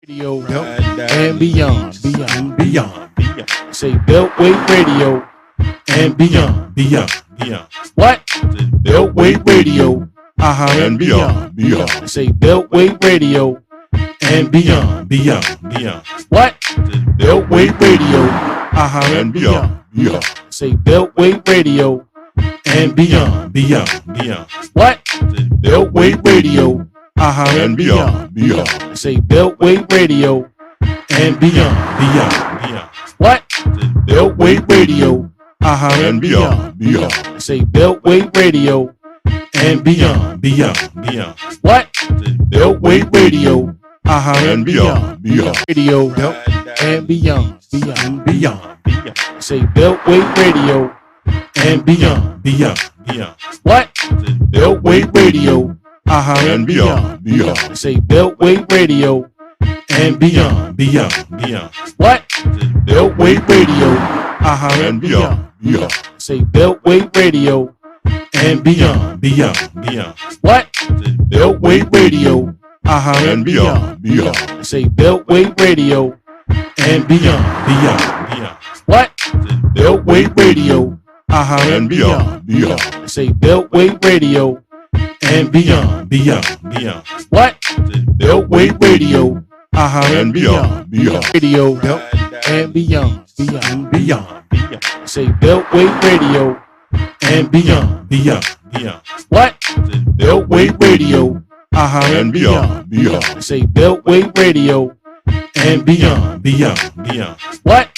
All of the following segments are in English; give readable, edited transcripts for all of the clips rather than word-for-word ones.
Radio and beyond. Say Beltway Radio and beyond. What? Beltway Radio. And beyond. Say Beltway Radio and beyond. What? Beltway Radio. And beyond. Say Beltway Radio and beyond. What? Beltway Radio. And beyond. Say Beltway Radio and beyond. What? Beltway Radio. And beyond. Say Beltway Radio and beyond. What? Beltway Radio. And beyond. Radio and beyond. Say Beltway Radio and beyond. What? Beltway Radio. And beyond. Say Beltway Radio and beyond. What? Beltway Radio. And beyond. Say Beltway Radio and beyond. What? Beltway Radio. And beyond. Say Beltway Radio and beyond. What? Beltway Radio. And beyond. Say Beltway Radio and beyond. What? Beltway Radio. And beyond. Radio and beyond. Say Beltway Radio and beyond. What? Beltway Radio. And beyond. Say Beltway Radio and beyond. What?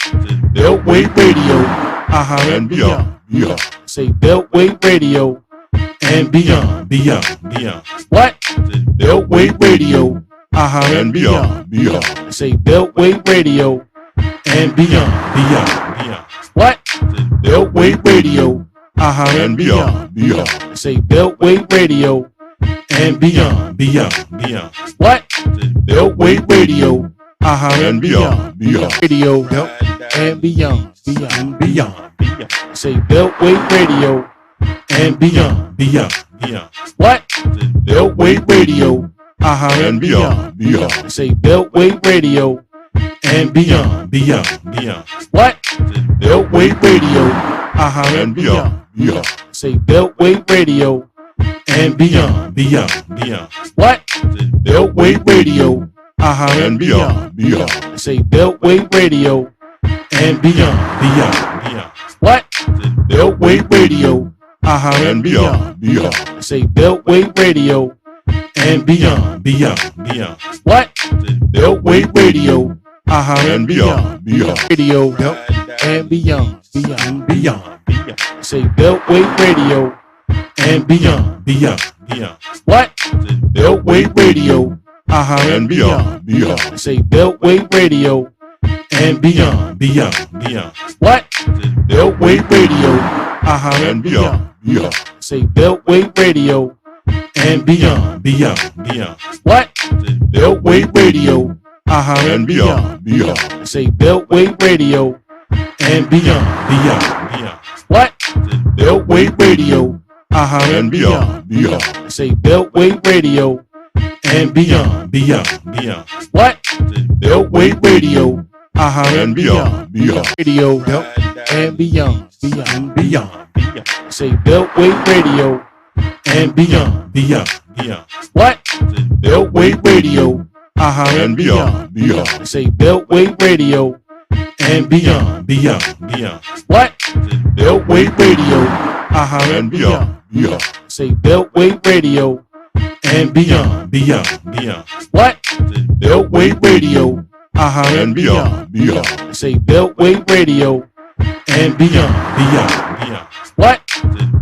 Beltway Radio. And beyond. Say Beltway Radio and beyond. What? Beltway Radio. And beyond. Say Beltway Radio and beyond. What? Beltway Radio. And beyond. Say Beltway Radio and beyond. What? Beltway Radio. And beyond. Radio and beyond. Say Beltway Radio and beyond. What? Beltway Radio. And beyond. Say Beltway Radio and beyond. What? Beltway Radio. And beyond. Say Beltway Radio and beyond. What? Beltway Radio. And beyond. Say Beltway Radio and beyond. What? Beltway Radio. And beyond. Say Beltway Radio and beyond. What? Beltway Radio. And beyond. Radio and beyond. Say Beltway Radio and beyond. What? Beltway Radio. And beyond. Say Beltway Radio and beyond. What? Beltway Radio. And beyond. Say Beltway Radio and beyond. What? Beltway Radio. And beyond. Say Beltway Radio and beyond. What? Beltway Radio. And beyond. Say Beltway Radio and beyond. What? Beltway Radio. And beyond. Radio and beyond. Say Beltway Radio and beyond. What? Beltway Radio. And beyond. Say Beltway Radio and beyond. What? Beltway Radio. And beyond. Say Beltway Radio and beyond. What? Beltway Radio. And beyond. Say Beltway Radio and beyond. What?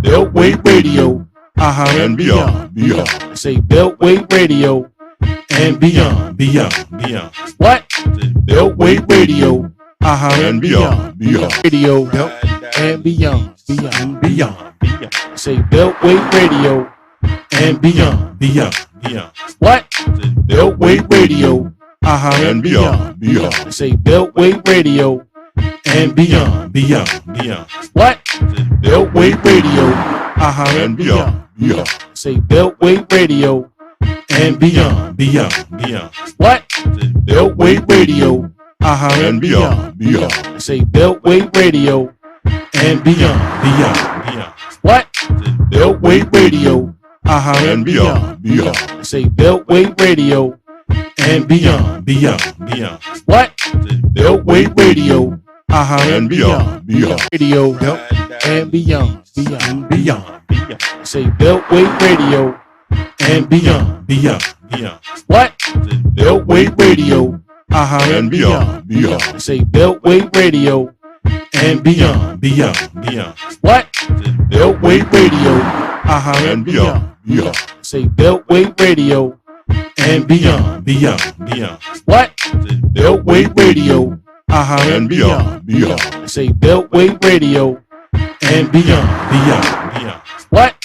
Beltway Radio. And beyond. Say Beltway Radio and beyond. What? Beltway Radio. And beyond. Radio and beyond. Say Beltway Radio and beyond. What? Beltway Radio. And beyond. Say Beltway Radio and beyond. What? Beltway Radio. And beyond. Say Beltway Radio and beyond. What? Beltway Radio. and beyond, beyond. Say Beltway Radio and beyond. Beyond. What? Beltway Radio. And beyond, beyond. Say Beltway Radio and beyond. Beyond. What? Beltway Radio. And beyond, beyond. Radio and beyond. Beyond. Say Beltway Radio and beyond. Beyond. What? Beltway Radio. And beyond, beyond. Say Beltway Radio and beyond. Beyond. What? Beltway Radio. And beyond, beyond. Say Beltway Radio and beyond. Beyond. What? Beltway Radio. And beyond, beyond. Say Beltway Radio and beyond. Beyond. What?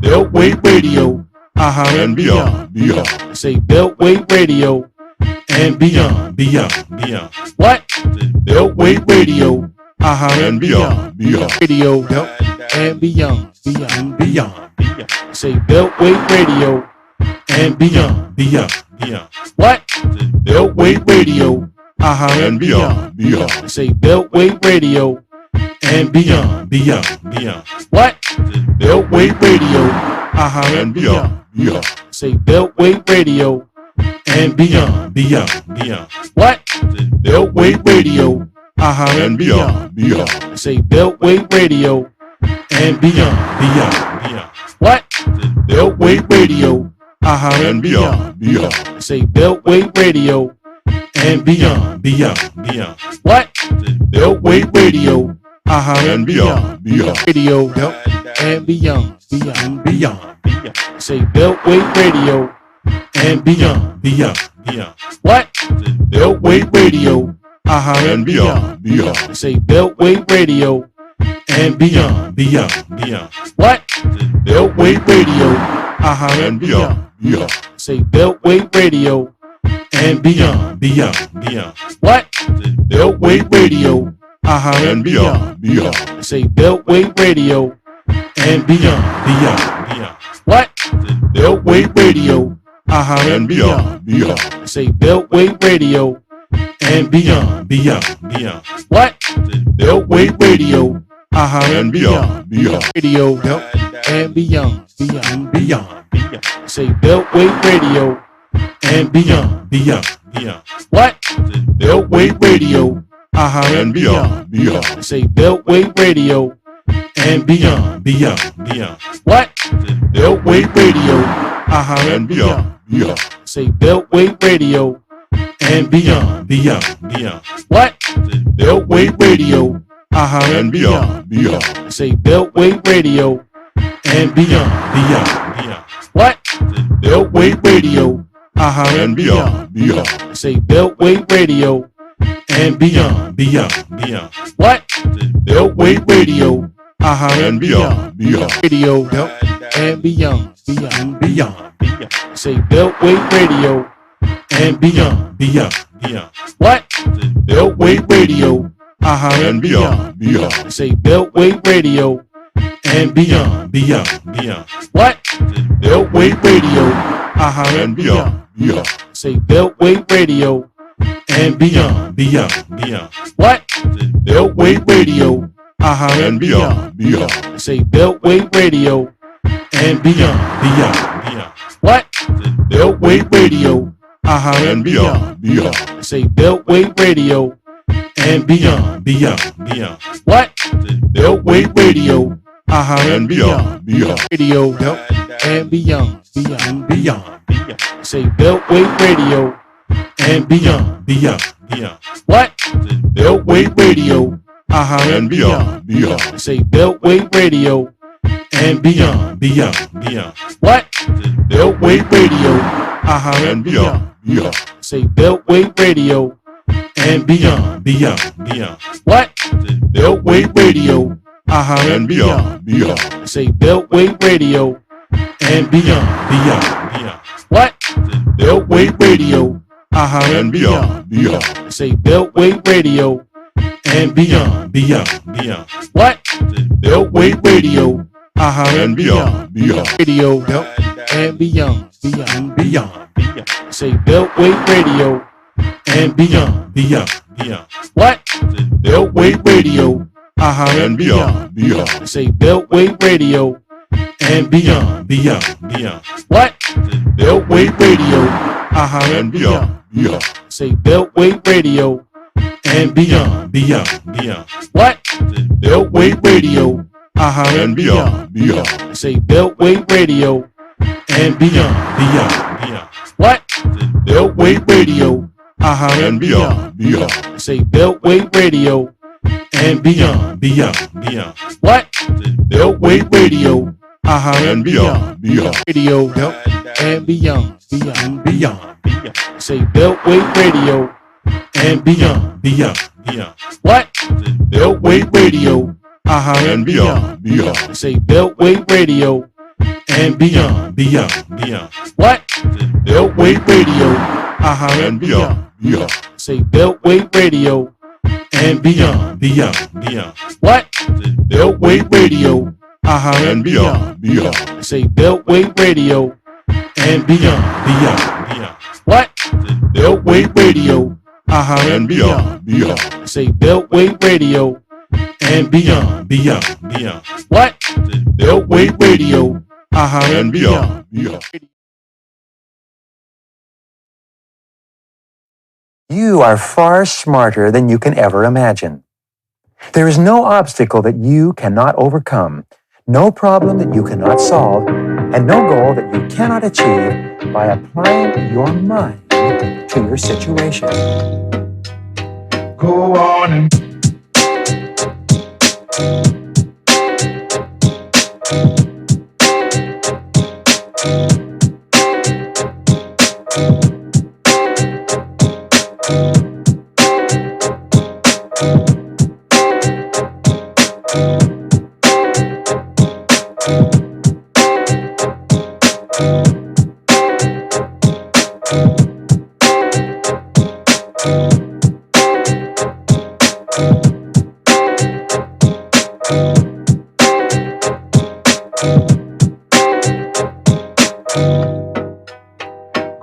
Beltway Radio. And beyond, beyond. Say Beltway Radio and beyond. Beyond. What? Beltway Radio. And beyond, beyond. Radio and beyond. Beyond. Say Beltway Radio and beyond. Beyond. What? Beltway Radio. And beyond, beyond. Say Beltway Radio and beyond. Beyond. What? Beltway Radio. And beyond, beyond. Say Beltway Radio and beyond. Beyond. What? Beltway Radio. And beyond, beyond. Say Beltway Radio and beyond. Beyond. What? Beltway Radio. And beyond, beyond. Say Beltway Radio and beyond. Beyond. What? Beltway Radio. And beyond, beyond. Radio and beyond. Beyond. Say Beltway Radio and beyond. Beyond. What? Beltway Radio. And beyond, beyond. Say Beltway Radio and beyond. Beyond. What? Beltway Radio. And beyond, beyond. Say Beltway Radio and beyond. Beyond. What? Beltway Radio. And beyond, beyond. Say Beltway Radio and beyond. Beyond. What? Beltway Radio. And beyond, beyond. Say Beltway Radio and beyond. Beyond. What? Beltway Radio. And beyond, beyond. Radio and beyond. Beyond. Say Beltway Radio and beyond. Beyond. What? Beltway Radio. And beyond, beyond. Say Beltway Radio and beyond. Beyond. What? Beltway Radio. And beyond, beyond. Say Beltway Radio and beyond. Beyond. What? Beltway Radio. And beyond, beyond. Say Beltway Radio and beyond. Beyond. What? Beltway Radio. And beyond, beyond. Say Beltway Radio and beyond. Beyond. What? Beltway Radio. And beyond, beyond. Radio and beyond. Beyond. Say Beltway Radio and beyond. Beyond. What? Beltway Radio. And beyond, beyond. Say Beltway Radio and beyond. Beyond. What? Beltway Radio. And beyond, beyond. Say Beltway Radio and beyond. Beyond. What? Beltway Radio. And beyond, beyond. Say Beltway Radio and beyond. Beyond. What? Beltway Radio. And beyond, beyond. Say Beltway Radio and beyond. Beyond. What? Beltway Radio. And beyond, beyond. Radio and beyond. Beyond. Say Beltway Radio and beyond. Beyond. What? Beltway Radio. And beyond, beyond. Say Beltway Radio and beyond. Beyond. What? Beltway Radio. And beyond, beyond. Say Beltway Radio and beyond. Beyond. What? Beltway Radio. And beyond, beyond. Say Beltway Radio and beyond. Beyond. What? Beltway Radio. And beyond, beyond. Say Beltway Radio and beyond. Beyond. What? Beltway Radio. And beyond, beyond. Radio and beyond. Beyond. Say Beltway Radio and beyond. beyond, beyond. What? Beltway Radio and beyond, beyond, say Beltway Radio and beyond. beyond, beyond. What? Beltway Radio and beyond, beyond, say Beltway Radio and beyond. beyond, beyond. What? Beltway Radio and beyond, beyond, say Beltway Radio and beyond. beyond, beyond. What? Beltway Radio and beyond, beyond, say Beltway Radio and beyond. beyond, beyond. What? Beltway Radio and beyond, beyond, Radio and beyond. Beyond. beyond, beyond. Say Beltway Radio and beyond. Beyond, beyond. What? Beltway Radio and beyond, beyond, say Beltway Radio and beyond. beyond, beyond. What? Beltway Radio and beyond, beyond, say Beltway Radio and beyond. beyond, beyond. What? Beltway Radio and beyond, beyond, say Beltway Radio and beyond. beyond, beyond. What? Beltway Radio and beyond, beyond, say Beltway Radio and beyond. beyond, beyond. What? Beltway Radio and beyond, beyond. You are far smarter than you can ever imagine. There is no obstacle that you cannot overcome, no problem that you cannot solve, and no goal that you cannot achieve by applying your mind to your situation. Go on and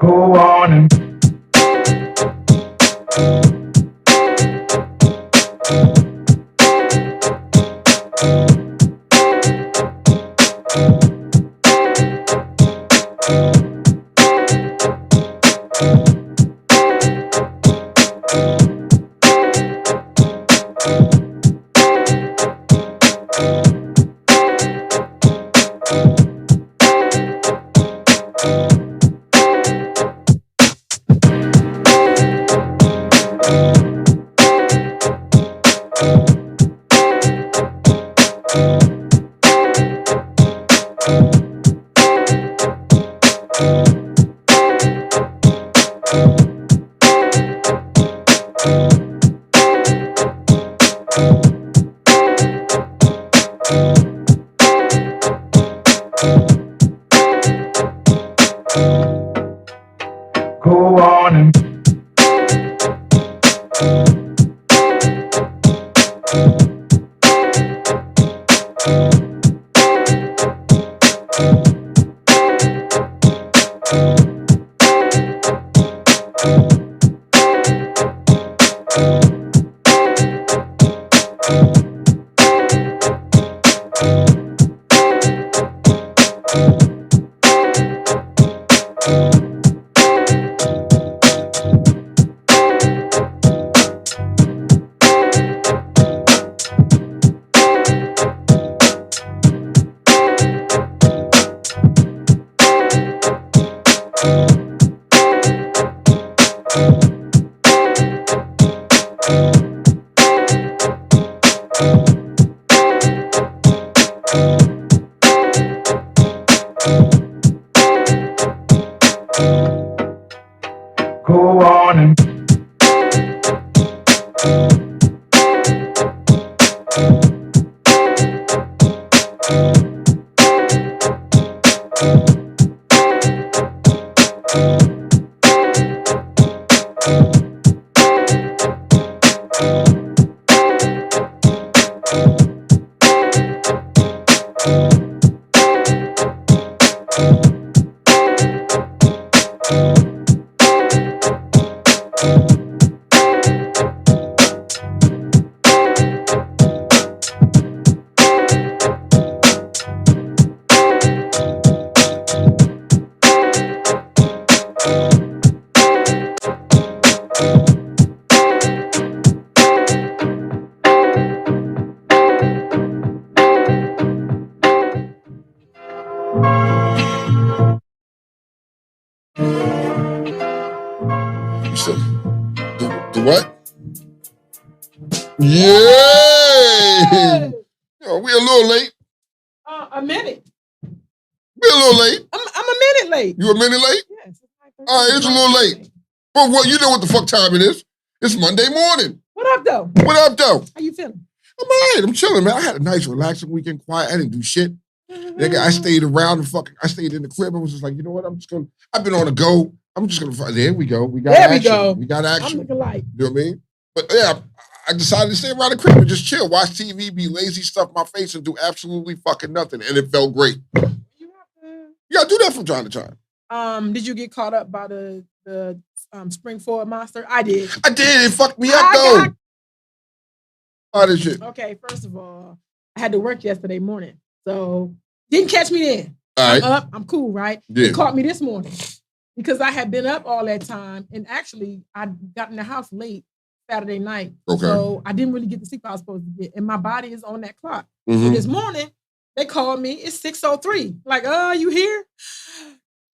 go on and go on and go on and late? A minute. We're a little late. I'm a minute late. You a minute late? Yes. All right, it's a little late. But what you know what the fuck time it is? It's Monday morning. What up, though? What up, though? How you feeling? I'm all right. I'm chilling, man. I had a nice, relaxing weekend, quiet. I didn't do shit. Nigga, I stayed around I stayed in the crib. I was just like, you know what? I've been on the go. I'm just gonna find. There we go. We got action. We got action. I'm looking like. You know what I mean? But yeah, I decided to stay around the crib and just chill, watch TV, be lazy, stuff my face, and do absolutely fucking nothing. And it felt great. You gotta do that from time to time. Did you get caught up by the spring forward monster? I did. It fucked me up though. All this shit. Okay, first of all, I had to work yesterday morning, so didn't catch me then. All right. I'm up. I'm cool, right? Yeah. It caught me this morning because I had been up all that time, and actually I got in the house late Saturday night. Okay. So I didn't really get the sleep I was supposed to get, and my body is on that clock. Mm-hmm. So this morning they called me. It's 6:03. Like, you here?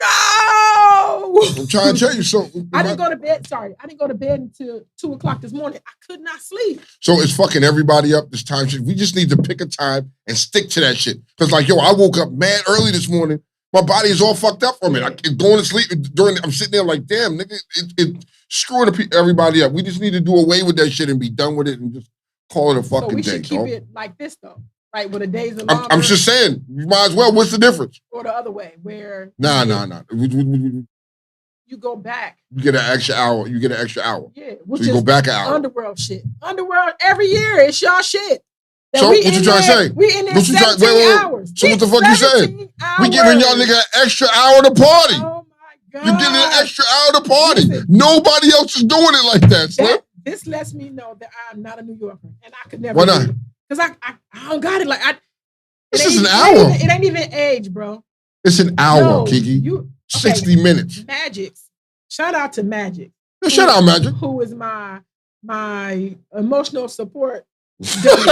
No! I'm trying to tell you something. I didn't go to bed. Sorry, I didn't go to bed until 2:00 this morning. I could not sleep. So it's fucking everybody up this time shit. We just need to pick a time and stick to that shit. Because like, yo, I woke up mad early this morning. My body is all fucked up from it. Going to sleep I'm sitting there like, damn, nigga, it's screwing everybody up. We just need to do away with that shit and be done with it and just call it a fucking day. So we should keep it like this though. Right, where the days are longer. I'm just saying, you might as well. What's the difference? Or the other way, where Nah. You go back. You get an extra hour. Yeah, which so you go back an hour. Underworld shit. Underworld every year. It's y'all shit. So what you trying to say? We in there 17 hours. So what the fuck you saying? We giving y'all nigga an extra hour to party. Oh my God. You getting an extra hour to party. Listen, nobody else is doing it like that, Slim. This lets me know that I'm not a New Yorker, and I could never. Why not? Because I don't got it. Like this is an hour. It ain't even age, bro. It's an hour, Kiki. 60 minutes. Magic's. Shout out to Magic. Yeah, shout out Magic. Who is my emotional support dummy.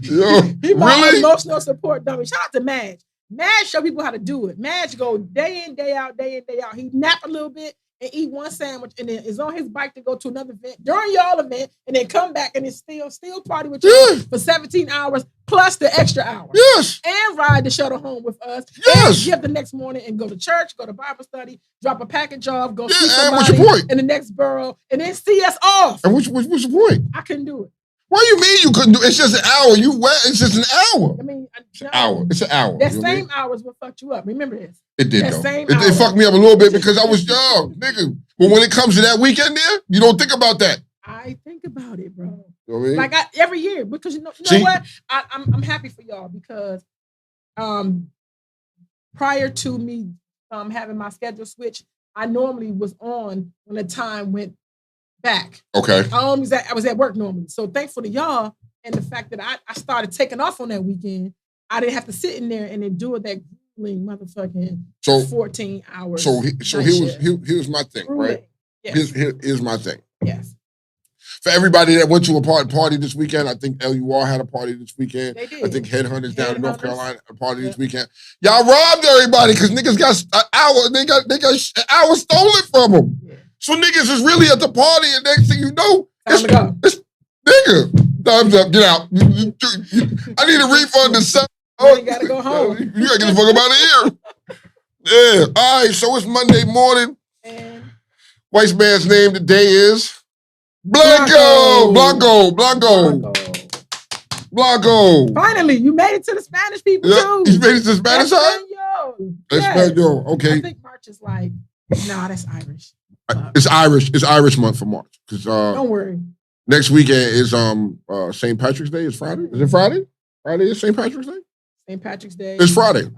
Yo, He's my really? emotional support dummy. Shout out to Madge. Madge show people how to do it. Madge go day in, day out, day in, day out. He nap a little bit and eat one sandwich and then is on his bike to go to another event during y'all event and then come back and it's still party with you for 17 hours plus the extra hour. Yes. And ride the shuttle home with us. Yes. And get up the next morning and go to church, go to Bible study, drop a package off, go see and what's somebody your point? in the next borough and then see us off. And what's your point? I couldn't do it. What do you mean you couldn't do it? It's just an hour. It's just an hour. I mean, it's an hour. It's an hour. That same hours will fuck you up. Remember this. It did, that though. Same it fucked me up a little bit because I was young, nigga. But when it comes to that weekend there, you don't think about that. I think about it, bro. You know what I mean? Like every year, because you know what? I'm happy for y'all because prior to me having my schedule switch, I normally was on when the time went back. Okay. I was at work normally. So thankful to y'all and the fact that I started taking off on that weekend, I didn't have to sit in there and endure that grueling motherfucking 14 hours. So here's my thing, right? Yes. Here's my thing. Yes. For everybody that went to a party this weekend, I think LUR had a party this weekend. They did. I think Headhunters down in North Carolina a party this weekend. Y'all robbed everybody because niggas got an hour. They got an hour stolen from them. Yeah. So niggas is really at the party, and next thing you know, it's nigga. Time's up. Get out. I need a refund to sell. You gotta go home. You gotta get the fuck up out of here. Yeah. All right. So it's Monday morning. And White man's name today is Blanco. Finally, you made it to the Spanish people too. You made it to the Spanish side? Espanol. Okay. I think March is like, that's Irish. It's Irish. It's Irish month for March. Don't worry. Next weekend is St. Patrick's Day. It's Friday. Is it Friday? Friday is St. Patrick's Day? St. Patrick's Day. It's Friday.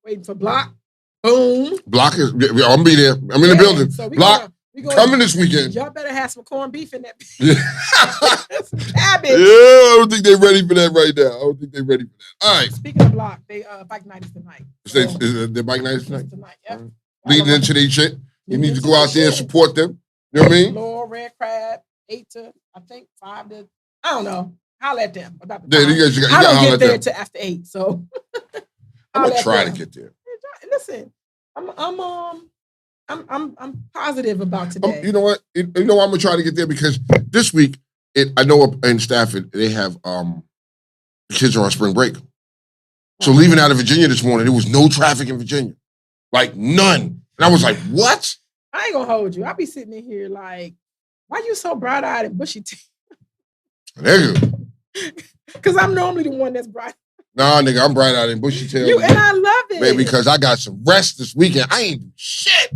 Waiting for Block. Boom. Block is. I'm gonna be there. I'm in the building. So Block coming this weekend. Y'all better have some corned beef in that. Yeah. Some cabbage. Yeah, I don't think they're ready for that right now. All right. Speaking of Block, they bike night is tonight. Is their bike night tonight? Yep. Leading into their shit. You need to go out there and support them. You know what I mean? Lower Red Crab, 8 to, I think, 5 to, I don't know. Holler at them about the time. I don't get there till after 8, so. I'm gonna try to get there. Listen, I'm positive about today. You know what? I'm gonna try to get there because this week, I know in Stafford they have The kids are on spring break. So leaving out of Virginia this morning, there was no traffic in Virginia. Like none. And I was like, what? I ain't gonna hold you. I'll be sitting in here like, why you so bright-eyed and bushy teeth? Nigga. Because I'm normally the one that's bright. Nah, nigga, I'm bright-eyed and bushy tail. You and I love it. Baby, because I got some rest this weekend. I ain't do shit.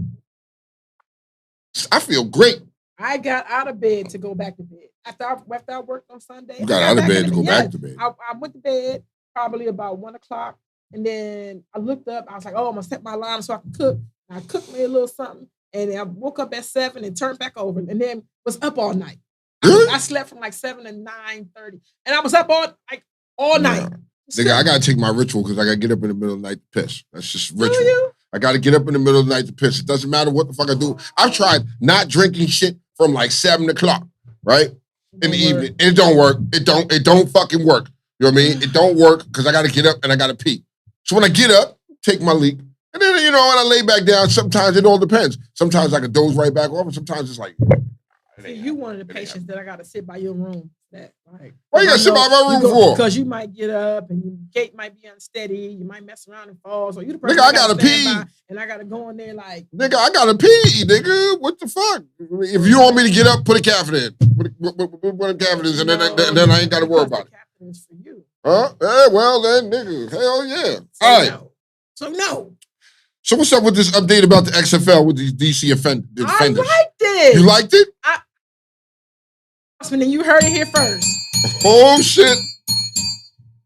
I feel great. I got out of bed to go back to bed. After I worked on Sunday. You got out of bed to go back to bed. I went to bed probably about 1 o'clock. And then I looked up. I was like, oh, I'm going to set my alarm so I can cook. And I cooked me a little something. And I woke up at 7 and turned back over. And then was up all night. Really? I slept from like 7 to 9:30. And I was up all night. Nigga, I got to take my ritual because I got to get up in the middle of the night to piss. That's just ritual. Do you? I got to get up in the middle of the night to piss. It doesn't matter what the fuck I do. I've tried not drinking shit from like 7 o'clock, right? In the evening. And it don't work. It don't fucking work. You know what I mean? It don't work because I got to get up and I got to pee. So when I get up, take my leak, and then, when I lay back down, sometimes it all depends. Sometimes I can doze right back off, and sometimes it's like... See, you one of the patients that I got to sit by your room. Why you got to sit by my room for? Because you might get up and your gait might be unsteady. You might mess around and fall. So you the person nigga, I got to pee. And I got to go in there like... Nigga, I got to pee, nigga. What the fuck? If you want me to get up, put a catheter in. Put a catheter in, and then I ain't got to worry about it. The is for you. Huh? Well, then, nigga. Hell yeah. So all right. No. So no. So what's up with this update about the XFL with these DC defenders? I liked it. You liked it? And you heard it here first. Oh, shit.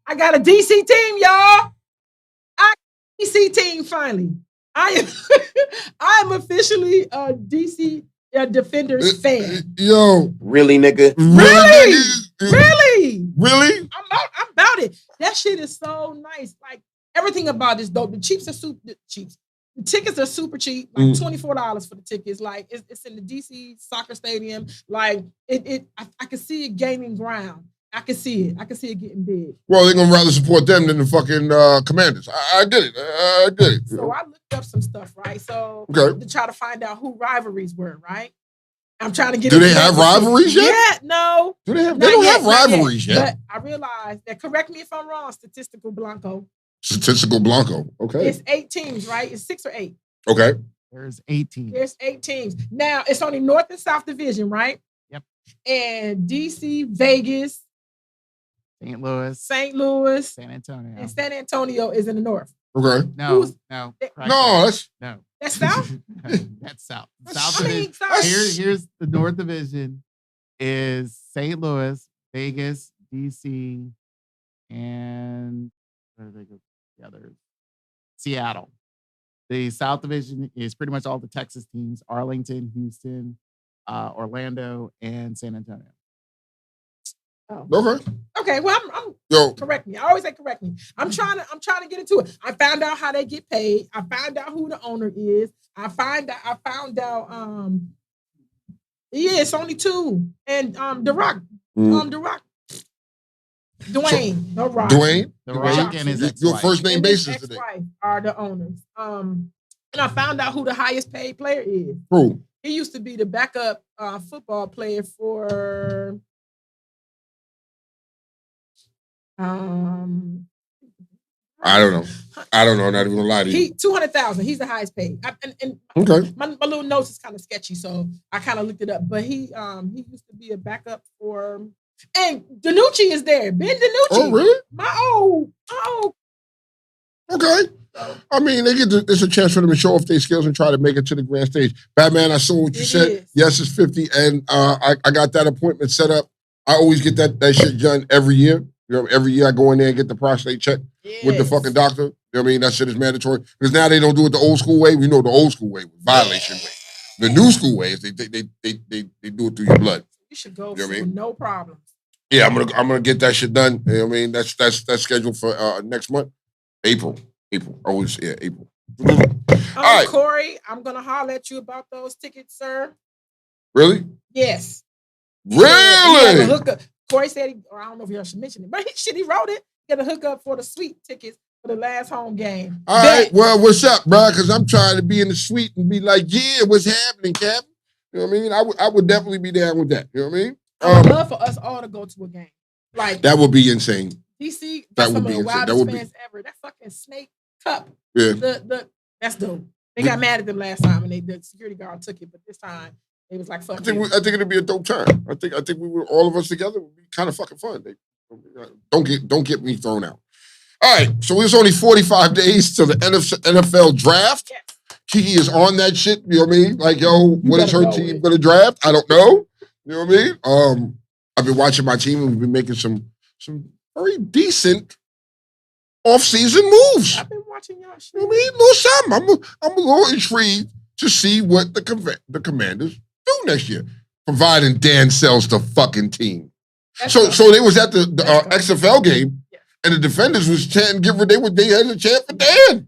I got a DC team, y'all. DC team, finally. I am officially a DC Defenders fan. Yo. Really, nigga? Really? Really? I'm about it. That shit is so nice. Like, everything about this dope. The Chiefs are super cheap. The tickets are super cheap, like $24 for the tickets. Like it's in the DC soccer stadium. Like I can see it gaining ground. I can see it. I can see it getting big. Well, they're gonna rather support them than the fucking Commanders. I get it. So I looked up some stuff, right? So to try to find out who rivalries were, right? I'm trying to get. Do they have rivalries yet? Yeah, no. Do they have? They don't have rivalries yet. But I realized that. Correct me if I'm wrong. Statistical Blanco. Okay. It's 8 teams, right? It's 6 or 8. Okay. There's 8 teams. There's 8 teams. Now, it's only North and South Division, right? Yep. And DC, Vegas, St. Louis, San Antonio. And San Antonio is in the North. Okay. No. That's South? That's South. South Division. Here's the North Division is St. Louis, Vegas, DC, and where do they go? The others. Seattle. The South Division is pretty much all the Texas teams: Arlington, Houston, Orlando, and San Antonio. Oh. Okay. Well, I'm correct me. I always say correct me. I'm trying to get into it. I found out how they get paid. I found out who the owner is. I found out. Yeah, it's only 2, and The Rock. The Rock. Dwayne, The Rock. Dwayne? The Rock and his ex-wife. Your first name basis today. Are the owners. And I found out who the highest paid player is. Who? He used to be the backup football player for I don't know. I'm not even gonna lie to you. 200,000. He's the highest paid. Okay. My little notes is kind of sketchy, so I kind of looked it up. But he used to be a backup for. And DiNucci is there. Ben DiNucci. Oh, really? My old. Okay. I mean, it's a chance for them to show off their skills and try to make it to the grand stage. Batman, I saw what you said. Is. Yes, it's 50, and I got that appointment set up. I always get that shit done every year. You know, every year I go in there and get the prostate check with the fucking doctor. You know what I mean? That shit is mandatory. Because now they don't do it the old school way. We know the old school way was violation way. The new school way is they do it through your blood. You should go no problem. Yeah, I'm gonna get that shit done. You know what I mean? That's scheduled for next month. April. Always, April. All right. Corey, I'm gonna holler at you about those tickets, sir. Really? Yes. Really? Corey said, or I don't know if he should mention it, but he wrote it. He got a hookup for the suite tickets for the last home game. All right. Well, what's up, bro? Because I'm trying to be in the suite and be like, yeah, what's happening, Cap? You know what I mean? I would definitely be down with that. You know what I mean? I would love for us all to go to a game. Like that would be insane. DC, That that's would some of be the insane. That wildest would be. fans ever. That fucking Snake Cup. Yeah. That's dope. They got mad at them last time and the security guard took it, but this time it was like fuck. I think it'd be a dope time. I think we were all of us together would be kind of fucking fun. Don't get me thrown out. All right, so it's only 45 days to the NFL draft. Yes. Kiki is on that shit. You know what I mean? Like, yo, what is her team going to draft? I don't know. You know what I mean? I've been watching my team and we've been making some very decent off-season moves. I've been watching y'all shit. You know what I mean? A little something. I'm a little intrigued to see what the Commanders do next year, providing Dan sells the fucking team. So they was at the XFL game, and the defenders was chanting, they had a chant for Dan.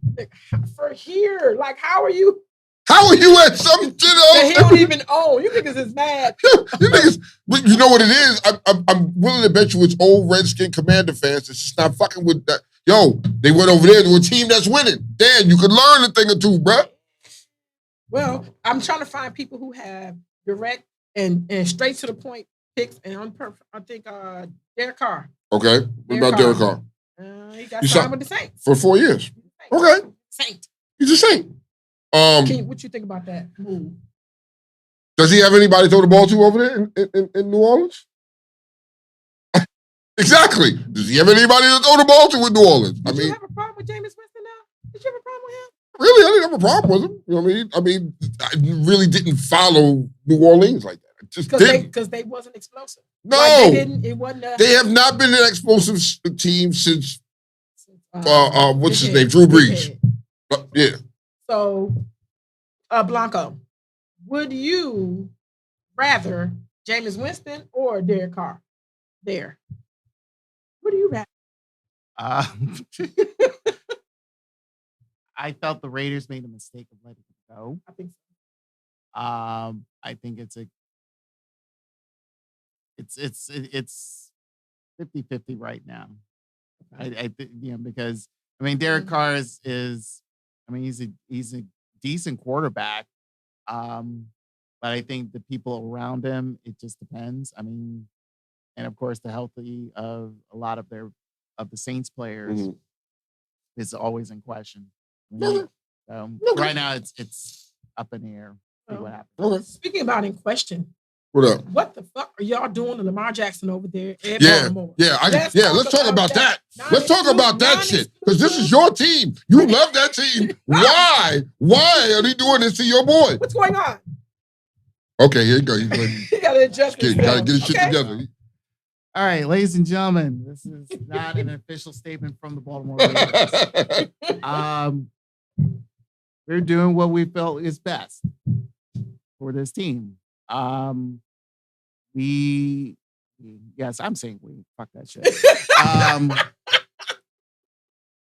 For here, like how are you? How are you at some shit that he don't even own? You niggas is mad. You niggas, but you know what it is? I'm willing to bet you it's old Redskin Commander fans. It's just not fucking with that. Yo, they went over there to a team that's winning. Dan, you could learn a thing or two, bro. Well, I'm trying to find people who have direct and straight to the point picks, and I think Derek Carr. Okay, what about Derek Carr? He got signed with the Saints for 4 years. Okay, Saint. He's a Saint. What you think about that move? Does he have anybody to throw the ball to over there in New Orleans? Exactly. Does he have anybody to throw the ball to in New Orleans? Did you have a problem with Jameis Winston now? Did you have a problem with him? Really, I didn't have a problem with him. You know what I mean? I really didn't follow New Orleans like that. I just didn't. Because they wasn't explosive. No. Like it wasn't they have not been an explosive team since what's his name? Drew Brees. Yeah. So, Blanco, would you rather Jameis Winston or Derek Carr? There. What do you rather? I felt the Raiders made a mistake of letting it go. I think so. I think it's 50-50 right now. I think because Derek Carr is he's a decent quarterback. But I think the people around him, it just depends. And of course the healthy of a lot of the Saints players is always in question. Right now it's up in the air. See what happens. Okay. Speaking about in question, what up? What the fuck are y'all doing to Lamar Jackson over there at Baltimore? Let's talk about that. Let's talk about that shit. Because this is your team. You love that team. Why? Why are they doing this to your boy? What's going on? Okay, here you go. He got to adjust himself. Got to get his shit together. All right, ladies and gentlemen, this is not an official statement from the Baltimore Ravens. We're doing what we felt is best for this team. Yes, I'm saying we. Fuck that shit.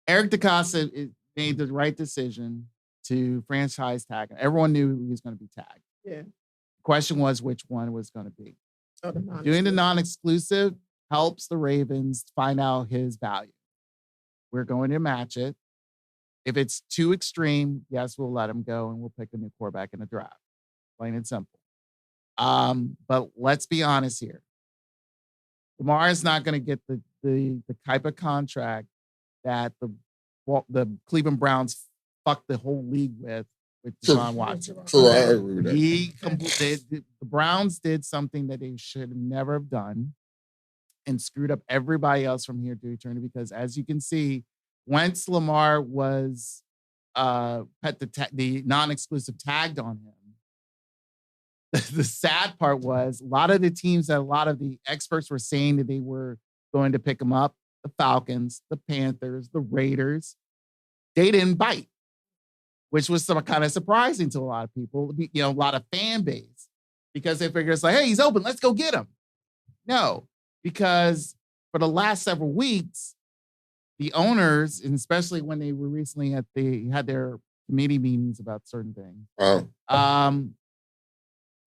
Eric DeCosta made the right decision to franchise tag him. Everyone knew he was going to be tagged. Yeah. The question was which one was going to be. Doing the non-exclusive helps the Ravens find out his value. We're going to match it. If it's too extreme, yes, we'll let him go and we'll pick a new quarterback in the draft. Plain and simple. But let's be honest here. Lamar is not going to get the type of contract that the Cleveland Browns fucked the whole league with Deshaun Watson. So I agree with that. The Browns did something that they should never have done and screwed up everybody else from here to eternity because, as you can see, once Lamar was had the non-exclusive tagged on him, the sad part was a lot of the teams that a lot of the experts were saying that they were going to pick him up, the Falcons, the Panthers, the Raiders, they didn't bite, which was some kind of surprising to a lot of people, a lot of fan base, because they figure it's like, hey, he's open, let's go get him. No, because for the last several weeks, the owners, and especially when they were recently had their committee meetings about certain things,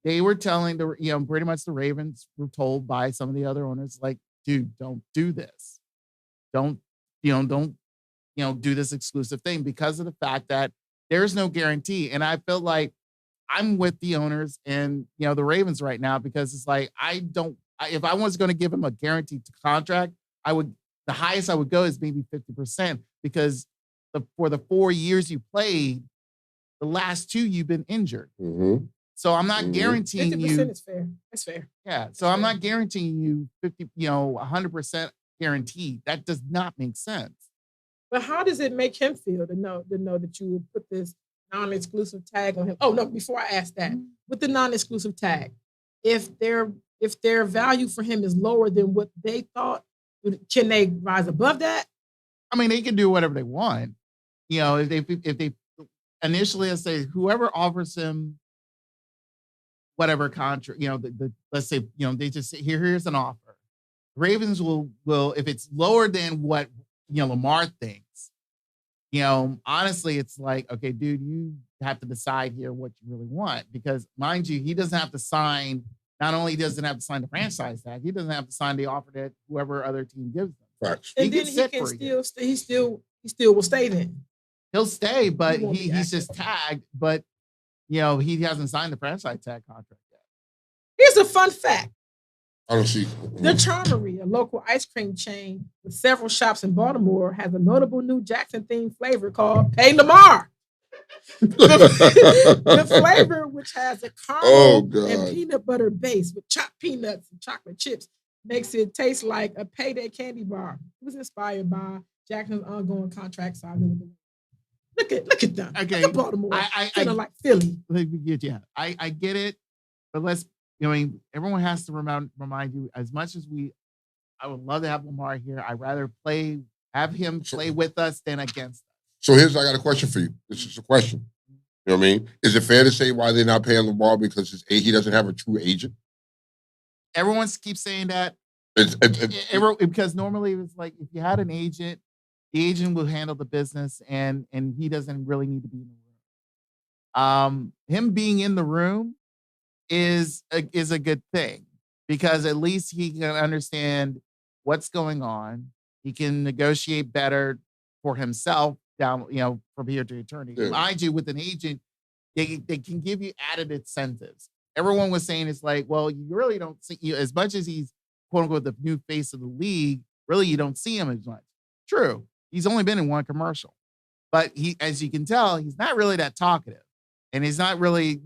they were telling pretty much the Ravens were told by some of the other owners, like, dude, don't do this. Don't do this exclusive thing because of the fact that there's no guarantee. And I felt like I'm with the owners and, the Ravens right now because it's like, if I was going to give him a guaranteed contract, I would The highest I would go is maybe 50% because for the 4 years you played, the last 2 you've been injured. Mm-hmm. So I'm not guaranteeing 50% you. is fair. That's fair. Yeah. So I'm not guaranteeing you 100% guaranteed. That does not make sense. But how does it make him feel to know that you will put this non-exclusive tag on him? Oh no! Before I ask that, with the non-exclusive tag, if their value for him is lower than what they thought, can they rise above that? I mean, they can do whatever they want. If they initially, let's say whoever offers him whatever contract, let's say, they just say, here's an offer. Ravens will if it's lower than what Lamar thinks, honestly, it's like, okay, dude, you have to decide here what you really want, because mind you, he doesn't have to sign. Not only doesn't have to sign the franchise tag, he doesn't have to sign the offer that whoever other team gives them. Right. And then he still will stay then. He'll stay, but he's just tagged, but he hasn't signed the franchise tag contract yet. Here's a fun fact. I don't see. The Charmery, a local ice cream chain with several shops in Baltimore, has a notable new Jackson-themed flavor called Hey Lamar. The flavor, which has a caramel and peanut butter base with chopped peanuts and chocolate chips, makes it taste like a payday candy bar. It was inspired by Jackson's ongoing contract saga with the. Look at them. Okay, look at Baltimore. I like Philly. Yeah, I get it, but everyone has to remind you, as much as I would love to have Lamar here, I'd rather have him play with us than against us. So I got a question for you. This is a question. You know what I mean? Is it fair to say why they're not paying Lamar because he doesn't have a true agent? Everyone keeps saying that. Because normally it's like if you had an agent, the agent will handle the business and he doesn't really need to be in the room. Him being in the room is a good thing, because at least he can understand what's going on. He can negotiate better for himself down, from here to eternity. Yeah. Mind you, with an agent, they can give you added incentives. Everyone was saying it's like, well, you really don't see, as much as he's quote unquote the new face of the league, really you don't see him as much. True. He's only been in one commercial, but as you can tell, he's not really that talkative, and he's not really,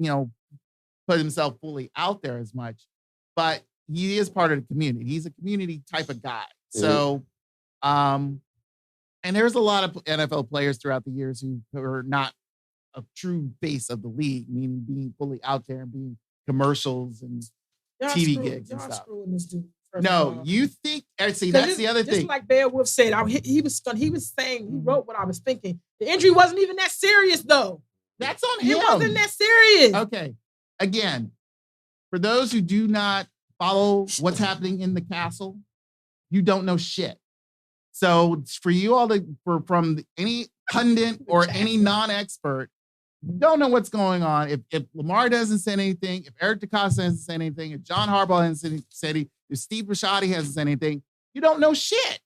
put himself fully out there as much, but he is part of the community. He's a community type of guy. So, and there's a lot of NFL players throughout the years who are not a true face of the league, meaning being fully out there and being commercials and TV gigs and stuff. This dude, no, you think? See, that's the other thing. Just like Beowulf said, he was saying, he wrote what I was thinking. The injury wasn't even that serious, though. That's on him. It wasn't that serious. Okay. Again, for those who do not follow what's happening in the castle, you don't know shit. So for you all from any pundit or any non-expert, you don't know what's going on. If Lamar doesn't say anything, if Eric DeCosta hasn't said anything, if John Harbaugh hasn't said anything, if Steve Bisciotti hasn't said anything, you don't know shit.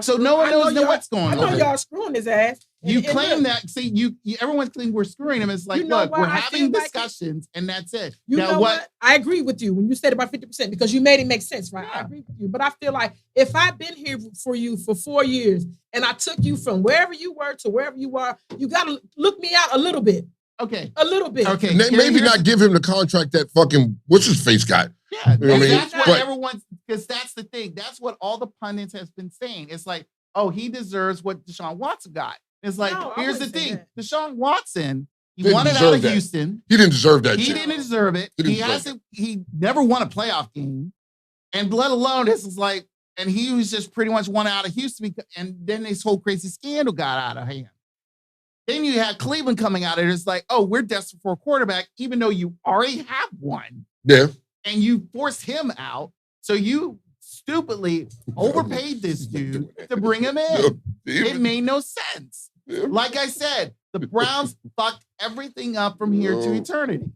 So no one knows what's going on. I know y'all screwing his ass. You claim that. See, everyone thinks we're screwing him. It's like, look, we're having discussions, and that's it. You know what? I agree with you when you said about 50% because you made it make sense, right? Yeah. I agree with you. But I feel like if I've been here for you for 4 years and I took you from wherever you were to wherever you are, you got to look me out a little bit. Okay. A little bit. Okay. Maybe not give him the contract that fucking what's his face got. Yeah, you know that's what everyone's, because that's the thing. That's what all the pundits has been saying. It's like, oh, he deserves what Deshaun Watson got. It's like, here's the thing. Deshaun Watson, he wanted out of Houston. He didn't deserve that. He didn't deserve it. He never won a playoff game. And let alone this is like, and he was just pretty much one out of Houston. And then this whole crazy scandal got out of hand. Then you had Cleveland coming out and it's like, oh, we're desperate for a quarterback, even though you already have one. Yeah. And you forced him out. So you stupidly overpaid this dude to bring him in. It made no sense. Like I said, the Browns fucked everything up from here to eternity.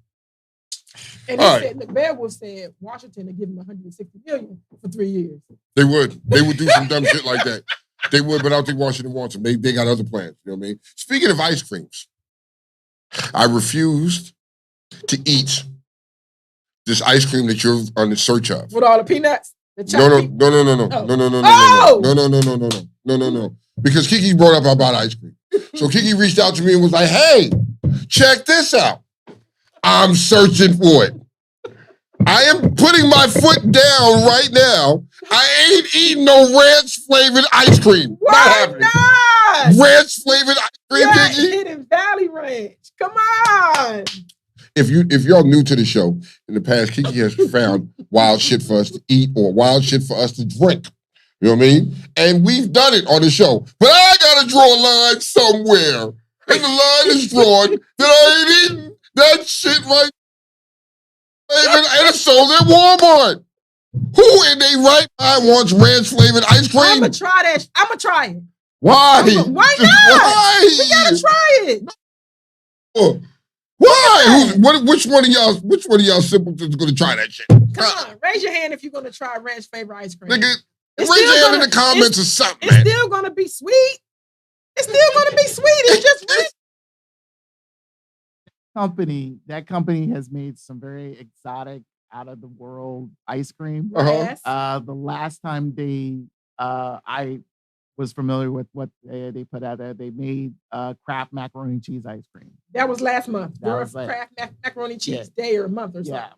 And he said, the Beowulf said Washington would give him $160 million for 3 years. They would do some dumb shit like that. They would, but I don't think Washington wants them. They got other plans. You know what I mean? Speaking of ice creams, I refused to eat this ice cream that you're on the search of. With all the peanuts? No. Because Kiki brought up about ice cream. So Kiki reached out to me and was like, hey, check this out. I'm searching for it. I am putting my foot down right now. I ain't eating no ranch-flavored ice cream. Why not? Ranch-flavored ice cream, Kiki? Hidden Valley Ranch. Come on. If y'all new to the show, in the past, Kiki has found wild shit for us to eat or wild shit for us to drink. You know what I mean? And we've done it on the show. But I gotta draw a line somewhere. And the line is drawn that I ain't eating that shit right and it's sold at Walmart. Who in their right mind wants ranch-flavored ice cream? I'm gonna try that. I'm gonna try it. Why? Why not? Why? We gotta try it. Why? Which one of y'all simpletons gonna try that shit? Come on, raise your hand if you're gonna try ranch flavored ice cream. Nigga, raise your hand in the comments or something. It's still gonna be sweet. It's still gonna be sweet. It's just ranch. That company has made some very exotic, out of the world ice cream. Yes. The last time I was familiar with what they put out there, they made Kraft macaroni and cheese ice cream. That was last month. That was Kraft macaroni and cheese day or a month or something.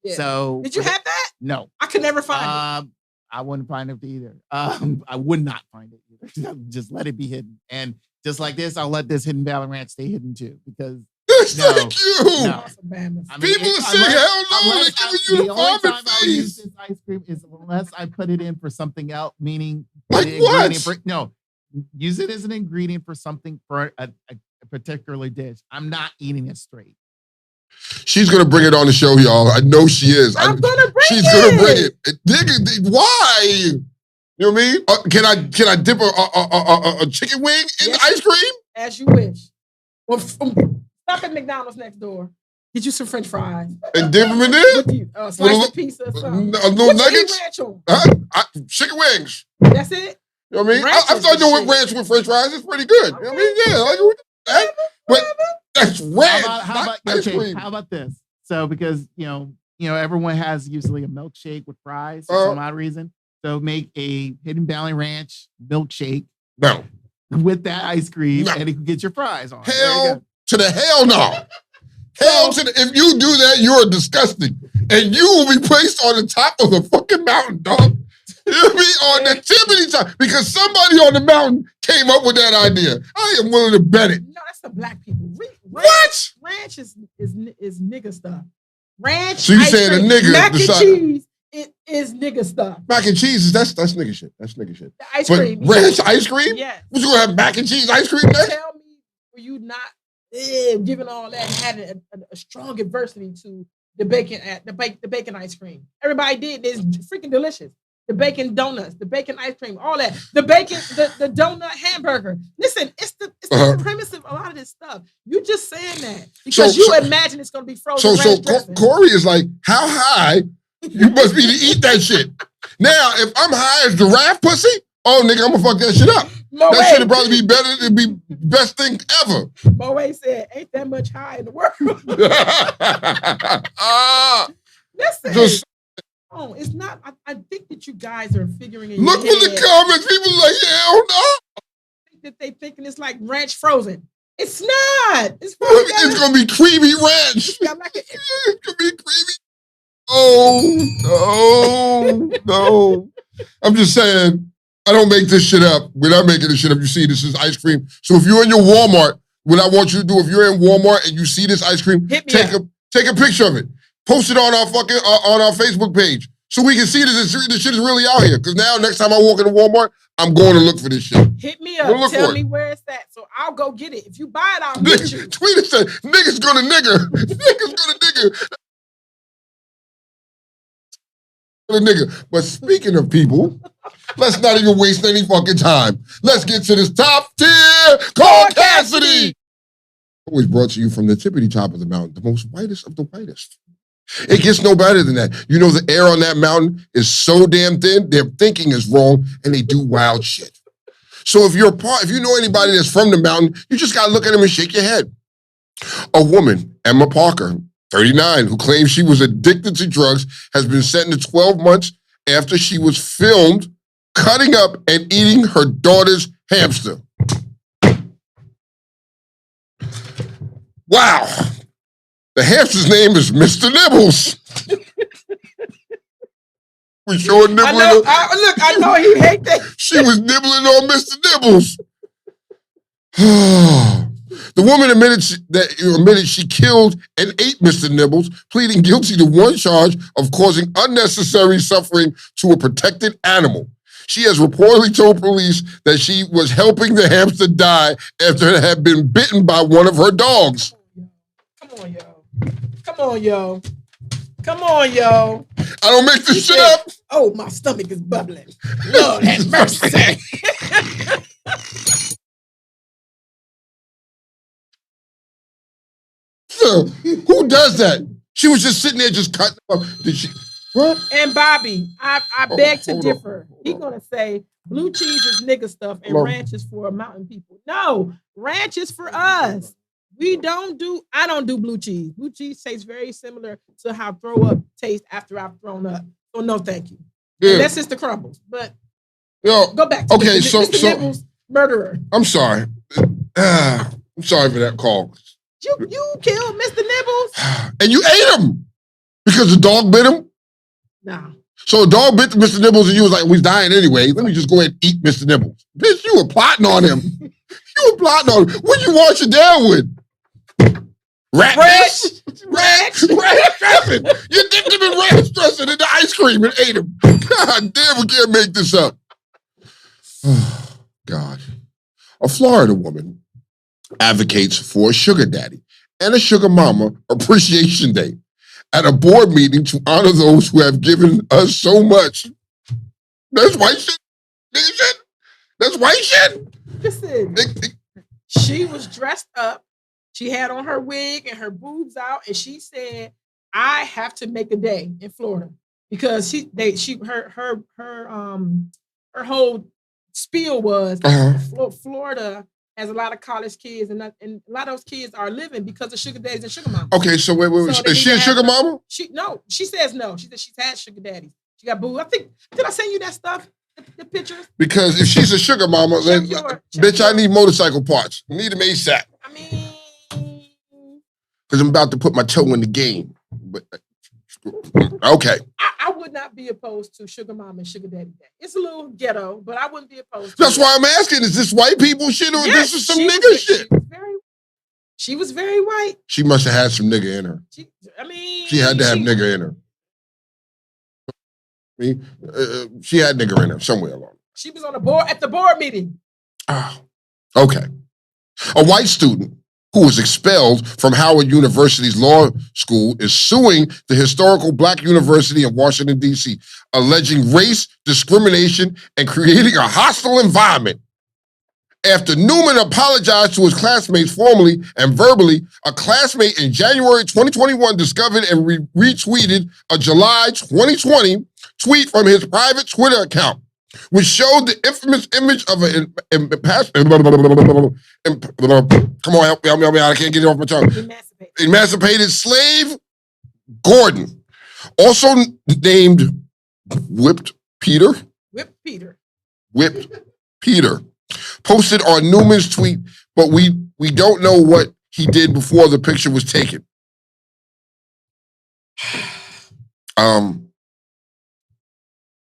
Yeah. So did you have that? No, I could never find it. I wouldn't find it either. I would not find it either. Just let it be hidden. And just like this, I'll let this Hidden Valley Ranch stay hidden too, because thank you. No. I mean, people are saying, hell no, they're giving you the only vomit time I'll use face. this ice cream is unless I put it in for something else, meaning like what? Use it as an ingredient for something for a particular dish. I'm not eating it straight. She's gonna bring it on the show, y'all. I know she is. I'm gonna bring she's it. Gonna bring it. Nigga, why? You know what I mean? Can I dip a chicken wing in the ice cream? As you wish. Well, stop at McDonald's next door. Get you some French fries. And dip them in there? Slice of pizza or something. No nuggets? Chicken wings. That's it? You know what I mean? I thought you went ranch with French fries. It's pretty good. Okay. You know what I mean? Yeah. But that's ranch. How about this? So because everyone has usually a milkshake with fries for some odd reason. So make a Hidden Valley Ranch milkshake. No. With that ice cream, and you can get your fries on. Hell to the hell no. Hell to the, if you do that, you're disgusting. And you will be placed on the top of the fucking mountain, dog. You'll be on the tippity top because somebody on the mountain came up with that idea. I am willing to bet it. No, that's the black people. What? Ranch is nigga stuff. Ranch. So you saying a nigga? Mac and cheese. It is nigga stuff. Mac and cheese that's nigga shit. That's nigga shit. The ice cream. Ranch ice cream? Yes. What you gonna have mac and cheese ice cream next? Tell me, were you not giving all that and having a strong adversity to the bacon ice cream? Everybody did. It's freaking delicious. The bacon donuts, the bacon ice cream, all that. The bacon, the donut hamburger. Listen, it's the premise of a lot of this stuff. You just saying that because you imagine it's gonna be frozen. So Corey is like, how high you must be to eat that shit? Now, if I'm high as giraffe pussy, oh nigga, I'm gonna fuck that shit up. That shit would probably be better than be best thing ever. Moe said, ain't that much high in the world. Listen. It's not. I think that you guys are figuring it out. Look at the comments. People are like, hell no. I think that they thinking it's like ranch frozen. It's not. It's gonna be creamy ranch. It's gonna be creamy. Oh no. I'm just saying, I don't make this shit up. We're not making this shit up. You see, this is ice cream. So if you're in your Walmart, what I want you to do, if you're in Walmart and you see this ice cream, take a picture of it. Post it on our fucking on our Facebook page so we can see that this shit is really out here. Because now, next time I walk into Walmart, I'm going to look for this shit. Hit me up. Tell me where it's at, so I'll go get it. If you buy it, I'll get you. Tweet it said, "Niggas gonna nigger, niggas gonna nigger." But speaking of people, let's not even waste any fucking time. Let's get to this top tier. Call Cassidy. Always brought to you from the tippity top of the mountain, the most whitest of the whitest. It gets no better than that. You know, the air on that mountain is so damn thin, their thinking is wrong, and they do wild shit. So if you know anybody that's from the mountain, you just gotta look at them and shake your head. A woman, Emma Parker, 39, who claims she was addicted to drugs, has been sentenced to 12 months after she was filmed cutting up and eating her daughter's hamster. Wow. The hamster's name is Mr. Nibbles. We sure nibbling. I know he hate that. She was nibbling on Mr. Nibbles. The woman admitted she killed and ate Mr. Nibbles, pleading guilty to one charge of causing unnecessary suffering to a protected animal. She has reportedly told police that she was helping the hamster die after it had been bitten by one of her dogs. Come on, yo. Come on, yo. Come on, yo. I don't make this shit up. Oh, my stomach is bubbling. Lord have mercy. Who does that? She was just sitting there just cutting up. Did she? What? And Bobby, I beg to differ. He's going to say blue cheese is nigga stuff and ranch is for mountain people. No, ranch is for us. I don't do blue cheese. Blue cheese tastes very similar to how throw up tastes after I've thrown up. So no, thank you. Yeah. That's just the crumbles. But go back to Mr. Nibbles, murderer. I'm sorry. I'm sorry for that call. You killed Mr. Nibbles? And you ate him because the dog bit him? Nah. So the dog bit Mr. Nibbles and you was like, we're dying anyway. Let me just go ahead and eat Mr. Nibbles. Bitch, you were plotting on him. You were plotting on him. What you wash it down with? Rat dressing. You dipped him in rat dressing in the ice cream and ate him. God damn, we can't make this up. Oh, God. A Florida woman advocates for a sugar daddy and a sugar mama appreciation day at a board meeting to honor those who have given us so much. That's white shit. Nigga shit. That's white shit. Listen, she was dressed up. She had on her wig and her boobs out, and she said, "I have to make a day in Florida because her whole spiel was Florida has a lot of college kids, and a lot of those kids are living because of sugar daddies and sugar mamas." Okay, so wait. Is she a sugar mama? She says no. She said she's had sugar daddies. She got boo. Did I send you that stuff? The pictures? Because if she's a sugar mama, then bitch, I need motorcycle parts. I need them ASAP. I mean, because I'm about to put my toe in the game. But okay. I would not be opposed to sugar mama and sugar daddy day. It's a little ghetto, but I wouldn't be opposed to That's why I'm asking, is this white people shit or this is some nigga shit? She was very white. She must have had some nigga in her. She had to have nigga in her. She had nigga in her somewhere along. She was on the board at the board meeting. Oh, okay. A white student who was expelled from Howard University's law school is suing the historical Black University in Washington, D.C., alleging race discrimination and creating a hostile environment. After Newman apologized to his classmates formally and verbally, a classmate in January 2021 discovered and retweeted a July 2020 tweet from his private Twitter account, which showed the infamous image of come on, help me out, I can't get it off my tongue. Emancipated slave Gordon, also named Whipped Peter, posted on Newman's tweet, but we don't know what he did before the picture was taken.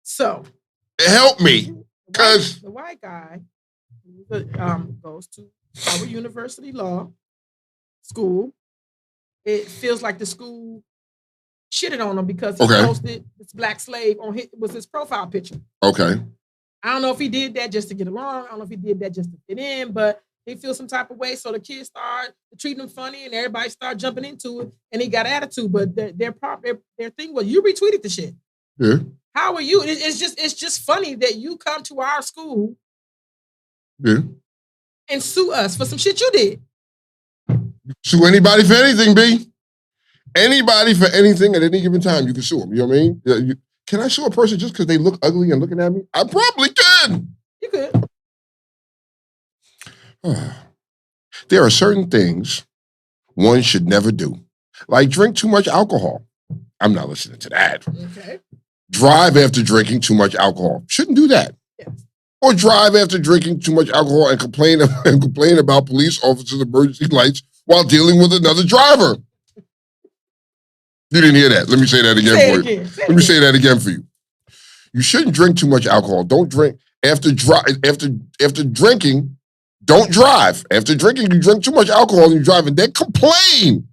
So help me, because the white guy goes to Howard University Law School. It feels like the school shitted on him because he posted this black slave on his profile picture. Okay. I don't know if he did that just to get along. I don't know if he did that just to fit in, but he feels some type of way. So the kids start treating him funny, and everybody start jumping into it. And he got attitude. But their thing was, you retweeted the shit. Yeah. How are you? It's just funny that you come to our school, and sue us for some shit you did. Sue anybody for anything, B. Anybody for anything at any given time, you can sue them. You know what I mean? Can I sue a person just because they look ugly and looking at me? I probably can. You could. There are certain things one should never do, like drink too much alcohol. I'm not listening to that. Okay. drive after drinking too much alcohol. Shouldn't do that. Yes. Or drive after drinking too much alcohol and complain about police officers' emergency lights while dealing with another driver. You didn't hear that. Let me say that again for you. Let me say that again for you. You shouldn't drink too much alcohol. Don't drink after drinking. Don't drive. After drinking, you drink too much alcohol and you drive, and then complain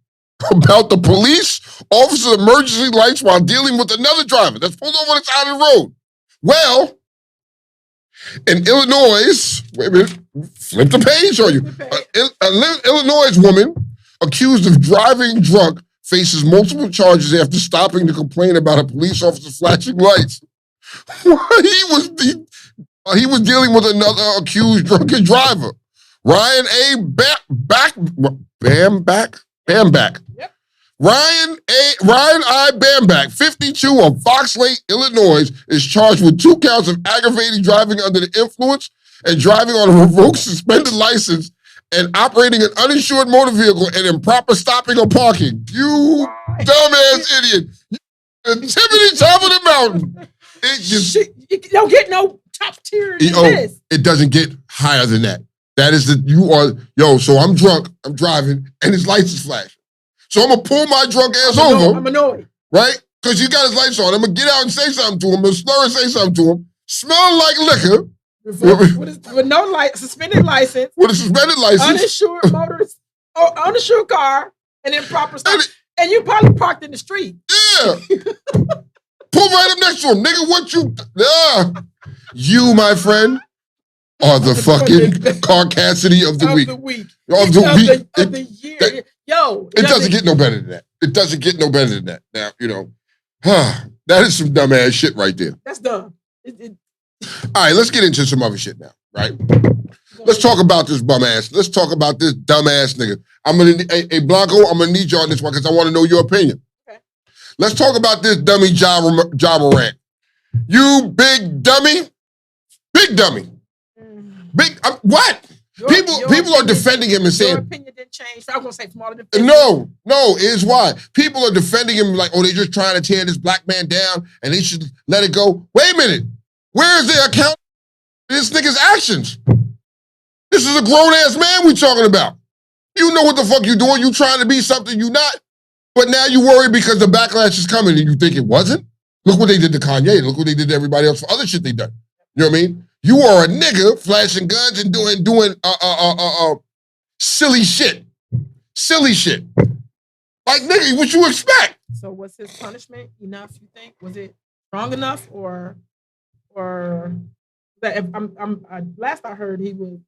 about the police officer's emergency lights while dealing with another driver that's pulled over on the side of the road. Well, in Illinois, wait a minute, flip the page on you. An Illinois woman accused of driving drunk faces multiple charges after stopping to complain about a police officer flashing lights. He was dealing with another accused drunken driver. Ryan Bamback. Yep. Ryan I. Bamback, 52 of Fox Lake, Illinois, is charged with 2 counts of aggravating driving under the influence and driving on a revoked suspended license and operating an uninsured motor vehicle and improper stopping or parking. You dumbass idiot. Tippity top of the mountain. You don't get no top tier than this. It doesn't get higher than that. That is so I'm drunk, I'm driving, and his lights is flashing. So I'm gonna pull my drunk ass over. I'm annoyed. Right? Because he's got his lights on. I'm gonna get out and say something to him, I'm gonna slur and say something to him, smelling like liquor. With no suspended license. With a suspended license. Uninsured car, and improper stop. And you probably parked in the street. Yeah. Pull right up next to him. Nigga, what you... You, my friend, are the fucking Cassidy of the week. Of the year. It doesn't get no better than that. It doesn't get no better than that. Now, that is some dumbass shit right there. That's dumb. All right, let's get into some other shit now, right? Let's talk about this bum ass. Let's talk about this dumbass nigga. Hey, Blanco, I'm gonna need you on this one because I want to know your opinion. Okay. Let's talk about this dummy Ja Morant. You big dummy. Big dummy. What? People are defending him and saying... Your opinion didn't change. I was going to say smaller defense. No, it's why. People are defending him like, they're just trying to tear this black man down and they should let it go. Wait a minute. Where is the account for this nigga's actions? This is a grown-ass man we're talking about. You know what the fuck you doing. You trying to be something you not. But now you worry because the backlash is coming and you think it wasn't? Look what they did to Kanye. Look what they did to everybody else for other shit they done. You know what I mean? You are a nigga flashing guns and doing silly shit. Silly shit. Like, nigga, what you expect? So was his punishment enough, you think? Was it strong enough or that last I heard he was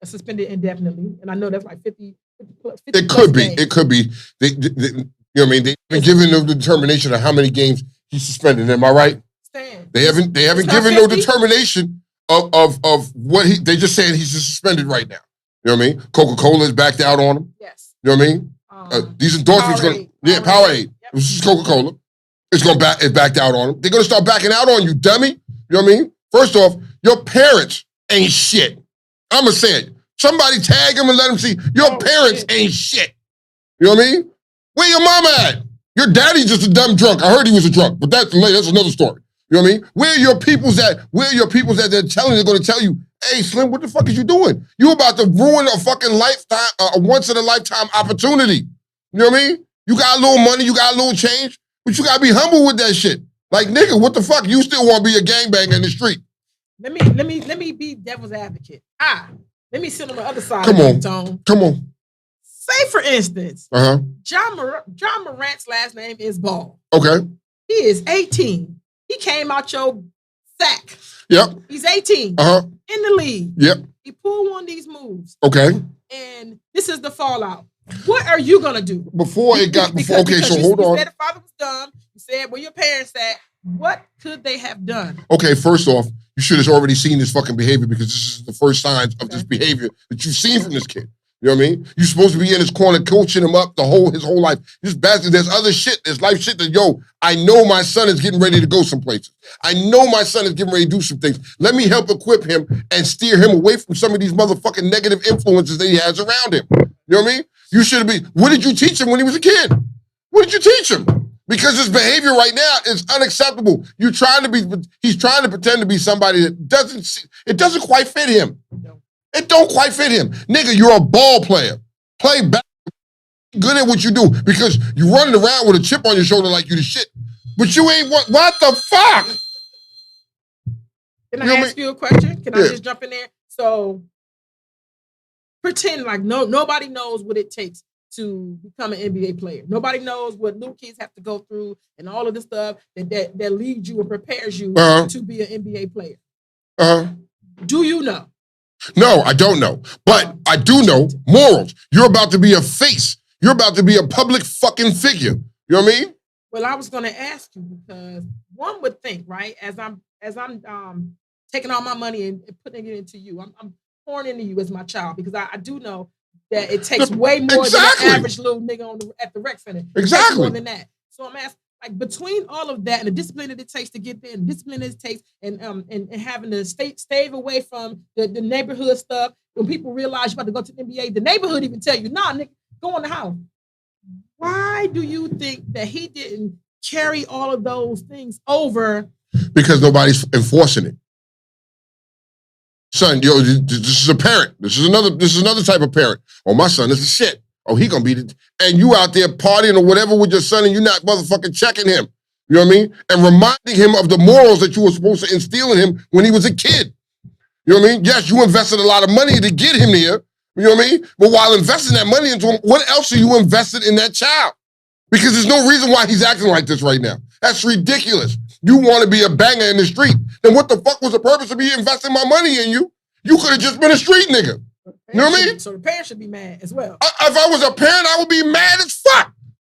suspended indefinitely, and I know that's like 50 it could be. Days. It could be. They, you know what I mean? They've been given no determination of how many games he's suspended. Am I right? Stand. They haven't given no determination of what they just saying he's just suspended right now. You know what I mean? Coca-Cola is backed out on him. Yes. You know what I mean? These endorsements Powerade. Yep. This is Coca-Cola. It's backed out on them. They're gonna start backing out on you, dummy. You know what I mean? First off, your parents ain't shit. I'ma say it. Somebody tag him and let him see your parents ain't shit. You know what I mean? Where your mama at? Your daddy's just a dumb drunk. I heard he was a drunk, but that's another story. You know what I mean? Where are your peoples at? They're going to tell you, hey, Slim, what the fuck is you doing? You about to ruin a fucking lifetime, a once-in-a-lifetime opportunity. You know what I mean? You got a little money, you got a little change, but you got to be humble with that shit. Like, nigga, what the fuck? You still want to be a gangbanger in the street. Let me be devil's advocate. Let me sit on the other side Come of on. the tone. Come on. Say, for instance, John Morant's last name is Ball. Okay. He is 18. He came out your sack. Yep. He's 18. In the league. Yep. He pulled one of these moves. Okay. And this is the fallout. What are you going to do? Hold on. You said the father was dumb. You said where your parents at. What could they have done? Okay, first off, you should have already seen this fucking behavior because this is the first signs of this behavior that you've seen from this kid. You know what I mean? You're supposed to be in his corner, coaching him up his whole life. This bastard, there's other shit, there's life shit that, I know my son is getting ready to go some places. I know my son is getting ready to do some things. Let me help equip him and steer him away from some of these motherfucking negative influences that he has around him. You know what I mean? You should be, what did you teach him when he was a kid? What did you teach him? Because his behavior right now is unacceptable. He's trying to pretend to be somebody that it doesn't quite fit him. It don't quite fit him. Nigga, you're a ball player. Play back. Good at what you do because you running around with a chip on your shoulder like you the shit. But you ain't what the fuck? Can I ask you a question? Can I just jump in there? So pretend like nobody knows what it takes to become an NBA player. Nobody knows what little kids have to go through and all of the stuff that leads you and prepares you to be an NBA player. Do you know? No, I don't know. But I do know morals. You're about to be a face. You're about to be a public fucking figure. You know what I mean? Well, I was going to ask you because one would think, right, as I'm taking all my money and putting it into you, I'm pouring into you as my child because I do know that it takes way more than an average little nigga at the rec center. Exactly. More than that. So I'm asking, like, between all of that and the discipline that it takes to get there, and the discipline that it takes, and having to stay away from the neighborhood stuff. When people realize you're about to go to the NBA, the neighborhood even tell you, nah, nigga, go in the house. Why do you think that he didn't carry all of those things over? Because nobody's enforcing it. Son, yo, this is a parent. This is another type of parent. Oh, my son is the shit. Oh, he gonna be and you out there partying or whatever with your son and you're not motherfucking checking him. You know what I mean? And reminding him of the morals that you were supposed to instill in him when he was a kid. You know what I mean? Yes, you invested a lot of money to get him there. You know what I mean? But while investing that money into him, what else are you invested in that child? Because there's no reason why he's acting like this right now. That's ridiculous. You want to be a banger in the street. Then what the fuck was the purpose of me investing my money in you? You could have just been a street nigga. You know what I mean? So the parents should be mad as well. If I was a parent, I would be mad as fuck.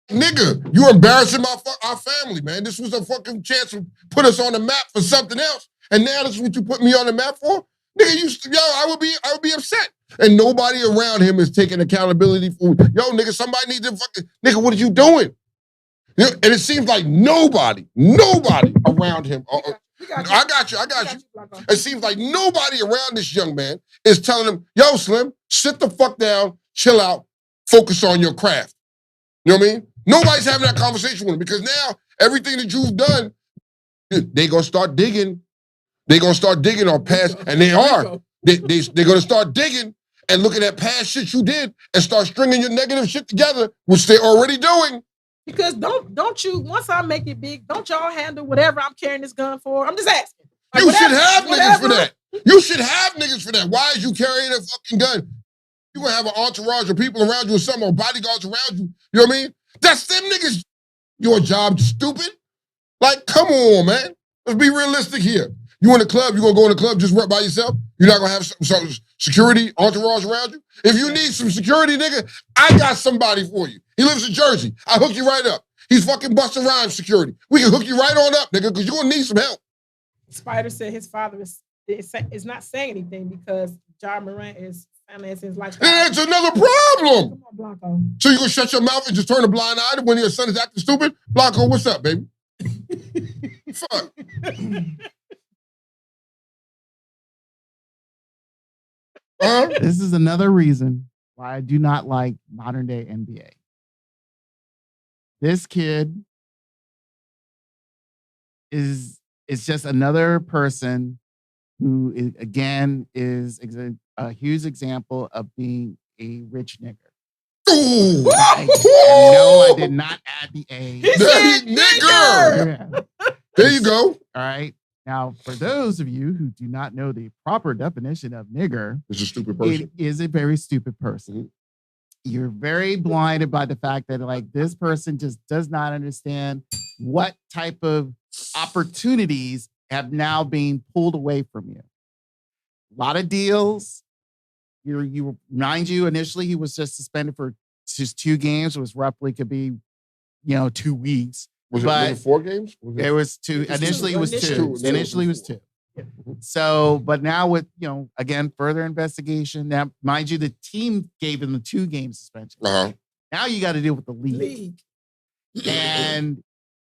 Nigga, you're embarrassing our family, man. This was a fucking chance to put us on the map for something else. And now this is what you put me on the map for? Nigga, I would be upset. And nobody around him is taking accountability for, yo, nigga, somebody needs to fucking, nigga, what are you doing? You know, and it seems like nobody around him. I got you. It seems like nobody around this young man is telling him, yo, Slim, sit the fuck down, chill out, focus on your craft. You know what I mean? Nobody's having that conversation with him because now everything that you've done, they gonna start digging. They gonna start digging on past, and they are. They're gonna start digging and looking at past shit you did and start stringing your negative shit together, which they're already doing. Because don't you, once I make it big, don't y'all handle whatever I'm carrying this gun for? I'm just asking. Like, you should have niggas for that. You should have niggas for that. Why is you carrying a fucking gun? You gonna have an entourage of people around you or something, or bodyguards around you. You know what I mean? That's them niggas. Your job, stupid. Like, come on, man. Let's be realistic here. You in the club, you gonna go in the club just by yourself? You're not gonna have some security entourage around you? If you need some security, nigga, I got somebody for you. He lives in Jersey. I hook you right up. He's fucking Busta Rhymes security. We can hook you right on up, nigga, because you're gonna need some help. Spider said his father is not saying anything because John Morant is financing his lifestyle. That's another problem. Come on, Blanco. So you gonna shut your mouth and just turn a blind eye when your son is acting stupid? Blanco, what's up, baby? Fuck. This is another reason why I do not like modern day NBA. This kid is just another person who is a huge example of being a rich nigger. Ooh. No, I did not add the A. He said nigger. There you go. All right. Now, for those of you who do not know the proper definition of nigger, it's a stupid person. It is a very stupid person. You're very blinded by the fact that, like, this person just does not understand what type of opportunities have now been pulled away from you. A lot of deals. Mind you, initially he was just suspended for just 2 games. It was roughly could be, 2 weeks. Was it 4 games? It was 2. Initially, it was 2. Initially, it was 2. So, but now with, again, further investigation. Now, mind you, the team gave him the 2-game suspension. Uh-huh. Now you got to deal with the league. And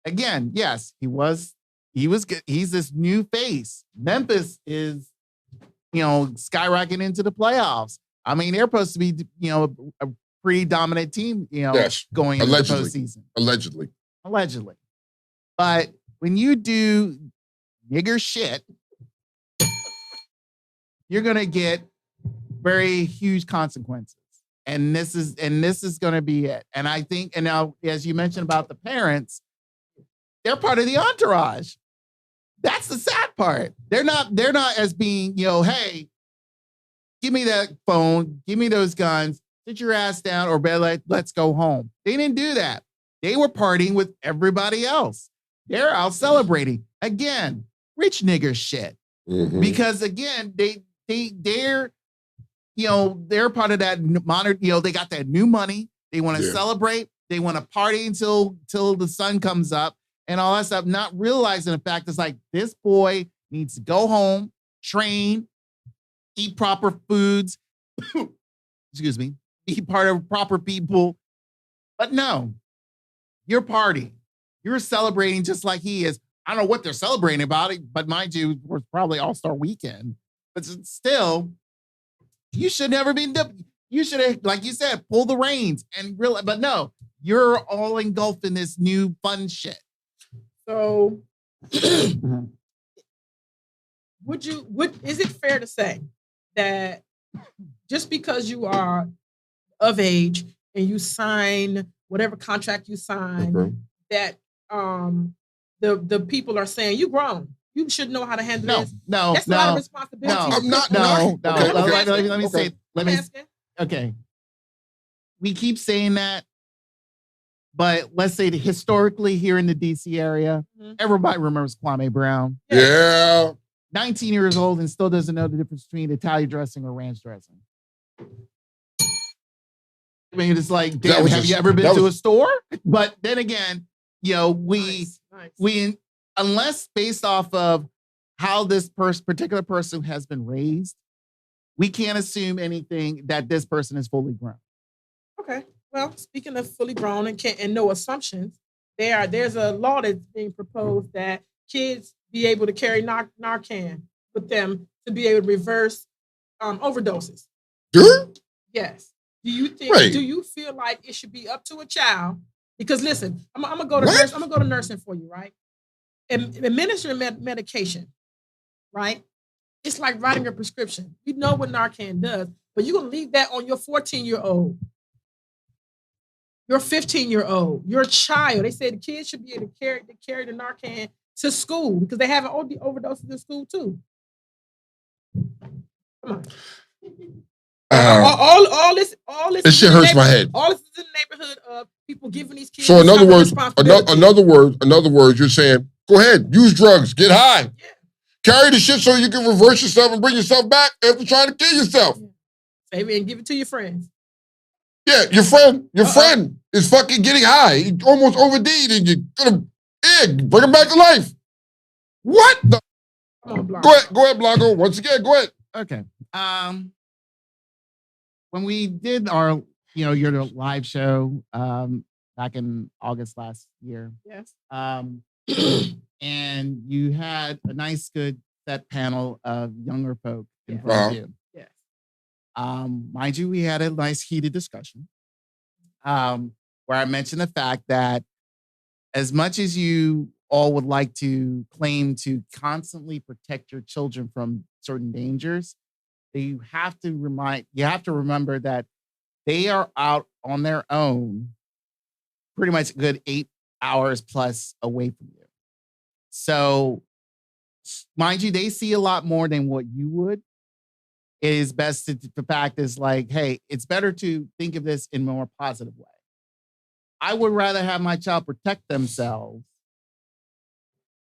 again, yes, he's this new face. Memphis is, skyrocketing into the playoffs. I mean, they're supposed to be, a pretty dominant team, yes. going into the postseason. Allegedly. allegedly. But when you do nigger shit, you're gonna get very huge consequences. And this is going to be it. And I think, and now as you mentioned about the parents, they're part of the entourage. That's the sad part. They're not as being, hey, give me that phone, give me those guns, sit your ass down, or better, let's go home. They didn't do that. They were partying with everybody else. They're out celebrating. Again, rich nigger shit. Mm-hmm. Because again, they're they're part of that modern, they got that new money. They want to celebrate. They want to party until the sun comes up and all that stuff, not realizing the fact it's like this boy needs to go home, train, eat proper foods, excuse me, be part of proper people. But no, you're partying. You're celebrating just like he is. I don't know what they're celebrating about it, but mind you, it was probably All-Star Weekend. But still, you should never be, you should have, like you said, pull the reins and realize, but no, you're all engulfed in this new fun shit. So is it fair to say that just because you are of age and you sign whatever contract you sign, that the people are saying you grown, you should know how to handle this? No, that's a lot of responsibility. I'm not. Let me say. Okay. We keep saying that, but let's say that historically here in the DC area, everybody remembers Kwame Brown. Yeah. 19 years old and still doesn't know the difference between Italian dressing or ranch dressing. I mean, it's like, damn, have you ever been to a store? But then again, we unless based off of how this particular person has been raised, we can't assume anything that this person is fully grown. Okay. Well, speaking of fully grown and no assumptions, there's a law that's being proposed that kids be able to carry Narcan with them to be able to reverse overdoses. Yes. Do you think? Right. Do you feel like it should be up to a child? Because listen, I'm gonna go to nurse. I'm gonna go to nursing for you, right? Administering medication, right? It's like writing a prescription. You know what Narcan does, but you're gonna leave that on your 14-year-old, your 15-year-old, your child. They say the kids should be able to carry the Narcan to school because they have overdoses in school too. Come on. All this shit hurts my head. All this is in the neighborhood of people giving these kids. So in other words, you're saying, go ahead, use drugs, get high, carry the shit so you can reverse yourself and bring yourself back after trying to kill yourself. Save it and give it to your friends. Yeah, your friend is fucking getting high. He almost OD'd and you're gonna bring him back to life. What the? Go ahead, Blanco. Once again, go ahead. Okay. When we did our, your live show back in August last year. Yes. And you had a nice, good set panel of younger folk in front of you. Yes. Mind you, we had a nice heated discussion where I mentioned the fact that as much as you all would like to claim to constantly protect your children from certain dangers, you have to remember that they are out on their own pretty much a good 8 hours plus away from you. So, mind you, they see a lot more than what you would. It is best the fact is like, hey, it's better to think of this in a more positive way. I would rather have my child protect themselves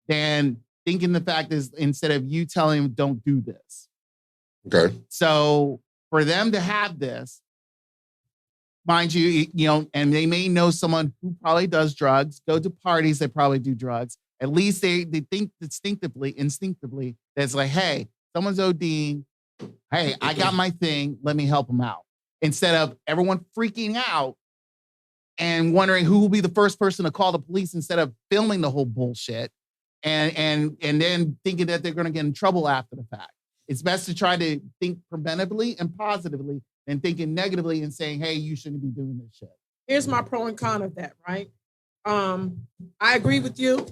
than thinking the fact is instead of you telling them don't do this. Okay. So for them to have this, mind you, and they may know someone who probably does drugs, go to parties, they probably do drugs. At least they think instinctively, that's like, hey, someone's ODing. Hey, I got my thing. Let me help them out. Instead of everyone freaking out and wondering who will be the first person to call the police instead of filming the whole bullshit and then thinking that they're going to get in trouble after the fact. It's best to try to think preventively and positively than thinking negatively and saying, hey, you shouldn't be doing this shit. Here's my pro and con of that, right? I agree with you,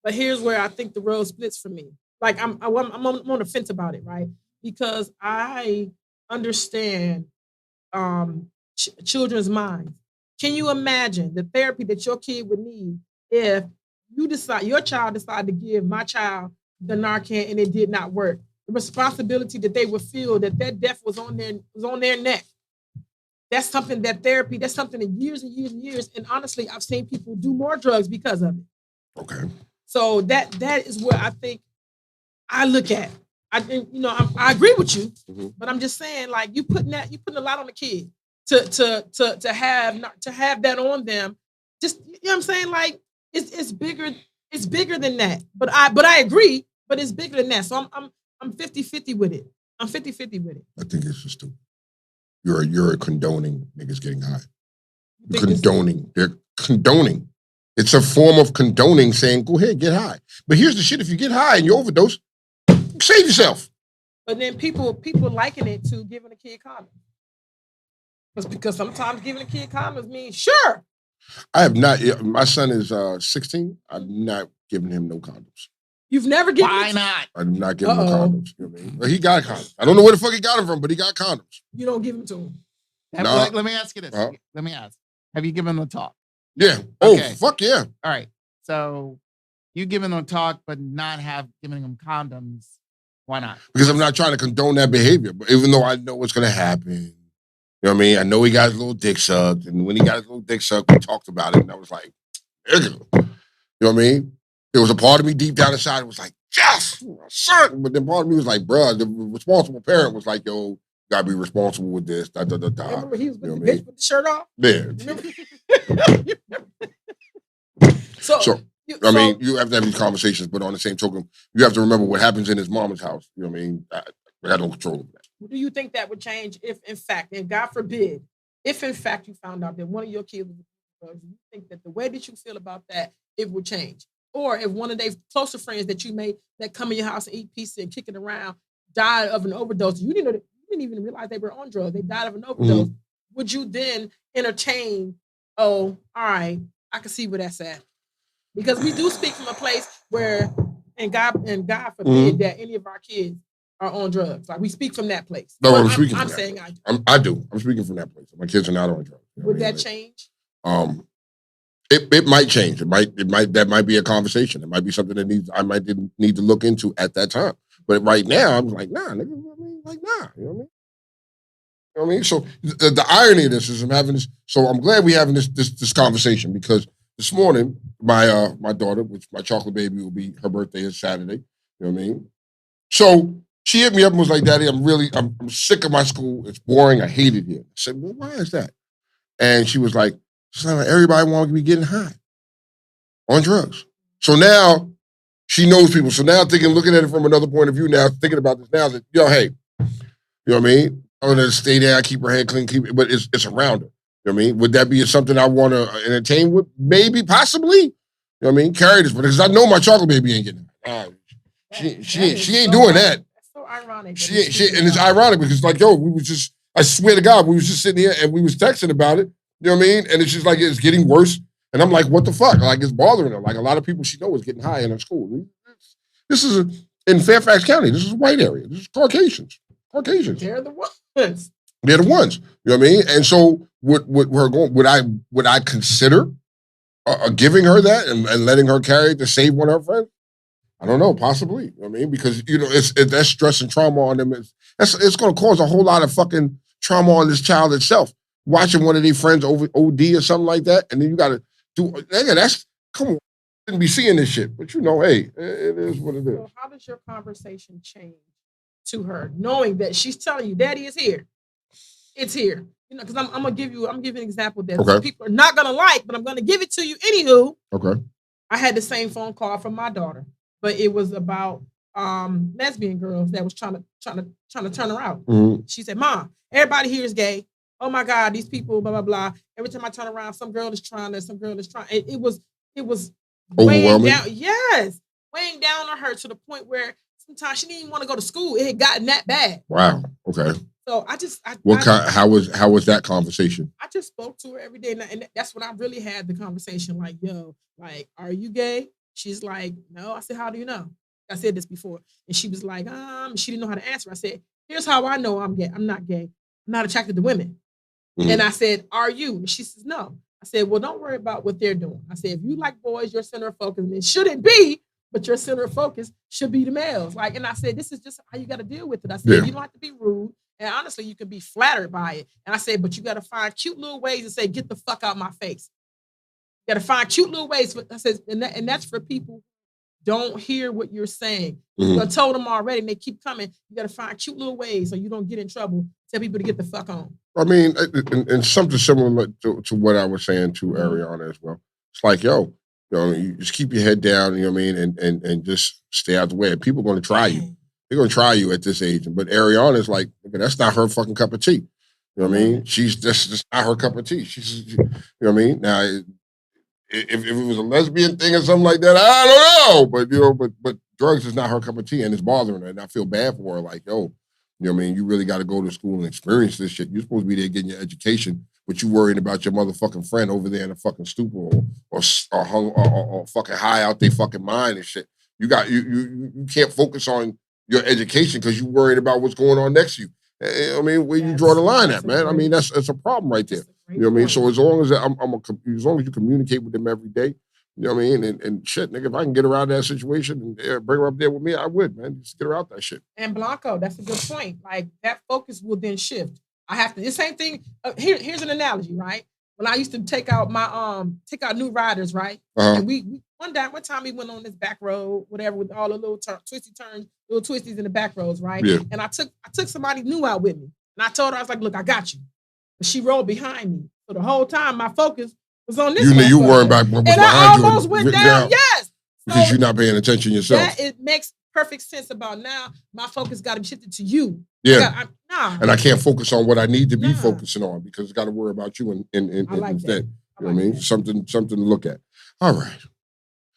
but here's where I think the road splits for me. Like I'm on the fence about it, right? Because I understand children's minds. Can you imagine the therapy that your kid would need if your child decided to give my child the Narcan and it did not work? The responsibility that they would feel that death was on their neck. That's something that's something that years and years and years. And honestly, I've seen people do more drugs because of it. Okay. So that is where I think I look at. I agree with you, but I'm just saying, like, you putting a lot on the kid to have that on them. Just, you know what I'm saying? Like, it's bigger than that. But I agree, but it's bigger than that. So I'm 50-50 with it. I'm 50-50 with it. I think it's just stupid. You're condoning niggas getting high. Condoning. They're condoning. It's a form of condoning, saying, go ahead, get high. But here's the shit, if you get high and you overdose, save yourself. But then people liken it to giving a kid condoms. Because sometimes giving a kid condoms means, sure. I have not, my son is 16. I've not given him no condoms. You've never given Why not? I'm not giving him condoms. You know what I mean? But he got condoms. I don't know where the fuck he got them from, but he got condoms. You don't give them to him. Let me ask you this. Let me ask. Have you given them a talk? Yeah. Okay. Oh, fuck yeah. All right. So you giving them a talk, but not giving them condoms. Why not? Because I'm not trying to condone that behavior. But even though I know what's going to happen, you know what I mean? I know he got his little dick sucked. And when he got his little dick sucked, we talked about it. And I was like, you know what I mean? There was a part of me deep down inside that was like, yes, son. But then part of me was like, bruh, the responsible parent was like, yo, gotta be responsible with this. Remember he was with the bitch with the shirt off? Yeah. So I mean, you have to have these conversations, but on the same token, you have to remember what happens in his mama's house. You know what I mean? I got no control over that. Do you think that would change if, in fact, and God forbid, if in fact you found out that one of your kids was drugs, do you think that the way that you feel about that, it would change? Or if one of their closer friends that you made that come in your house and eat pizza and kick it around died of an overdose, you didn't even realize they were on drugs, they died of an overdose, would you then entertain, oh, all right, I can see where that's at? Because we do speak from a place where, and God forbid that any of our kids are on drugs. Like, we speak from that place. No, I'm speaking. I'm saying I do. I do. I'm speaking from that place. My kids are not on drugs. You know would that change? It might change. That might be a conversation. It might be something that I might need to look into at that time. But right now, I'm like, nah, nigga. Like, nah. You know what I mean? You know what I mean? So the irony of this is I'm having this. So I'm glad we're having this conversation, because this morning my daughter, which my chocolate baby will be, her birthday is Saturday. You know what I mean? So she hit me up and was like, Daddy, I'm sick of my school. It's boring. I hate it here. I said, well, why is that? And she was like, everybody want to be getting high on drugs. So now she knows people. So now looking at it from another point of view now, thinking about this now, that, yo, hey, you know what I mean? I'm going to stay there, I keep her head clean, but it's around her. You know what I mean? Would that be something I want to entertain with? Maybe, possibly. You know what I mean? Carry this, because I know my chocolate baby ain't getting it. She ain't doing that. That's so ironic. And it's ironic because, like, yo, I swear to God, we was just sitting here and we was texting about it. You know what I mean? And it's just like, it's getting worse. And I'm like, what the fuck? Like, it's bothering her. Like, a lot of people she knows is getting high in her school. This is in Fairfax County. This is a white area. This is Caucasians. They're the ones. They're the ones. You know what I mean? And so would I consider giving her that and letting her carry it to save one of her friends? I don't know, possibly. You know what I mean? Because, you know, that's stress and trauma on them. It's going to cause a whole lot of fucking trauma on this child itself. Watching one of their friends over OD or something like that, and then you got to do, nigga, come on, shouldn't be seeing this shit. But you know, hey, it is what it is. So how does your conversation change to her, knowing that she's telling you, Daddy is here? It's here. You know, because I'm giving an example that some people are not gonna like, but I'm gonna give it to you anywho. Okay. I had the same phone call from my daughter, but it was about lesbian girls that was trying to turn her out. Mm-hmm. She said, Mom, everybody here is gay. Oh my God, these people, blah, blah, blah. Every time I turn around, some girl is trying this, some girl is trying. It was weighing down. Yes. Weighing down on her to the point where sometimes she didn't even want to go to school. It had gotten that bad. Wow. Okay. So how was that conversation? I just spoke to her every day, and that's when I really had the conversation. Like, yo, like, are you gay? She's like, no. I said, how do you know? I said this before, and she was like, she didn't know how to answer. I said, here's how I know I'm gay. I'm not gay. I'm not attracted to women. Mm-hmm. And I said, are you? And she says, no. I said, well, don't worry about what they're doing. I said, if you like boys, your center of focus, and it shouldn't be, but your center of focus should be the males. Like, and I said, this is just how you got to deal with it. I said, you don't have to be rude. And honestly, you can be flattered by it. And I said, but you got to find cute little ways to say, get the fuck out my face. You got to find cute little ways. I said, and that's for people who don't hear what you're saying. Mm-hmm. I told them already, and they keep coming. You got to find cute little ways so you don't get in trouble. Tell people to get the fuck on. I mean, and something similar to what I was saying to Ariana as well. It's like, yo, you just keep your head down, you know what I mean, and just stay out the way. People are going to try you. They're going to try you at this age. But Ariana's like, that's not her fucking cup of tea. You know what I mean? She's just not her cup of tea. You know what I mean? Now, if it was a lesbian thing or something like that, I don't know. But drugs is not her cup of tea, and it's bothering her. And I feel bad for her. Like, yo, you know what I mean? You really got to go to school and experience this shit. You're supposed to be there getting your education, but you worrying about your motherfucking friend over there in a fucking stupor or fucking high out their fucking mind and shit. You can't focus on your education because you worried about what's going on next to you. I mean, where you draw the line at, man? I mean, that's a problem right there. You know what I mean? So as long as as long as you communicate with them every day, you know what I mean? And shit, nigga, if I can get her out of that situation and bring her up there with me, I would, man. Just get her out that shit. And Blanco, that's a good point. Like, that focus will then shift. I have to, the same thing, here's an analogy, right? When I used to take out new riders, right? And we one time we went on this back road, whatever, with all the little twisty turns, little twisties in the back roads, right? Yeah. And I took somebody new out with me. And I told her, I was like, look, I got you. But she rolled behind me. So the whole time my focus was on this. You weren't back. And I almost went down, yes. Because you're not paying attention yourself. That it makes perfect sense about now. My focus got to be shifted to you. Yeah. And I can't focus on what I need to be focusing on because it's got to worry about you and like instead. You know what I mean? Something to look at. All right.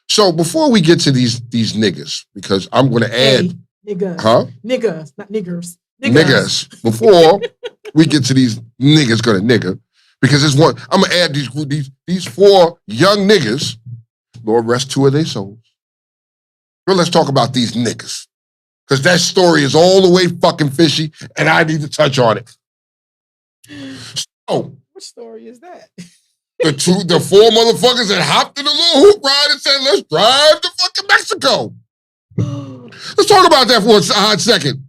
So before we get to these niggas, because I'm going to add. Niggas. Huh? Niggas, not niggers. Niggas. Before we get to these niggas going to nigga, because there's one, I'm going to add these 4 young niggas. Lord rest 2 of their souls. Well, let's talk about these niggas. Because that story is all the way fucking fishy, and I need to touch on it. So, what story is that? The 4 motherfuckers that hopped in the little hoop ride and said, let's drive to fucking Mexico. Let's talk about that for a hot second.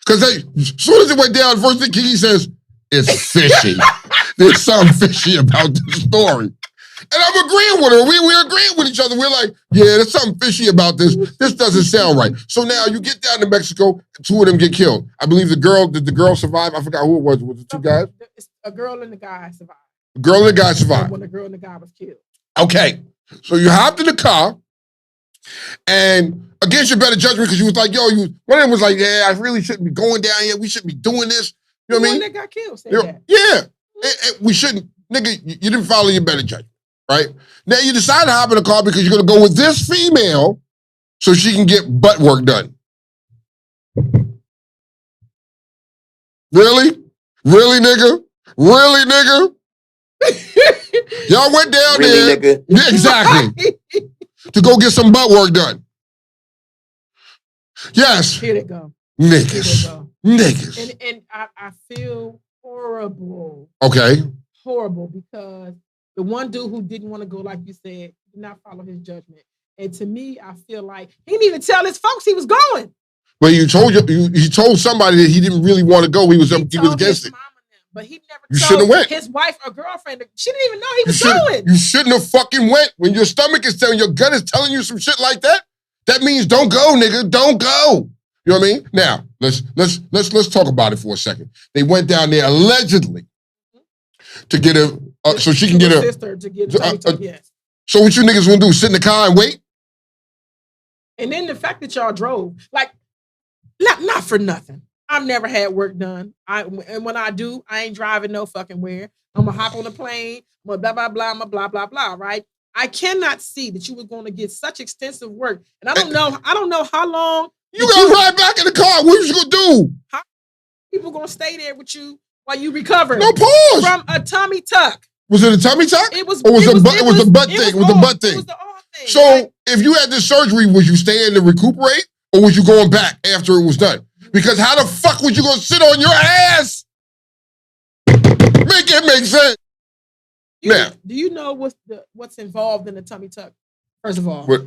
Because as soon as it went down, first thing Kiki says, it's fishy. There's something fishy about this story. And I'm agreeing with her. We're agreeing with each other. We're like, yeah, there's something fishy about this. This doesn't sound right. So now you get down to Mexico, 2 of them get killed. I believe did the girl survive? I forgot who it was. Was it 2 guys? A girl and the guy survived. A girl and the guy survived. When the girl and the guy was killed. Okay. So you hopped in the car, and against your better judgment, because you was like, one of them was like, yeah, I really shouldn't be going down here. We shouldn't be doing this. You know what I mean? The one that got killed said that. Yeah. We shouldn't. Nigga, you didn't follow your better judgment. Right? Now you decide to hop in the car because you're going to go with this female so she can get butt work done. Really? Really, nigga? Really, nigga? Y'all went down really, there. Nigga? Yeah, exactly. To go get some butt work done. Yes. Here they go. Niggas. Niggas. And I feel horrible. Okay. Horrible because the one dude who didn't want to go, like you said, did not follow his judgment. And to me, I feel like he didn't even tell his folks he was going. But he told somebody that he didn't really want to go. He was against it. But he never told went. His wife or girlfriend. She didn't even know he was going. You shouldn't have fucking went. When your stomach is telling, your gut is telling you some shit like that, that means don't go, nigga. Don't go. You know what I mean? Now, let's talk about it for a second. They went down there allegedly to get so she can get her sister to get yes. So what you niggas gonna do? Sit in the car and wait? And then the fact that y'all drove, like, not for nothing. I've never had work done. And when I do, I ain't driving no fucking where. I'm gonna hop on a plane. I'm gonna blah blah blah. I'm gonna blah blah blah. Right? I cannot see that you were going to get such extensive work, and I don't know how long you gonna ride back in the car. What you gonna do? How people gonna stay there with you while you recovered. No pause. From a tummy tuck. Was it a tummy tuck? It was. Or was it was a butt thing? It was a butt thing. It was the all thing. So right? if you had this surgery, was you staying to recuperate, or was you going back after it was done? Because how the fuck was you gonna sit on your ass? Make it make sense. Now, do you know what's involved in the tummy tuck? First of all, what?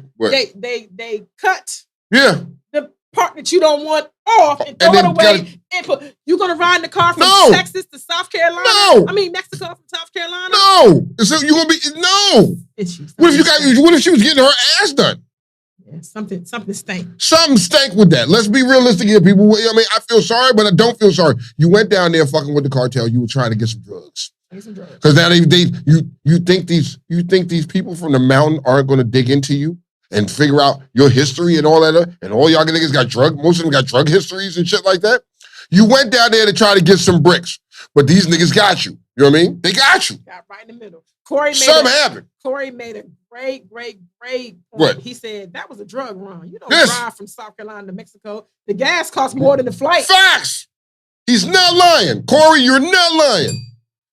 They cut the part that you don't want off and throw it away. And put, you're gonna ride in the car from Texas to South Carolina? No. I mean Mexico from South Carolina? No. So you gonna be no. What if she was getting her ass done? Yeah, something stank. Something stank with that. Let's be realistic here, people. I mean, I feel sorry, but I don't feel sorry. You went down there fucking with the cartel. You were trying to get some drugs. Because now you think these people from the mountain aren't going to dig into you and figure out your history and all that, and all y'all niggas got most of them got drug histories and shit like that. You went down there to try to get some bricks, but these niggas got you. You know what I mean? They got you. Got right in the middle. Corey made a great point. What? He said that was a drug run. You don't drive from South Carolina to Mexico. The gas costs more than the flight. Facts. He's not lying. Corey, you're not lying.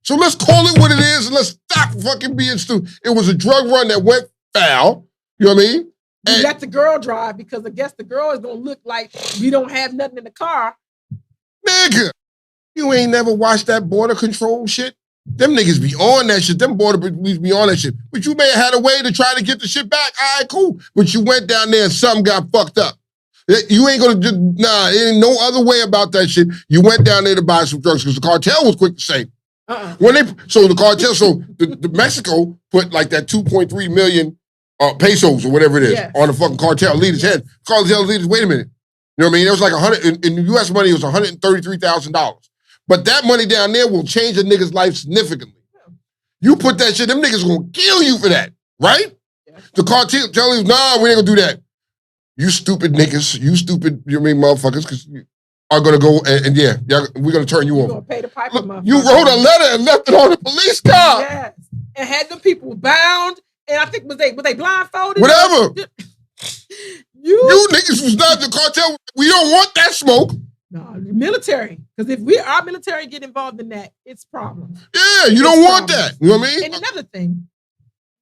So let's call it what it is and let's stop fucking being stupid. It was a drug run that went foul. You know what I mean? You let the girl drive because I guess the girl is going to look like we don't have nothing in the car. Nigga, you ain't never watched that border control shit? Them niggas be on that shit. Them border police be on that shit. But you may have had a way to try to get the shit back. All right, cool. But you went down there and something got fucked up. You ain't gonna just, there ain't no other way about that shit. You went down there to buy some drugs because the cartel was quick to say, the Mexico put like that 2.3 million pesos or whatever it is on the fucking cartel leader's head. Cartel leaders, wait a minute. You know what I mean? It was like 100 in U.S. money. It was $133,000. But that money down there will change a nigga's life significantly. You put that shit, them niggas gonna kill you for that, right? The cartel tell you, nah, we ain't gonna do that. You stupid niggas, you motherfuckers, because are gonna go and we're gonna turn you over. Gonna pay the piper, motherfucker. You wrote a letter and left it on the police car. Yes, and had them people bound. And I think was they blindfolded? Whatever. You niggas was not the cartel. We don't want that smoke. No, military. Because if our military get involved in that, it's problem. Yeah, you don't want that. You know what I mean? And another thing,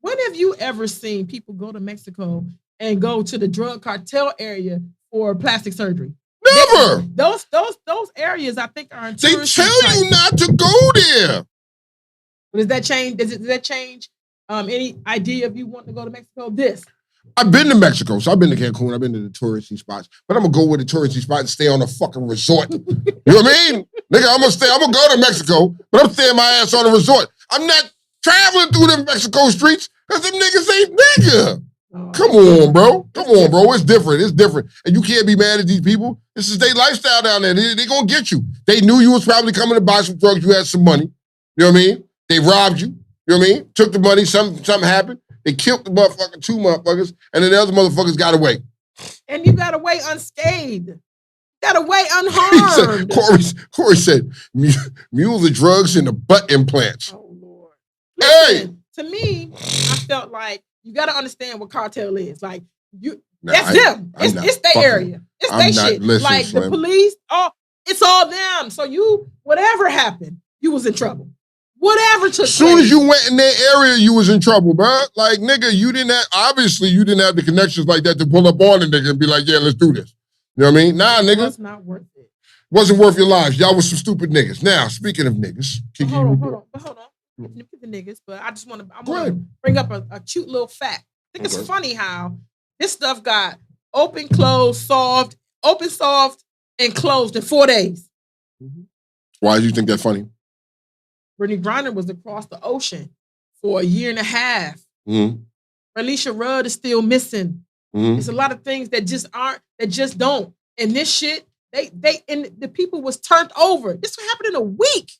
when have you ever seen people go to Mexico and go to the drug cartel area for plastic surgery? Never. Those areas, I think, are in They tell you not to go there. Does that change? Does that change any idea of you wanting to go to Mexico? I've been to Mexico, so I've been to Cancun. I've been to the touristy spots, but I'm gonna go with the touristy spot and stay on a fucking resort. You know what I mean, nigga? I'm gonna go to Mexico, but I'm staying my ass on a resort. I'm not traveling through the Mexico streets because them niggas ain't nigga. Come on, bro. It's different. And you can't be mad at these people. This is their lifestyle down there. They gonna get you. They knew you was probably coming to buy some drugs. You had some money. You know what I mean? They robbed you. You know what I mean? Took the money. Something happened. They killed the motherfucking two motherfuckers, and then the other motherfuckers got away. And you got away unscathed. Got away unharmed. Corey said, mules of drugs and the butt implants. Oh, Lord. Listen, to me, I felt like you got to understand what cartel is. Like, that's them. It's their area. It's their shit. Like, Slim. The police, it's all them. So whatever happened, you was in trouble. Whatever took place. As soon as you went in their area, you was in trouble, bro. Like, nigga, you didn't have the connections like that to pull up on a nigga and be like, yeah, let's do this. You know what I mean? Nah, nigga. It's not worth it. Wasn't worth your lives. Y'all was some stupid niggas. Now, speaking of niggas. Hold on. The niggas, but I just want to bring up a cute little fact. I think it's funny how this stuff got open, solved, and closed in 4 days. Mm-hmm. Why do you think that's funny? Brittany Griner was across the ocean for a year and a half. Mm-hmm. Alicia Rudd is still missing. Mm-hmm. There's a lot of things that just don't. And this shit, and the people was turned over. This happened in a week.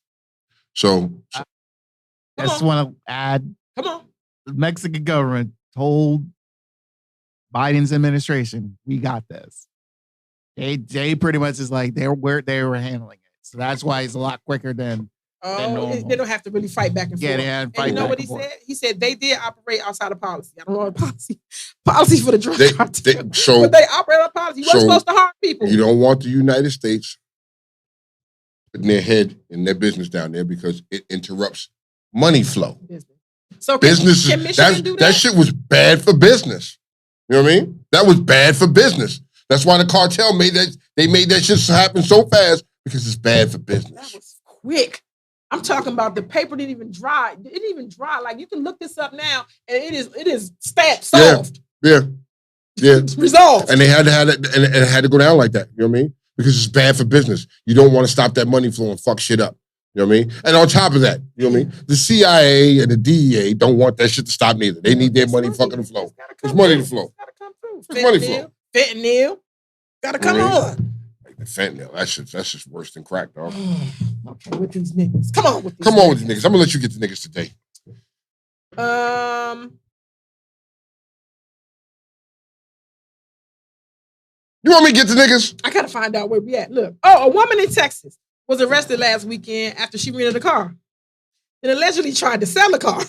So I just want to add. Come on. The Mexican government told Biden's administration, we got this. They pretty much is like they were handling it. So that's why it's a lot quicker than they don't have to really fight back and forth. Yeah, they had fight. And you know what he said? He said they did operate outside of policy. I don't know what policy for the drug cartel. But they operate on policy. You weren't supposed to harm people. You don't want the United States putting their head in their business down there because it interrupts money flow. So business can Michigan do that? That shit was bad for business. You know what I mean? That was bad for business. That's why the cartel made that. They made that shit happen so fast because it's bad for business. That was quick. I'm talking about the paper didn't even dry. It didn't even dry. Like you can look this up now, and it is stamped solved. Yeah. Resolved. And they had to have it, and it had to go down like that. You know what I mean? Because it's bad for business. You don't want to stop that money flow and fuck shit up. You know what I mean? And on top of that, you know what I mean? The CIA and the DEA don't want that shit to stop neither. They need their money fucking to flow. There's money to flow. There's money flow. Fentanyl. Gotta come on. The fentanyl. That's just worse than crack, dog. Okay, with these niggas. Come on with these Come on with these niggas. I'm gonna let you get the niggas today. You want me to get the niggas? I gotta find out where we at. Look. Oh, a woman in Texas was arrested last weekend after she rented a car and allegedly tried to sell a car.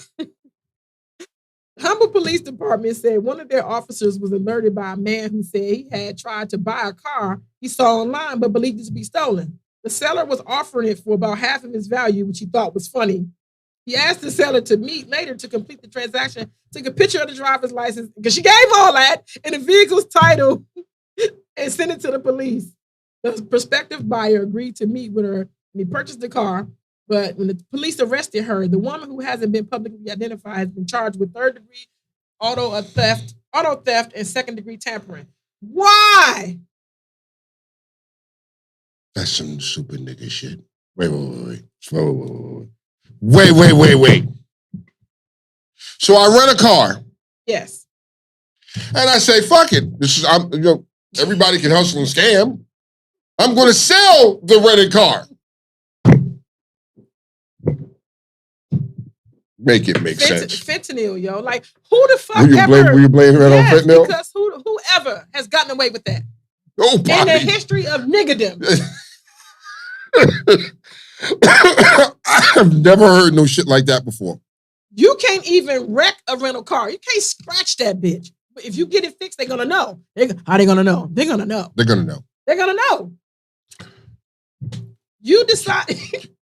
Humble Police Department said one of their officers was alerted by a man who said he had tried to buy a car he saw online but believed it to be stolen. The seller was offering it for about half of its value, which he thought was funny. He asked the seller to meet later to complete the transaction, took a picture of the driver's license, because she gave all that, and the vehicle's title, and sent it to the police. The prospective buyer agreed to meet with her, and he purchased the car. But when the police arrested her, the woman who hasn't been publicly identified has been charged with third-degree auto theft, and second-degree tampering. Why? That's some super nigga shit. Wait. So I rent a car. Yes. And I say, fuck it. Everybody can hustle and scam. I'm going to sell the rented car. Make it make sense. Fentanyl, yo. Like, who the fuck Were you blaming it on fentanyl? Because whoever has gotten away with that. Nobody. In the history of niggerdom. I've never heard no shit like that before. You can't even wreck a rental car. You can't scratch that bitch. But if you get it fixed, they're going to know. How they going to know? They're going to know. They're going to know. They're going to know. You decide.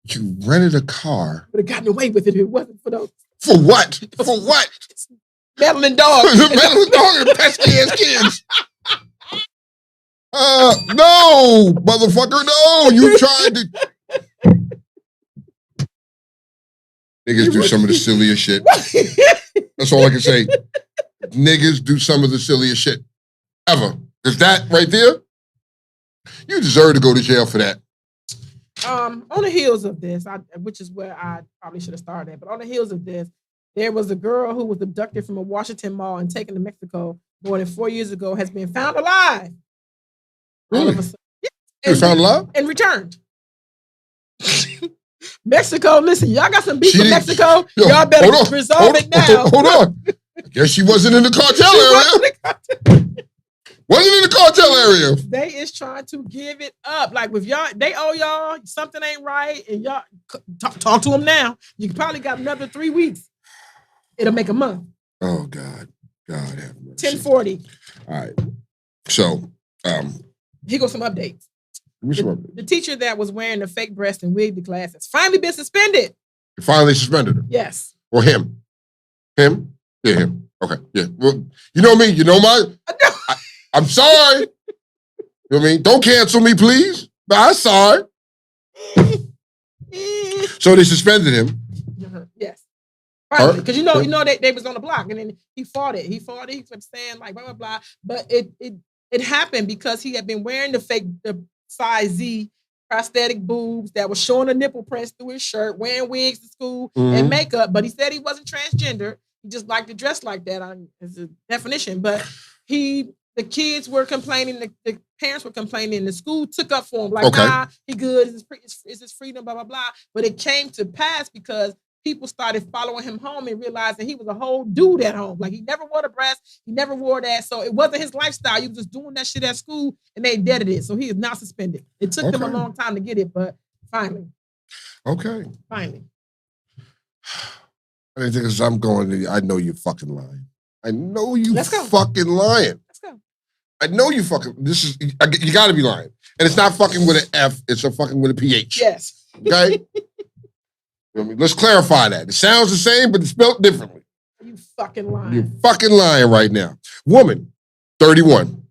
You rented a car. Would have gotten away with it if it wasn't for those. For what? For what? Meddling dogs. Meddling dogs and pesky ass kids. No, motherfucker, no. You tried to. Niggas do some of the silliest shit. That's all I can say. Niggas do some of the silliest shit ever. Is that right there? You deserve to go to jail for that. On the heels of this, which is where I probably should have started at, but on the heels of this, there was a girl who was abducted from a Washington mall and taken to Mexico more than 4 years ago, has been found alive. Really? All of a sudden. Yeah. She was found alive? And returned. Mexico, listen, y'all got some beef with Mexico. Y'all better resolve it now. Hold on. I guess she wasn't in the cartel area. Wasn't in the cartel area. They is trying to give it up. Like with y'all, they owe y'all, something ain't right, and y'all talk to them now. You probably got another 3 weeks. It'll make a month. Oh God. God have mercy. 1040. All right. So here goes some updates. The teacher that was wearing the fake breast and wig to class has finally been suspended. You finally suspended her? Yes. Or him? Him? Yeah, him. Okay. Yeah. Well, you know me. You know I'm sorry. You know what I mean? Don't cancel me, please. But I'm sorry. So they suspended him. Yes. Finally, because you know they was on the block, and then he fought it. He kept saying like blah blah blah. But it happened because he had been wearing the size Z prosthetic boobs that was showing the nipple prints through his shirt, wearing wigs to school and makeup. But he said he wasn't transgender. He just liked to dress like that as a definition. But the kids were complaining, the parents were complaining, the school took up for him, like, nah, he good, it's his freedom, blah, blah, blah. But it came to pass because people started following him home and realizing he was a whole dude at home. Like, he never wore the breast, he never wore that, so it wasn't his lifestyle. He was just doing that shit at school, and they indebted it, so he is now suspended. It took them a long time to get it, but finally. Okay. Finally. I think because I know you're fucking lying. I know you fucking lying. Let's go. I know you fucking, you gotta be lying. And it's not fucking with an F, it's a fucking with a PH. Yes. Okay? Let's clarify that. It sounds the same, but it's spelled differently. You fucking lying. You're fucking lying right now. Woman, 31.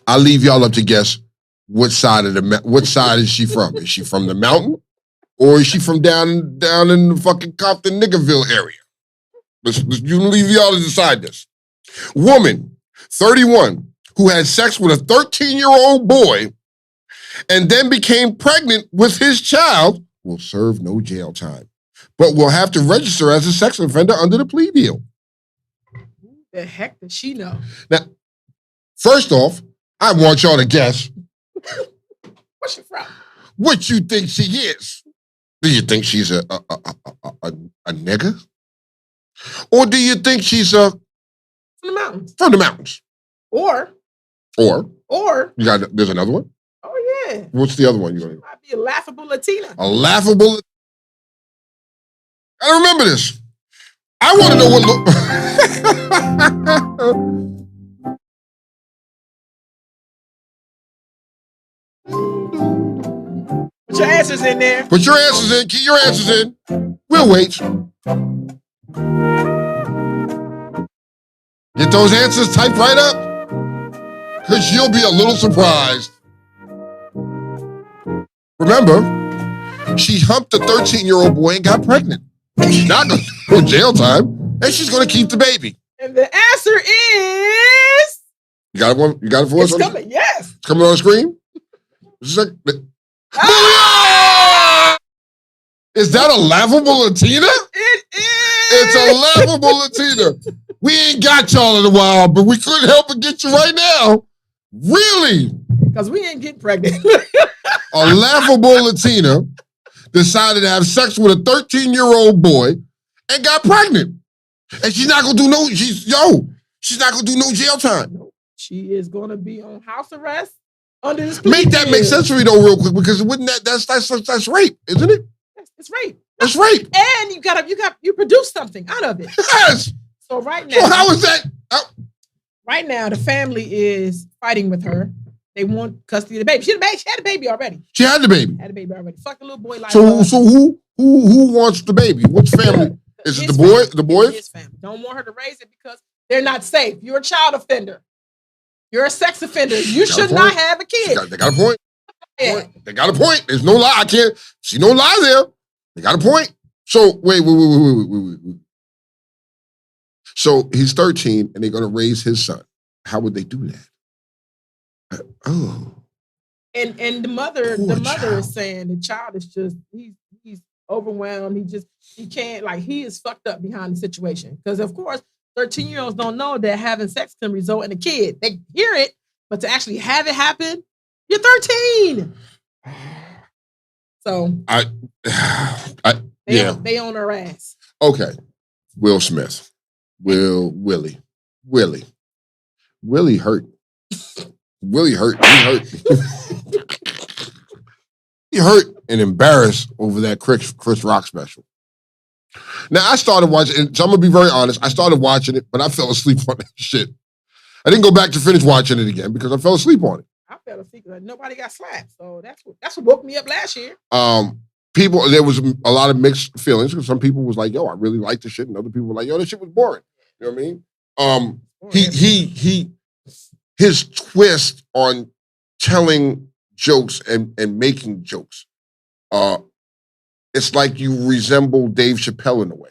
I'll leave y'all up to guess what side is she from? Is she from the mountain? Or is she from down in the fucking Compton Niggerville area? You leave y'all to decide this. Woman, 31, who had sex with a 13-year-old boy and then became pregnant with his child will serve no jail time, but will have to register as a sex offender under the plea deal. Who the heck does she know? Now, first off, I want y'all to guess. Where's she from? What you think she is? Do you think she's a nigger? Or do you think she's from the mountains? From the mountains. Or there's another one? Oh yeah. What's the other one you going? Might be a laughable Latina. A laughable. I remember this. I want to know what. Put your answers in there. Put your answers in. Keep your answers in. We'll wait. Get those answers typed right up, because you'll be a little surprised. Remember, she humped a 13-year-old boy and got pregnant. She's not going to go to jail time, and she's going to keep the baby. And the answer is... You got one? You got it for us? It's coming, yes. It's coming on the screen? Is that a laughable Latina? It is. It's a laughable Latina. We ain't got y'all in a while, but we couldn't help but get you right now. Really? Because we ain't getting pregnant. A laughable Latina decided to have sex with a 13-year-old boy and got pregnant. And she's not gonna do she's not gonna do no jail time. No, she is gonna be on house arrest under this. Make that make sense for me though, real quick, because wouldn't that's rape, isn't it? It's rape. It's rape. And you produce something out of it. Yes. So right now. So how is that? Right now, the family is fighting with her. They want custody of the baby. She had a baby already. She had the baby. Had a baby already. Fuck the little boy like So who wants the baby? Which family? Is it the boy? The boys? His family. Don't want her to raise it because they're not safe. You're a child offender. You're a sex offender. You should not have a kid. They got a point. Yeah. They got a point. There's no lie. I can't see no lie there. They got a point. So wait. So he's 13 and they're gonna raise his son. How would they do that? And the mother is saying the child is just he's overwhelmed. He can't, like, he is fucked up behind the situation. Because of course 13-year-olds don't know that having sex can result in a kid. They hear it, but to actually have it happen, you're 13. So they own her ass. Okay. Will Smith. Willie hurt. Willie hurt. He hurt and embarrassed over that Chris Rock special. Now, I started watching it, so I'm going to be very honest. I started watching it, but I fell asleep on that shit. I didn't go back to finish watching it again because I fell asleep on it. I fell asleep because nobody got slapped. So that's what woke me up last year. There was a lot of mixed feelings because some people was like, yo, I really like the shit. And other people were like, yo, this shit was boring. You know what I mean? His twist on telling jokes and making jokes, it's like you resemble Dave Chappelle in a way.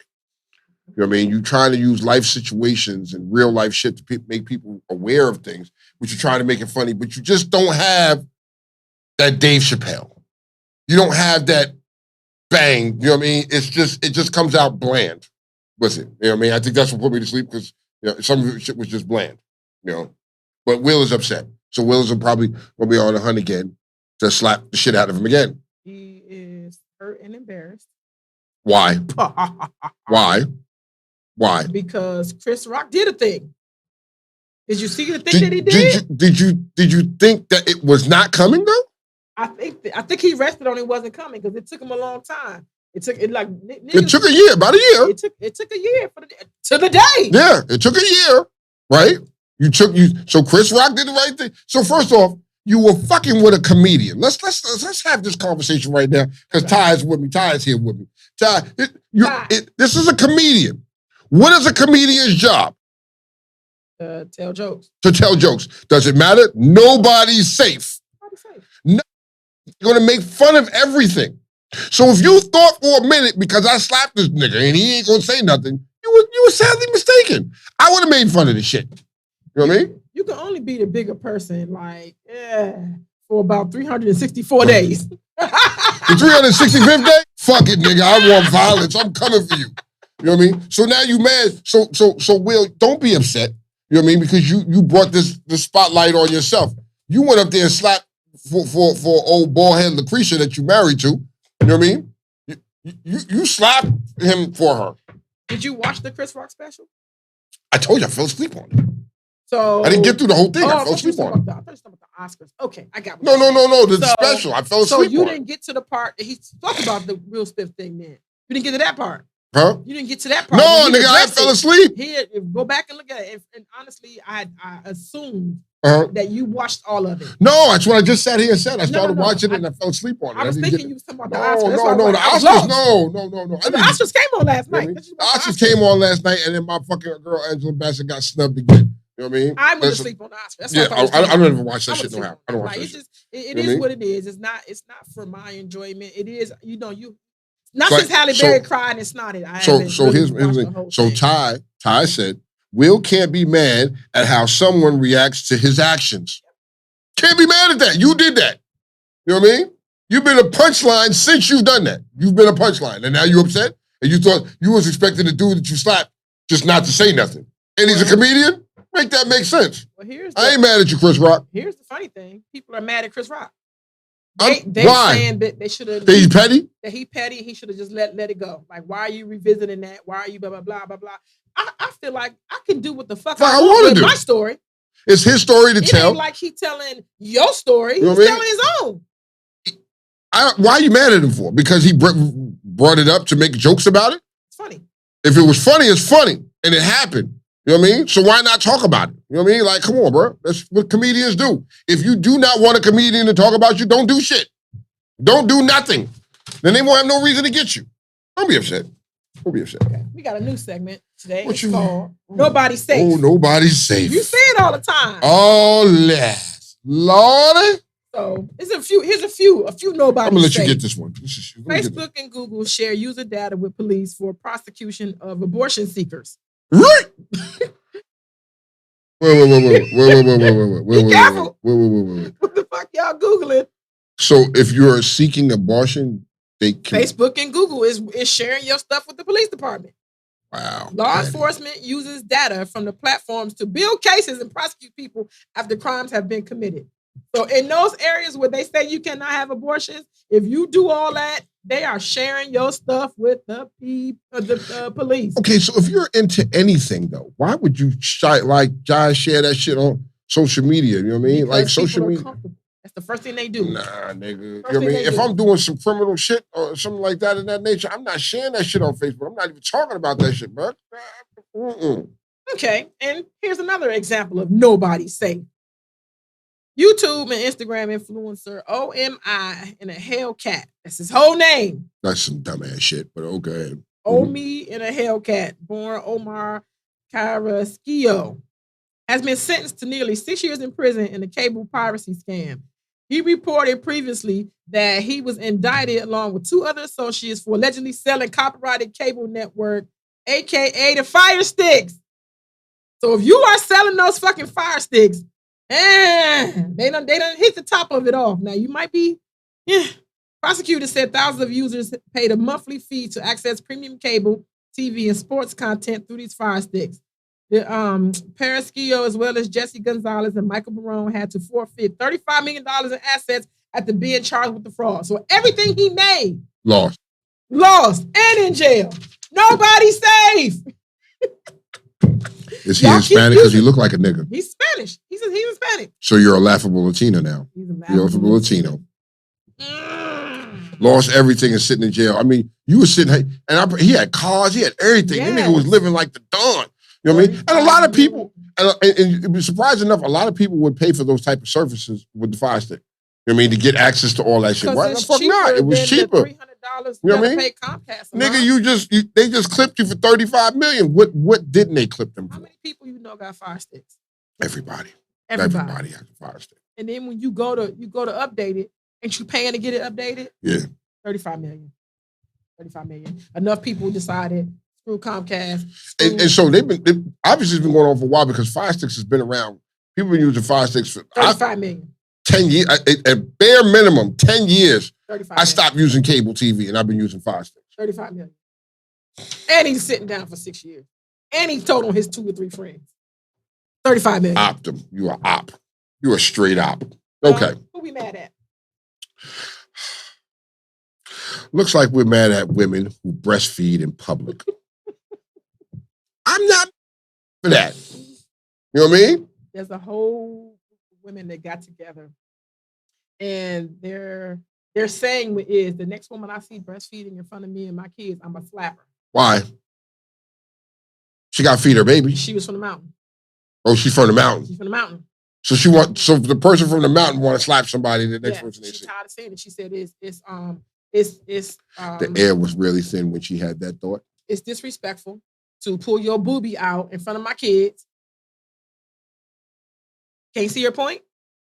You know what I mean? You're trying to use life situations and real life shit to make people aware of things, but you're trying to make it funny, but you just don't have that Dave Chappelle. You don't have that bang. You know what I mean? It just comes out bland with it. You know what I mean? I think that's what put me to sleep because some of the shit was just bland. But Will is upset. So Will is probably going to be on the hunt again to slap the shit out of him again. He is hurt and embarrassed. Why? Why? Because Chris Rock did a thing. Did you see the thing that he did? Did you think that it was not coming though? I think he rested on it wasn't coming because it took him a long time. It took a year, about a year. It took a year to the day. Yeah, it took a year, right? So Chris Rock did the right thing. So first off, you were fucking with a comedian. Let's have this conversation right now because Ty is with me. Ty is here with me. Ty, this is a comedian. What is a comedian's job? Tell jokes. To tell jokes. Does it matter? Nobody's safe. Nobody's safe. No, you're gonna make fun of everything. So if you thought for a minute because I slapped this nigga and he ain't gonna say nothing, you were sadly mistaken. I would have made fun of this shit. You know what I mean? You can only be the bigger person, for about 364 days. The 365th day? Fuck it, nigga. I want violence. I'm coming for you. You know what I mean? So now you mad. So Will, don't be upset. You know what I mean? Because you brought the spotlight on yourself. You went up there and slapped for old bald head Lucretia that you married to. You know what I mean? You slapped him for her. Did you watch the Chris Rock special? I told you I fell asleep on it. So I didn't get through the whole thing. I fell asleep on it. I thought you were talking about the Oscars. Okay, I got No. The special. I fell asleep on it. So you didn't get to the part that he talked about the Will Smith thing then. You didn't get to that part. Huh? You didn't get to that part. No, nigga, I fell asleep. Here, go back and look at it. And honestly, I assumed that you watched all of it. No, that's what I just sat here and said. I started watching it and I fell asleep on it. I was thinking you was talking about the Oscars. No, the Oscars, no. The Oscars came on last night. The Oscars came on last night and then my fucking girl Angela Bassett got snubbed again. You know what I mean? I went to sleep on the Oscars. That's I don't even watch that shit no how. I don't watch that shit. It is what it is. It's not for my enjoyment. It is, not since Halle Berry cried and snotted. So Ty said, Will can't be mad at how someone reacts to his actions. Can't be mad at that. You did that. You know what I mean? You've been a punchline since you've done that. You've been a punchline. And now you upset? And you thought you was expecting the dude that you slapped just not to say nothing. And he's a comedian? Make that make sense. Well, I ain't mad at you, Chris Rock. Here's the funny thing. People are mad at Chris Rock. Why? Saying that they should have. That he's petty? That he petty. He should have just let it go. Like, why are you revisiting that? Why are you blah, blah, blah, blah, blah? I feel like I can do what the fuck I want with my story. It's his story to tell. It ain't like he telling your story. He's telling his own. Why are you mad at him for? Because he brought it up to make jokes about it? It's funny. If it was funny, it's funny. And it happened. You know what I mean? So why not talk about it? You know what I mean? Like, come on, bro. That's what comedians do. If you do not want a comedian to talk about you, don't do shit. Don't do nothing. Then they won't have no reason to get you. Don't be upset. Don't be upset. Okay. We got a new segment today. It's called Nobody's Safe. Oh, nobody's safe. You say it all the time. Oh, yes. Lordy. So here's a few nobody's I'm gonna let safe. you get this one. Facebook and Google share user data with police for prosecution of abortion seekers. Right. Wait. Be careful. Wait. What the fuck y'all Googling? So if you're seeking abortion, they can... Facebook and Google is sharing your stuff with the police department. Wow. Law enforcement uses data from the platforms to build cases and prosecute people after crimes have been committed. So in those areas where they say you cannot have abortions, if you do all that, they are sharing your stuff with the police. Okay, so if you're into anything, though, why would you share that shit on social media? You know what I mean? Because like social media. That's the first thing they do. Nah, nigga. You know what I mean? If I'm doing some criminal shit or something like that in that nature, I'm not sharing that shit on Facebook. I'm not even talking about that shit, bro. Okay, and here's another example of nobody's safe. YouTube and Instagram influencer OMI and a Hellcat. That's his whole name. That's some dumbass shit, but okay. Omi and a Hellcat, born Omar Carrasquillo, has been sentenced to nearly 6 years in prison in a cable piracy scam. He reported previously that he was indicted along with 2 other associates for allegedly selling copyrighted cable network, aka the Fire Sticks. So if you are selling those fucking Fire Sticks, they done hit the top of it off. Now you might be, Prosecutors said thousands of users paid a monthly fee to access premium cable, TV, and sports content through these Fire Sticks. The Perisquillo, as well as Jesse Gonzalez and Michael Barone, had to forfeit $35 million in assets after being charged with the fraud. So everything he made lost, and in jail. Nobody's safe. Is he Hispanic? Because he look like a nigga. He's Spanish. He's Hispanic. So you're a laughable Latino now. He's a laughable Latino. Lost everything and sitting in jail. I mean, you were sitting, and he had cars, he had everything. Yes. That nigga was living like the Don. You know what I mean? And a lot of people, and it'd be surprising enough, a lot of people would pay for those type of services with the Fire Stick. You know what I mean? To get access to all that shit. Why the fuck not? It was cheaper. You know what I mean? Nigga, they just clipped you for $35 million. What didn't they clip them for? How many people you know got Fire Sticks? Everybody. Everybody. Everybody has a Fire Stick. And then when you go to update it, ain't you paying to get it updated? Yeah. 35 million. 35 million. Enough people decided, screw Comcast. And so they've obviously it's been going on for a while because Fire Sticks has been around. People have been using Fire Sticks for 35 million. 10 years, at bare minimum, 10 years. 35 I stopped using cable TV and I've been using Fire Sticks. 35 million. And he's sitting down for 6 years. And he told on his 2 or 3 friends. 35 million. Optum. You are op. You are straight op. Okay. Who we mad at? Looks like we're mad at women who breastfeed in public. I'm not for that. You know what I mean? There's a whole women that got together and their saying is the next woman I see breastfeeding in front of me and my kids, I'm gonna slap her. Why? She got to feed her baby. She was from the mountain. Oh, she's from the mountain. She's from the mountain. So the person from the mountain want to slap somebody. The next person they see. She's tired of saying it. She said it's the air was really thin when she had that thought. It's disrespectful to pull your boobie out in front of my kids. Can't see your point?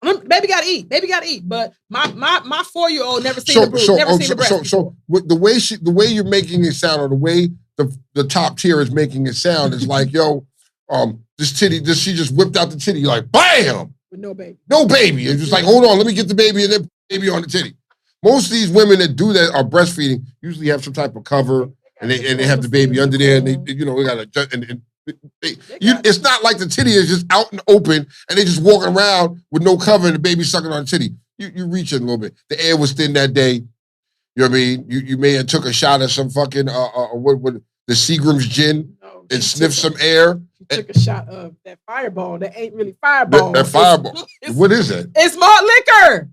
Baby gotta eat. Baby gotta eat. But my 4-year-old never seen the breast. So the way you're making it sound, or the way the top tier is making it sound, is like, yo, this titty, she just whipped out the titty, like bam! With no baby. No baby. It's just like, hold on, let me get the baby and then put the baby on the titty. Most of these women that do that are breastfeeding usually have some type of cover, and they have the baby under there, and they got a it's not like the titty is just out and open, and they just walking around with no cover, and the baby sucking on the titty. You reach it a little bit. The air was thin that day. You know what I mean? You may have took a shot of some fucking what the Seagram's gin and sniffed some air. You took a shot of that Fireball. That ain't really Fireball. That Fireball. What is it? It's malt liquor.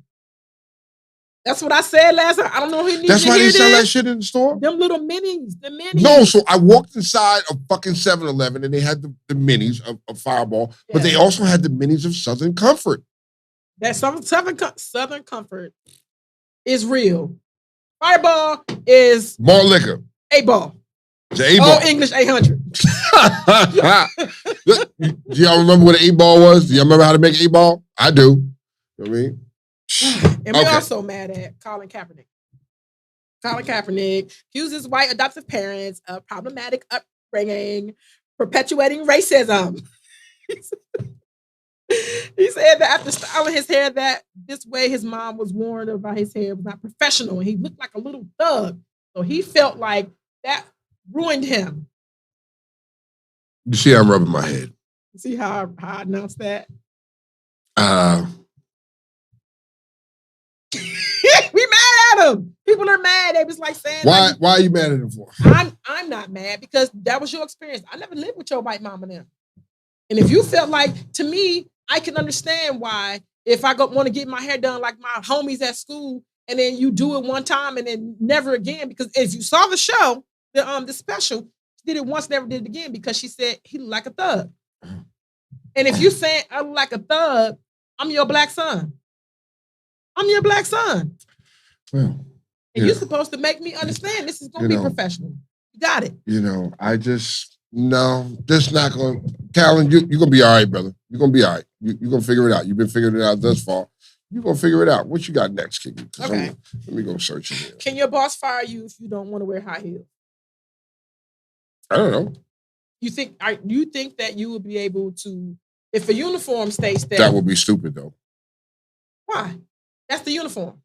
That's what I said last time. I don't know who needs to hear this. That's why they sell that shit in the store? Them little minis, the minis. No, so I walked inside a fucking 7-Eleven and they had the minis of Fireball, but they also had the minis of Southern Comfort. That Southern Comfort is real. Fireball is malt liquor. 8-ball. It's an 8-ball. All English 800. Do y'all remember what an 8-ball was? Do y'all remember how to make an 8-ball? I do. You know what I mean? And we're also mad at Colin Kaepernick. Colin Kaepernick accuses white adoptive parents of problematic upbringing, perpetuating racism. He said that after styling his hair this way his mom was warned about his hair was not professional and he looked like a little thug. So he felt like that ruined him. You see I'm rubbing my head. You see how I announced that? We mad at him. People are mad. They was like saying, why are you mad at him for? I'm not mad because that was your experience. I never lived with your white mama now. And if you felt like, to me, I can understand why if I want to get my hair done like my homies at school, and then you do it one time and then never again, because as you saw the show, the special, she did it once, never did it again because she said he looked like a thug. And if you saying I look like a thug, I'm your black son. I'm your black son. Well, and you're supposed to make me understand this is going to be professional. You got it. That's not going to, Callan, you're going to be all right, brother. You're going to be all right. You're going to figure it out. You've been figuring it out thus far. You're going to figure it out. What you got next, Kiki? Okay. Let me go search it here. Can your boss fire you if you don't want to wear high heels? I don't know. You think that you would be able to, if a uniform states that? That would be stupid, though. Why? That's the uniform.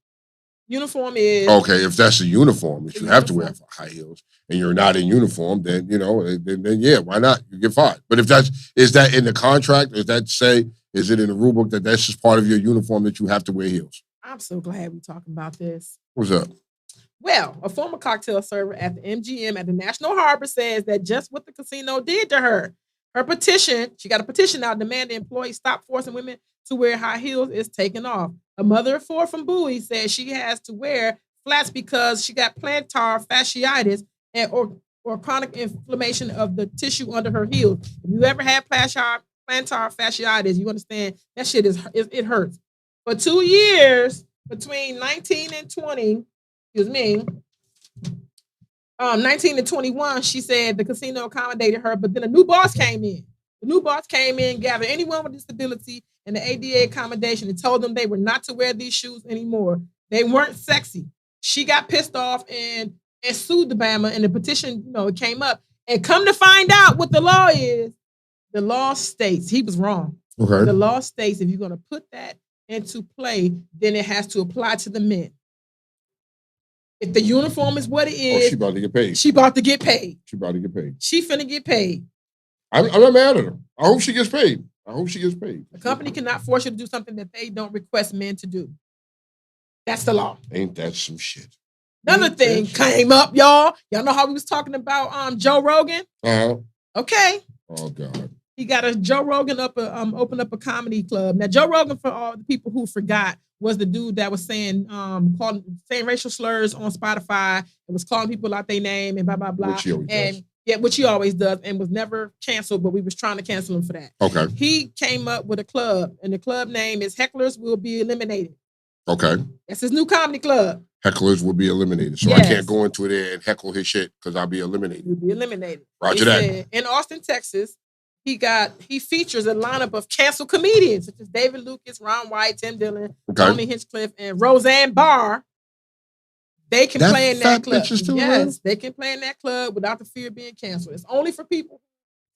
Uniform is okay. If that's a uniform, if you have to wear high heels and you're not in uniform, then then yeah, why not? You get fired. But if is that in the contract? Is it in the rule book that's just part of your uniform that you have to wear heels? I'm so glad we're talking about this. What's up? Well, a former cocktail server at the MGM at the National Harbor says that just what the casino did to her. Her petition, she got a petition now demanding employees stop forcing women to wear high heels, is taken off. A mother of 4 from Bowie says she has to wear flats because she got plantar fasciitis or or chronic inflammation of the tissue under her heels. If you ever had plantar fasciitis, you understand that shit it hurts. For 2 years, between 19 and 20, 19 and 21, she said the casino accommodated her, but then a new boss came in. The new boss came in, gathered anyone with disability and the ADA accommodation and told them they were not to wear these shoes anymore. They weren't sexy. She got pissed off and sued the Bama, and the petition, it came up. And come to find out what the law is, the law states, he was wrong. Okay. The law states if you're going to put that into play, then it has to apply to the men. If the uniform is what it is, she about to get paid. She about to get paid. She about to get paid. She finna get paid. I'm not mad at her. I hope she gets paid. A company cannot force you to do something that they don't request men to do. That's the law. Ain't that some shit? Another thing came up, y'all. Y'all know how we was talking about Joe Rogan? Uh-huh. Okay. Oh God. He got a Joe Rogan open up a comedy club. Now, Joe Rogan, for all the people who forgot, was the dude that was saying racial slurs on Spotify and was calling people out their name and blah blah blah. Which he always does, and was never canceled, but we was trying to cancel him for that. Okay. He came up with a club, and the club name is Hecklers Will Be Eliminated. Okay. That's his new comedy club. Hecklers will be eliminated. So yes. I can't go into there and heckle his shit because I'll be eliminated. You'll be eliminated. Roger that. In Austin, Texas, he features a lineup of canceled comedians such as David Lucas, Ron White, Tim Dillon, Tony Hinchcliffe, and Roseanne Barr. They can play in that club. Yes, they can play in that club without the fear of being canceled. It's only for people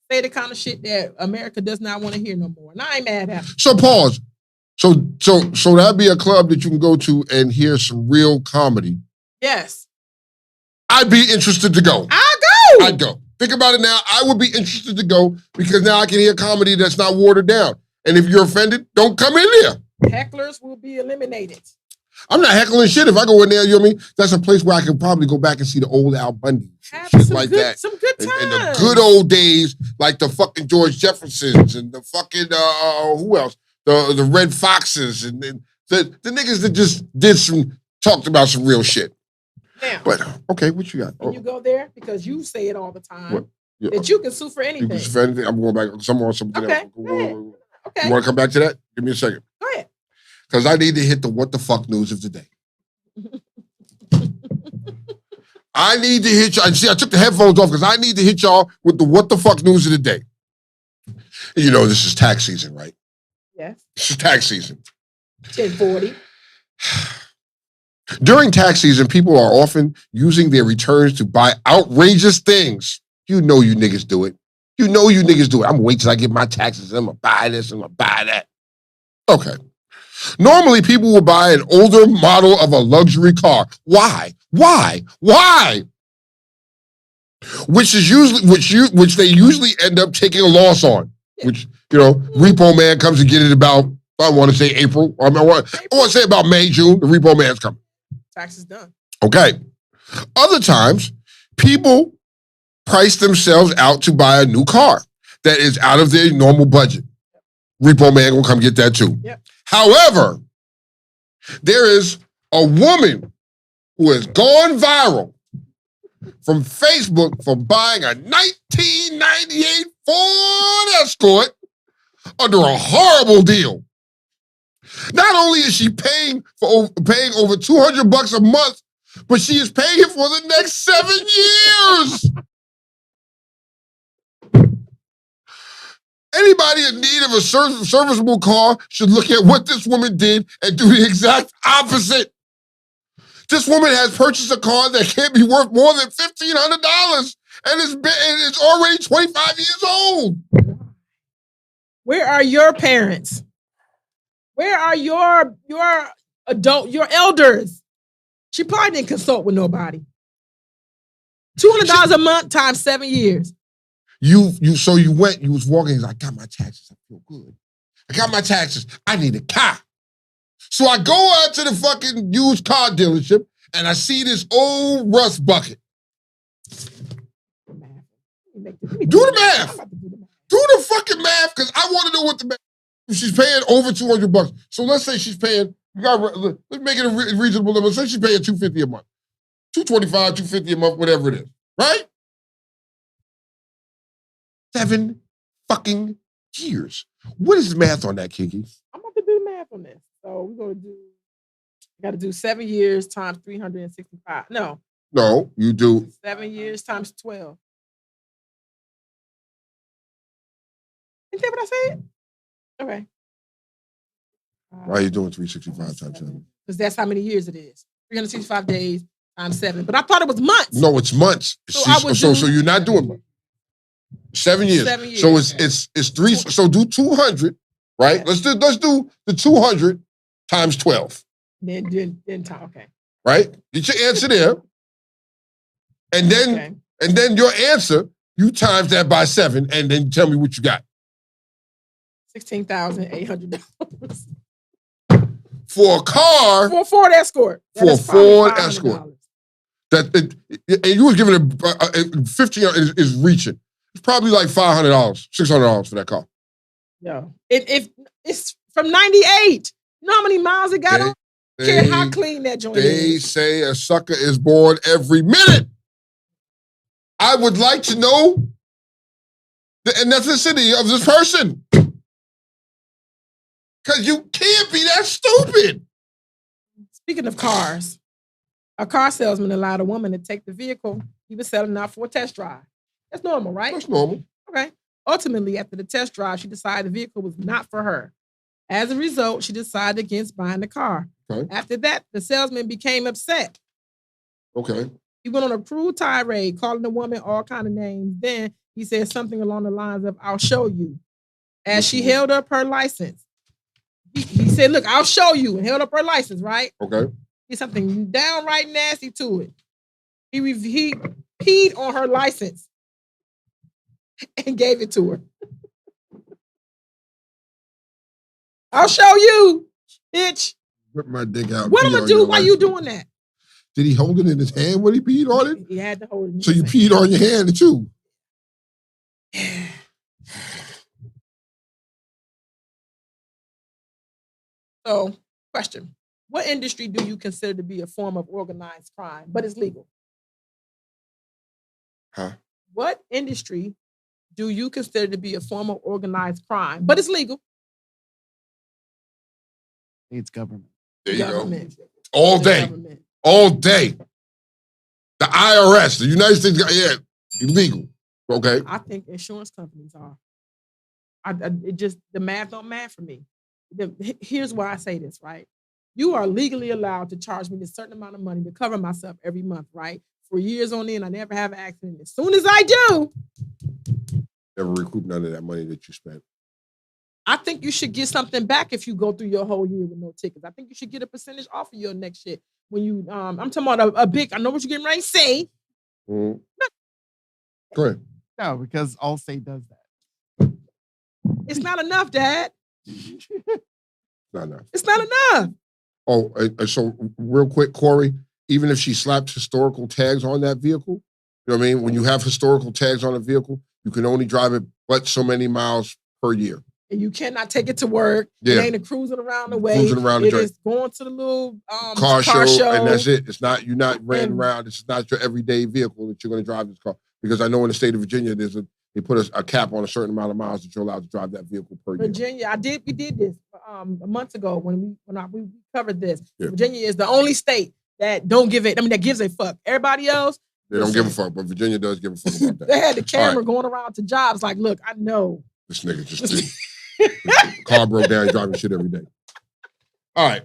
who say the kind of shit that America does not want to hear no more. And I ain't mad at them. So pause. So that'd be a club that you can go to and hear some real comedy. Yes. I'd be interested to go. I'd go. Think about it now. I would be interested to go because now I can hear comedy that's not watered down. And if you're offended, don't come in there. Hecklers will be eliminated. I'm not heckling shit. If I go in there, you know what I mean? That's a place where I can probably go back and see the old Al Bundy. Shit like that. Some good times. And the good old days, like the fucking George Jeffersons and the fucking, who else? The Red Foxes and the niggas that just talked about some real shit. Now, but, okay, what you got? When you go there, because you say it all the time, yeah. that you can sue for anything. You can sue for anything. I'm going back somewhere on something okay. else. Okay. You want to come back to that? Give me a second. Go ahead. Because I need to hit the what the fuck news of the day. I need to hit y'all. See, I took the headphones off because I need to hit y'all with the what the fuck news of the day. You know, this is tax season, right? Yes. This is tax season. 1040. During tax season, people are often using their returns to buy outrageous things. You know you niggas do it. I'm gonna wait till I get my taxes and I'm gonna buy this, I'm gonna buy that. Okay. Normally, people will buy an older model of a luxury car. Why? Which they usually end up taking a loss on. Which, Repo Man comes to get it about, I want to say April. I want to say about May, June. The Repo Man's coming. Taxes done. Okay. Other times, people price themselves out to buy a new car that is out of their normal budget. Repo Man will come get that too. Yep. However, there is a woman who has gone viral from Facebook for buying a 1998 Ford Escort under a horrible deal. Not only is she paying over $200 a month, but she is paying it for the next 7 years. Anybody in need of a serviceable car should look at what this woman did and do the exact opposite. This woman has purchased a car that can't be worth more than $1,500 and it's already 25 years old. Where are your parents? Where are your elders? She probably didn't consult with nobody. $200 a month times 7 years. You was walking, he's like, I got my taxes, I feel good. I got my taxes, I need a car. So I go out to the fucking used car dealership and I see this old rust bucket. Do the math. Do the fucking math, because I want to know what the math. She's paying over $200. So let's say she's paying, let's make it a reasonable number. Let's say she's paying $250 a month. $225, $250 a month, whatever it is, right? 7 fucking years. What is the math on that, Kiki? I'm about to do the math on this. So we're gonna do. I got to do 7 years times 365. No, you do 7 years times 12. Is that what I said? Okay. Why are you doing 365 times 7? Because that's how many years it is. 365 days times 7. But I thought it was months. No, it's months. So you're not doing months. 7 years. 7 years. So it's 3. So do 200, right? Yes. Let's do the 200 times 12. Then time. Okay. Right? Get your answer there. And then your answer, you times that by 7, and then tell me what you got. $16,800 for a car. For a Ford Escort. For a Ford Escort. And you was giving it 15 is reaching. It's probably like $500, $600 for that car. No, it's from '98. You know how many miles it got on? Care how clean that joint is. They say a sucker is born every minute. I would like to know the ethnicity of this person. Because you can't be that stupid. Speaking of cars, a car salesman allowed a woman to take the vehicle he was selling out for a test drive. That's normal, right? That's normal. Okay. Ultimately, after the test drive, she decided the vehicle was not for her. As a result, she decided against buying the car. Okay. After that, the salesman became upset. Okay. He went on a cruel tirade, calling the woman all kind of names. Then he said something along the lines of, "I'll show you." As she held up her license, he said, "Look, I'll show you," and held up her license, right? Okay. He said something downright nasty to it. He peed on her license and gave it to her. I'll show you, bitch. Rip my dick out. What am I gonna do? Why you doing that? Did he hold it in his hand when he peed on it? He had to hold it in his So you hand. peed on your hand too? So, question. What industry do you consider to be a form of organized crime, but it's legal? Huh? What industry do you consider to be a form of organized crime, but it's legal? States government. There you Government. go. All day. Government. All day. The IRS, the United States, yeah, illegal. Okay. I think insurance companies are. It just, the math don't math for me. Here's why I say this, right? You are legally allowed to charge me a certain amount of money to cover myself every month, right? For years on end, I never have an accident. As soon as I do, Never recoup none of that money that you spent. I think you should get something back if you go through your whole year with no tickets. I think you should get a percentage off of your next shit. When you, I'm talking about a big, I know what you're getting ready to say. Mm-hmm. Go ahead. No, because Allstate does that. It's not enough, Dad. Not enough. It's not enough. Oh, so real quick, Corey, even if she slapped historical tags on that vehicle, you know what I mean? When you have historical tags on a vehicle, you can only drive it but so many miles per year. And you cannot take it to work. Yeah. It ain't a cruising around the way. Cruising around the It joint. is going to the little Car show, and that's it. It's not, you're not ran around. It's not your everyday vehicle that you're going to drive this car. Because I know in the state of Virginia, they put a cap on a certain amount of miles that you're allowed to drive that vehicle per year. Virginia, we did this a month ago when we covered this. Yeah. Virginia is the only state that don't give it. I mean, that gives a fuck. Everybody else, They don't give a fuck, but Virginia does give a fuck about that. they had the camera going around to jobs like, look, I know. This nigga just did. Car broke down, he's driving shit every day. All right.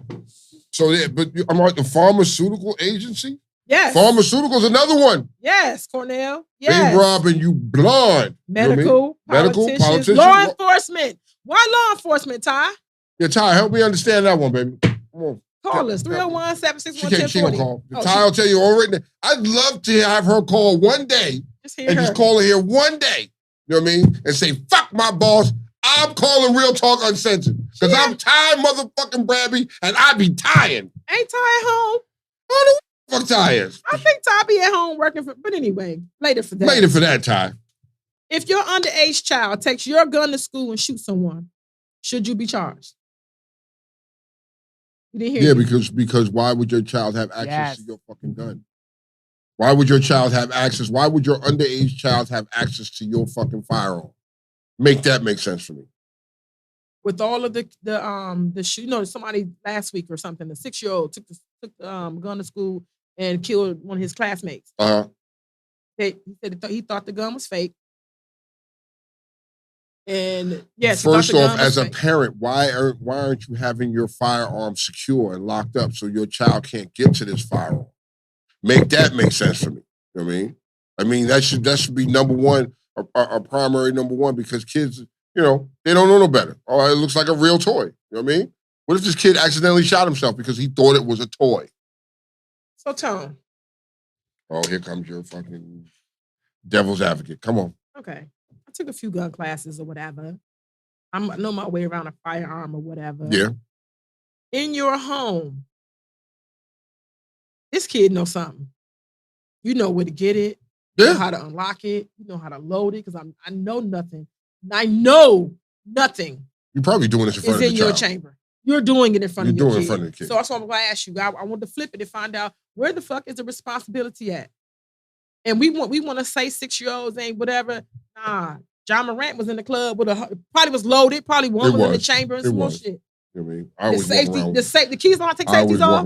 So, yeah, but I'm like the pharmaceutical agency? Yes. Pharmaceuticals, another one. Yes, Cornell. Yes. They robbing you blind. Medical, you know what I mean? politicians, law enforcement. Why law enforcement, Ty? Yeah, Ty, help me understand that one, baby. Come on. Call us, 301-761-1040. She gonna call. Ty will tell you already. I'd love to have her call one day just call her here one day. You know what I mean? And say, fuck my boss. I'm calling Real Talk Uncensored. Because I'm tired, motherfucking Brabby, and I be tired. Ain't Ty at home? Oh, the fuck Ty is? I think Ty be at home working for, but anyway, later for that. Later for that, Ty. If your underage child takes your gun to school and shoots someone, should you be charged? You didn't hear me. Because why would your child have access to your fucking gun? Why would your child have access? Why would your underage child have access to your fucking firearm? Make that make sense for me. With all of the somebody last week or something, the 6-year-old took the gun to school and killed one of his classmates. He said he thought the gun was fake. And yes, first off, as a parent, why aren't you having your firearm secure and locked up so your child can't get to this firearm? Make that make sense for me. You know what I mean? I mean, that should be number one, a primary number one, because kids, they don't know no better. Oh, it looks like a real toy. You know what I mean? What if this kid accidentally shot himself because he thought it was a toy? So, Tone. Oh, here comes your fucking devil's advocate. Come on. Okay. I took a few gun classes or whatever. I know my way around a firearm or whatever. Yeah. In your home, this kid knows something. You know where to get it. You know how to unlock it. You know how to load it, because I know nothing. I know nothing. You're probably doing this in front of the child. Your chamber. You're doing it in front of your kid. You're doing it in front of the kid. So that's what I'm going to ask you. I want to flip it and find out where the fuck is the responsibility at? And we want to say 6-year-olds ain't whatever. Nah. John Morant was in the club with probably was loaded. Probably one was in the chamber and some more shit. I mean, I always the kids know how to take safeties off.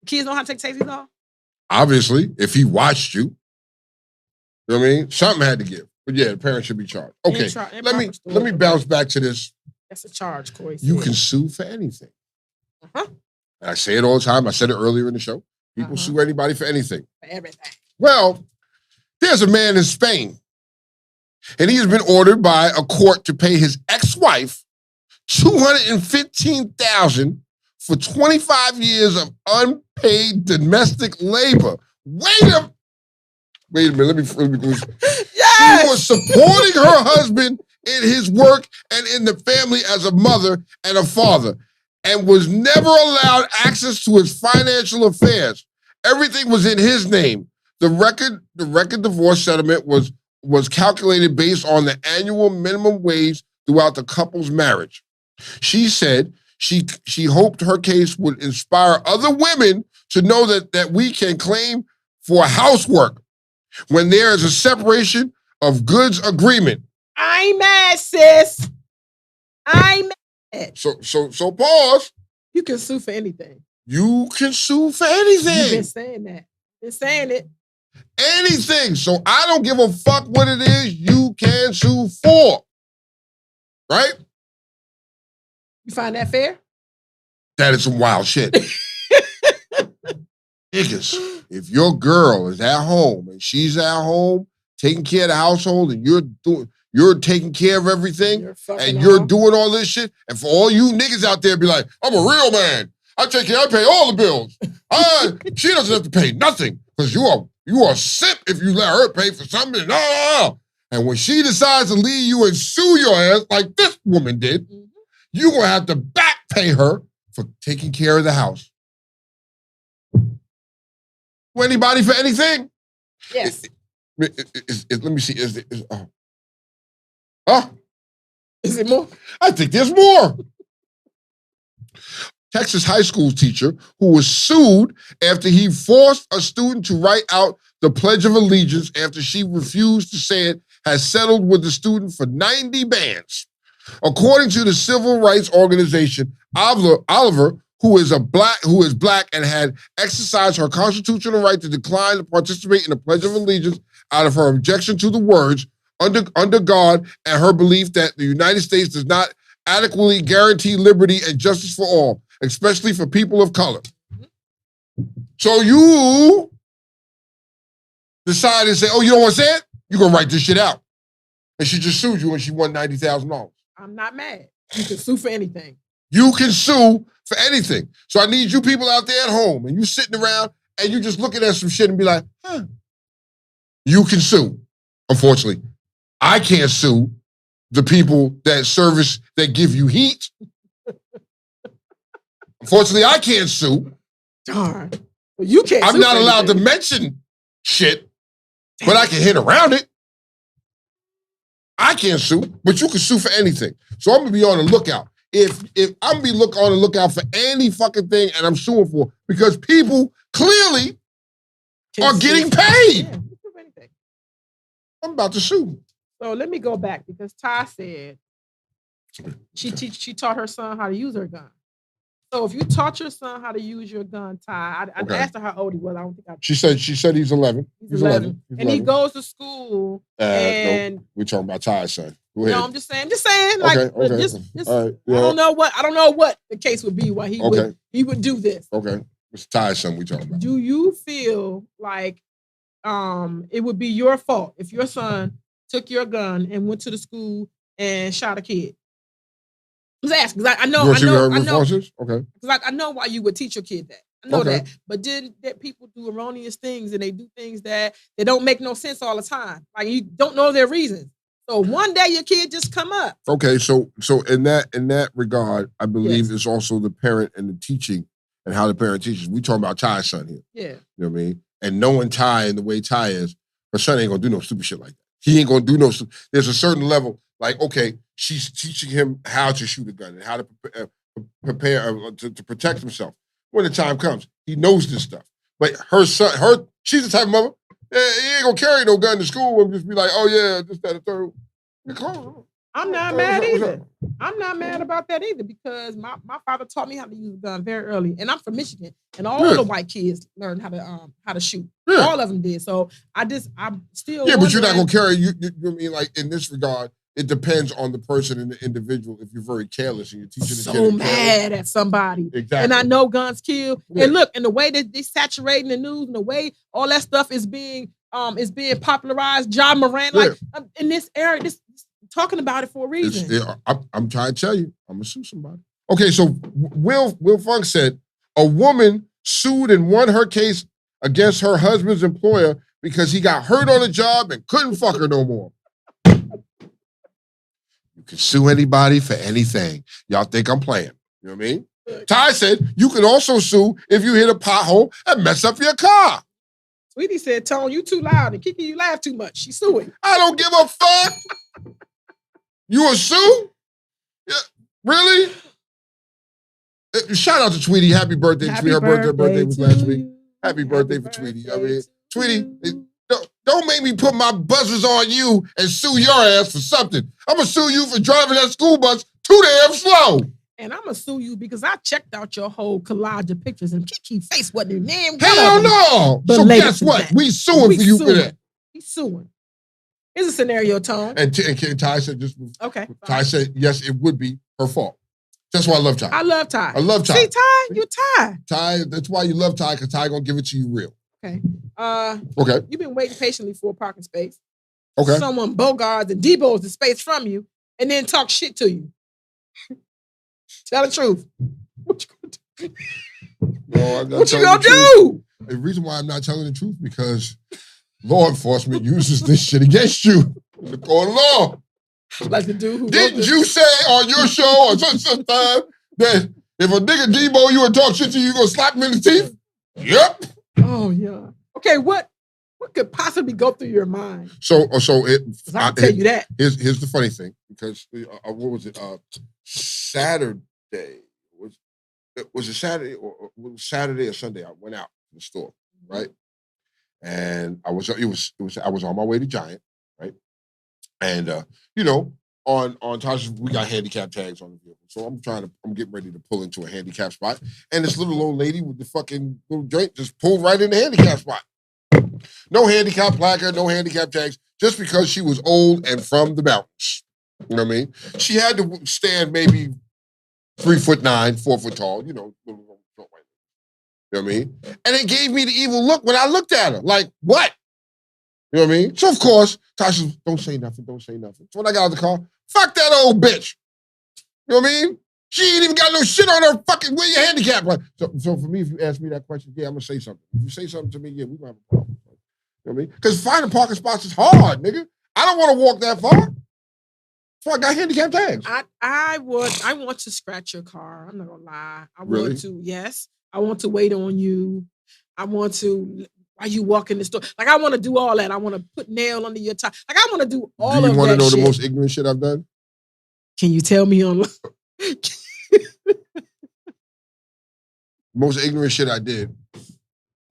Kids know how to take safeties off. Obviously, if he watched you, you know what I mean? Something had to give. But yeah, the parents should be charged. Okay, let me bounce back to this. That's a charge, Corey. You can sue for anything. I say it all the time. I said it earlier in the show. People sue anybody for anything. For everything. Well, there's a man in Spain, and he has been ordered by a court to pay his ex-wife $215,000 for 25 years of unpaid domestic labor. Wait a minute. Let me Yes! She was supporting her husband in his work and in the family as a mother and a father, and was never allowed access to his financial affairs. Everything was in his name. The record divorce settlement was calculated based on the annual minimum wage throughout the couple's marriage. She said she hoped her case would inspire other women to know that we can claim for housework when there is a separation of goods agreement. I'm mad, sis. I'm mad. So pause. You can sue for anything. You can sue for anything. You've been saying that. Been saying it. Anything. So I don't give a fuck what it is you can sue for. Right? You find that fair? That is some wild shit. Niggas, if your girl is at home and she's at home taking care of the household and you're taking care of everything and you're doing all this shit, and for all you niggas out there be like, I'm a real man. I pay all the bills. She doesn't have to pay nothing because you are a simp if you let her pay for something. No. And when she decides to leave you and sue your ass like this woman did, you're going to have to back pay her for taking care of the house. Anybody for anything? Yes. Let me see. Is it more? I think there's more. Texas high school teacher who was sued after he forced a student to write out the Pledge of Allegiance after she refused to say it has settled with the student for 90 bands. According to the civil rights organization, Oliver, who is black and had exercised her constitutional right to decline to participate in the Pledge of Allegiance out of her objection to the words under God and her belief that the United States does not adequately guarantee liberty and justice for all, especially for people of color. So you decided to say, oh, you don't want to say it? You're going to write this shit out. And she just sued you and she won $90,000. I'm not mad. You can sue for anything. You can sue for anything. So I need you people out there at home and you sitting around and you just looking at some shit and be like, You can sue. Unfortunately, I can't sue the people that give you heat. Unfortunately, I can't sue. Darn. Well, you can't I'm not allowed to mention shit, but I can hit around it. I can't sue, but you can sue for anything. So I'm going to be on the lookout. If I'm going to be on the lookout for any fucking thing and I'm suing for, because people clearly are getting paid. I'm about to sue. So let me go back because Ty said she taught her son how to use her gun. So if you taught your son how to use your gun, Ty, I asked her how old he was. I don't think I. She said he's 11. He's 11. And he goes to school. And no, we're talking about Ty's son. Go ahead. No, I'm just saying. Like, okay. Just, all right. Yeah. I don't know what the case would be why he would do this. Okay. It's Ty's son we talking about. Do you feel like it would be your fault if your son took your gun and went to the school and shot a kid? I was asking because I know. Okay. Because I know why you would teach your kid that. I know that. But did that people do erroneous things and they do things that they don't make no sense all the time? Like you don't know their reasons. So one day your kid just come up. Okay, so in that regard, I believe it's also the parent and the teaching and how the parent teaches. We talking about Ty's son here. Yeah. You know what I mean? And knowing Ty and the way Ty is, her son ain't gonna do no stupid shit like that. He ain't gonna do no. There's a certain level. Like, okay, she's teaching him how to shoot a gun and how to prepare to protect himself. When the time comes, he knows this stuff. But her son, she's the type of mother, he ain't gonna carry no gun to school and just be like, oh yeah, this, that, and third. I'm not mad either. I'm not mad about that either because my father taught me how to use a gun very early. And I'm from Michigan. And all the white kids learned how to shoot. Yeah. All of them did. So I'm still but you're not gonna carry you know what I mean? Like in this regard, it depends on the person and the individual. If you're very careless and you're teaching the kid. So mad at somebody. Exactly. And I know guns kill. Yeah. And look, and the way that they saturating the news and the way all that stuff is being popularized, John Moran, like in this area, this talking about it for a reason. I'm trying to tell you, I'm gonna sue somebody. Okay, so Will Funk said a woman sued and won her case against her husband's employer because he got hurt on the job and couldn't fuck her no more. You can sue anybody for anything. Y'all think I'm playing. You know what I mean? Ty said you can also sue if you hit a pothole and mess up your car. Sweetie said, Tone, you too loud and Kiki, you laugh too much. She's suing. I don't give a fuck. You a sue? Yeah, really? Shout out to Tweety. Happy birthday, Tweety. Her birthday was last week. Happy birthday for Tweety. I mean, Tweety, don't make me put my buzzers on you and sue your ass for something. I'm going to sue you for driving that school bus too damn slow. And I'm going to sue you because I checked out your whole collage of pictures and Kiki's face wasn't in damn good. Hell no. So guess what? We suing for you for that. He's suing. Here's a scenario, Tone. And Ty said just... Okay. Ty said, yes, it would be her fault. That's why I love Ty. I love Ty. I love Ty. See, Ty? You Ty. Ty, that's why you love Ty, because Ty gonna give it to you real. Okay. Okay. You've been waiting patiently for a parking space. Okay. Someone bogards and deboes the space from you and then talk shit to you. Tell the truth. What you gonna do? No, what you gonna do? The reason why I'm not telling the truth because law enforcement uses this shit against you in the court of law. Like the dude who didn't you say on your show or sometime that if a nigga debo you and talk shit to you, you gonna slap him in the teeth? Yep. Oh yeah. Okay, what could possibly go through your mind? I'll tell you that. Here's the funny thing because what was it? Saturday was it Saturday or Saturday or Sunday? I went out to the store, right? And I was on my way to Giant, right? And on Tasha, we got handicap tags on the vehicle. So I'm getting ready to pull into a handicap spot. And this little old lady with the fucking little joint just pulled right in the handicap spot. No handicap placard, no handicap tags, just because she was old and from the mountains. You know what I mean? She had to stand maybe 3'9", 4 foot tall, little white. You know what I mean? And it gave me the evil look when I looked at her. Like, what? You know what I mean? So, of course, Tasha, don't say nothing. So when I got out of the car, fuck that old bitch. You know what I mean? She ain't even got no shit on her fucking, where your handicap? So for me, if you ask me that question, yeah, I'm going to say something. If you say something to me, yeah, we're going to have a problem. You know what I mean? Because finding parking spots is hard, nigga. I don't want to walk that far. So I got handicap tags. I want to scratch your car. I'm not going to lie. I Really? want to, yes. I want to wait on you. I want to... While you walk in the store. Like, I want to do all that. I want to put nail under your tie. Like, I want to do all of that. Do you want to know shit. the most ignorant shit I've done? Can you tell me online? Most ignorant shit I did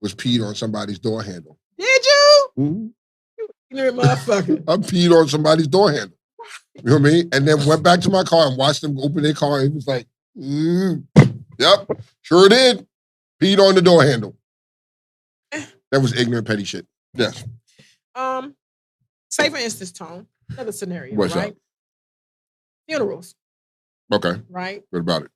was peed on somebody's door handle. Did you? Mm-hmm. Ignorant motherfucker. I peed on somebody's door handle. You know what I mean? And then went back to my car and watched them open their car. And it was like, yep, sure did. Peed on the door handle. That was ignorant, petty shit. Yes. Say for instance, Tone, another scenario, What's right? up? Funerals. Okay. Right? What about it?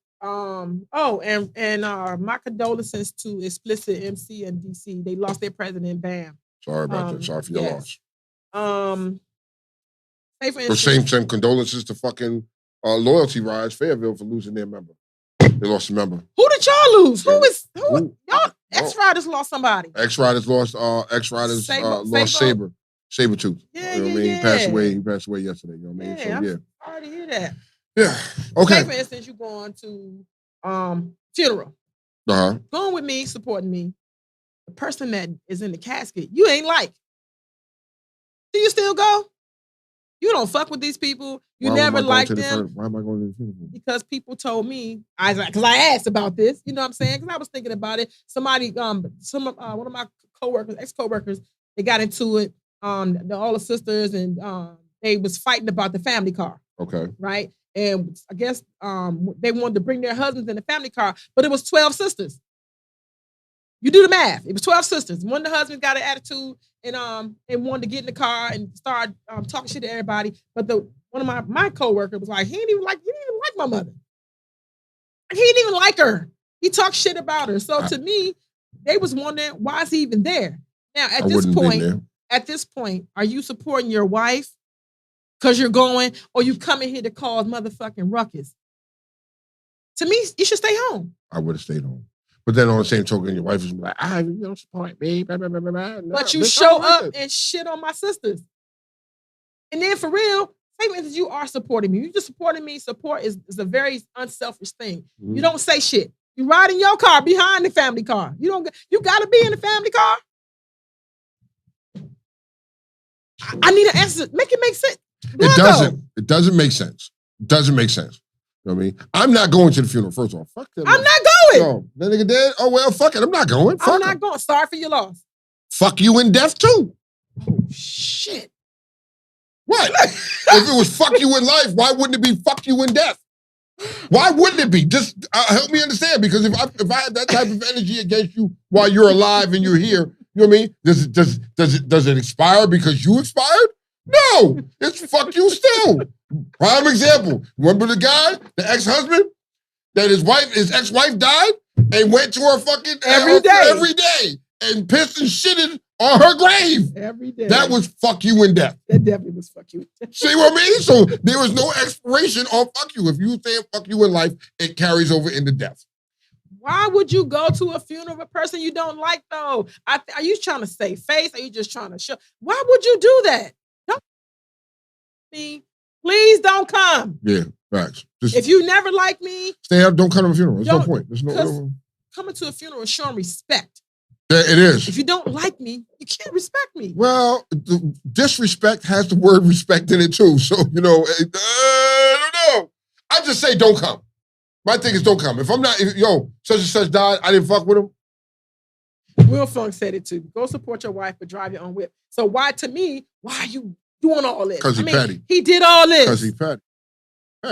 My condolences to Explicit MC and DC. They lost their president, Bam. Sorry about that. Sorry for your yes. loss. Say for But instance, same condolences to fucking Loyalty Rise Fayetteville for losing their member. They lost a member. who did y'all lose? Yeah. Who? Y'all X-Riders lost somebody. X-Riders lost Saber. Sabretooth. Yeah, you know what I mean? yeah. He passed away yesterday. You know what I mean? Yeah, So yeah. I'm sorry to hear that. Yeah. Okay. Say for instance, you going to funeral. Uh-huh. Going with me, supporting me. The person that is in the casket, you ain't like. Do you still go? You don't fuck with these people. You never liked them. Why am I going to the funeral? Because people told me, because I asked about this, you know what I'm saying? Because I was thinking about it. Somebody, one of my coworkers, ex-coworkers, they got into it. All the sisters, and they was fighting about the family car. Okay. Right? And I guess they wanted to bring their husbands in the family car, but it was 12 sisters. You do the math. It was 12 sisters. One of the husbands got an attitude and wanted to get in the car and start talking shit to everybody. But one of my coworker was like, he didn't even like my mother. He didn't even like her. He talked shit about her. So to me, they was wondering, why is he even there? Now at this point, are you supporting your wife because you're going, or you coming here to cause motherfucking ruckus? To me, you should stay home. I would have stayed home. But then on the same token, your wife is like, you don't support me. Blah, blah, blah, blah, blah. No, but you show up and shit on my sisters. And then for real, say for instance, you are supporting me. You just supporting me. Support is a very unselfish thing. Mm-hmm. You don't say shit. You ride in your car behind the family car. You gotta be in the family car. I need an answer. Make it make sense. It doesn't. It doesn't make sense. It doesn't make sense. You know what I mean? I'm not going to the funeral, first of all. Fuck that. I'm not going. No, that nigga dead. Oh, well, fuck it. I'm not going. I'm not going. Sorry for your loss. Fuck you in death, too. Oh, shit. What? If it was fuck you in life, why wouldn't it be fuck you in death? Why wouldn't it be? Just help me understand, because if I had that type of energy against you while you're alive and you're here, you know what I mean? Does it expire because you expired? No, it's fuck you still. Prime example. Remember the guy, the ex-husband, that his ex-wife died and went to her fucking every day and pissed and shitted on her grave. Every day. That was fuck you in death. That definitely was fuck you. See what I mean? So there was no expiration on fuck you. If you say fuck you in life, it carries over into death. Why would you go to a funeral of a person you don't like, though? Are you trying to save face? Are you just trying to show? Why would you do that? Don't me. Please don't come. Yeah, facts. If you never like me, stay out. Don't come to a funeral. There's no point. There's no. Coming to a funeral is showing respect. Yeah, it is. If you don't like me, you can't respect me. Well, disrespect has the word respect in it too. So, I don't know. I just say don't come. My thing is don't come. If I'm not, such and such died, I didn't fuck with him. Will Funk said it too. Go support your wife, but drive your own whip. So why are you doing all this? Because petty. He did all this. Because he's petty.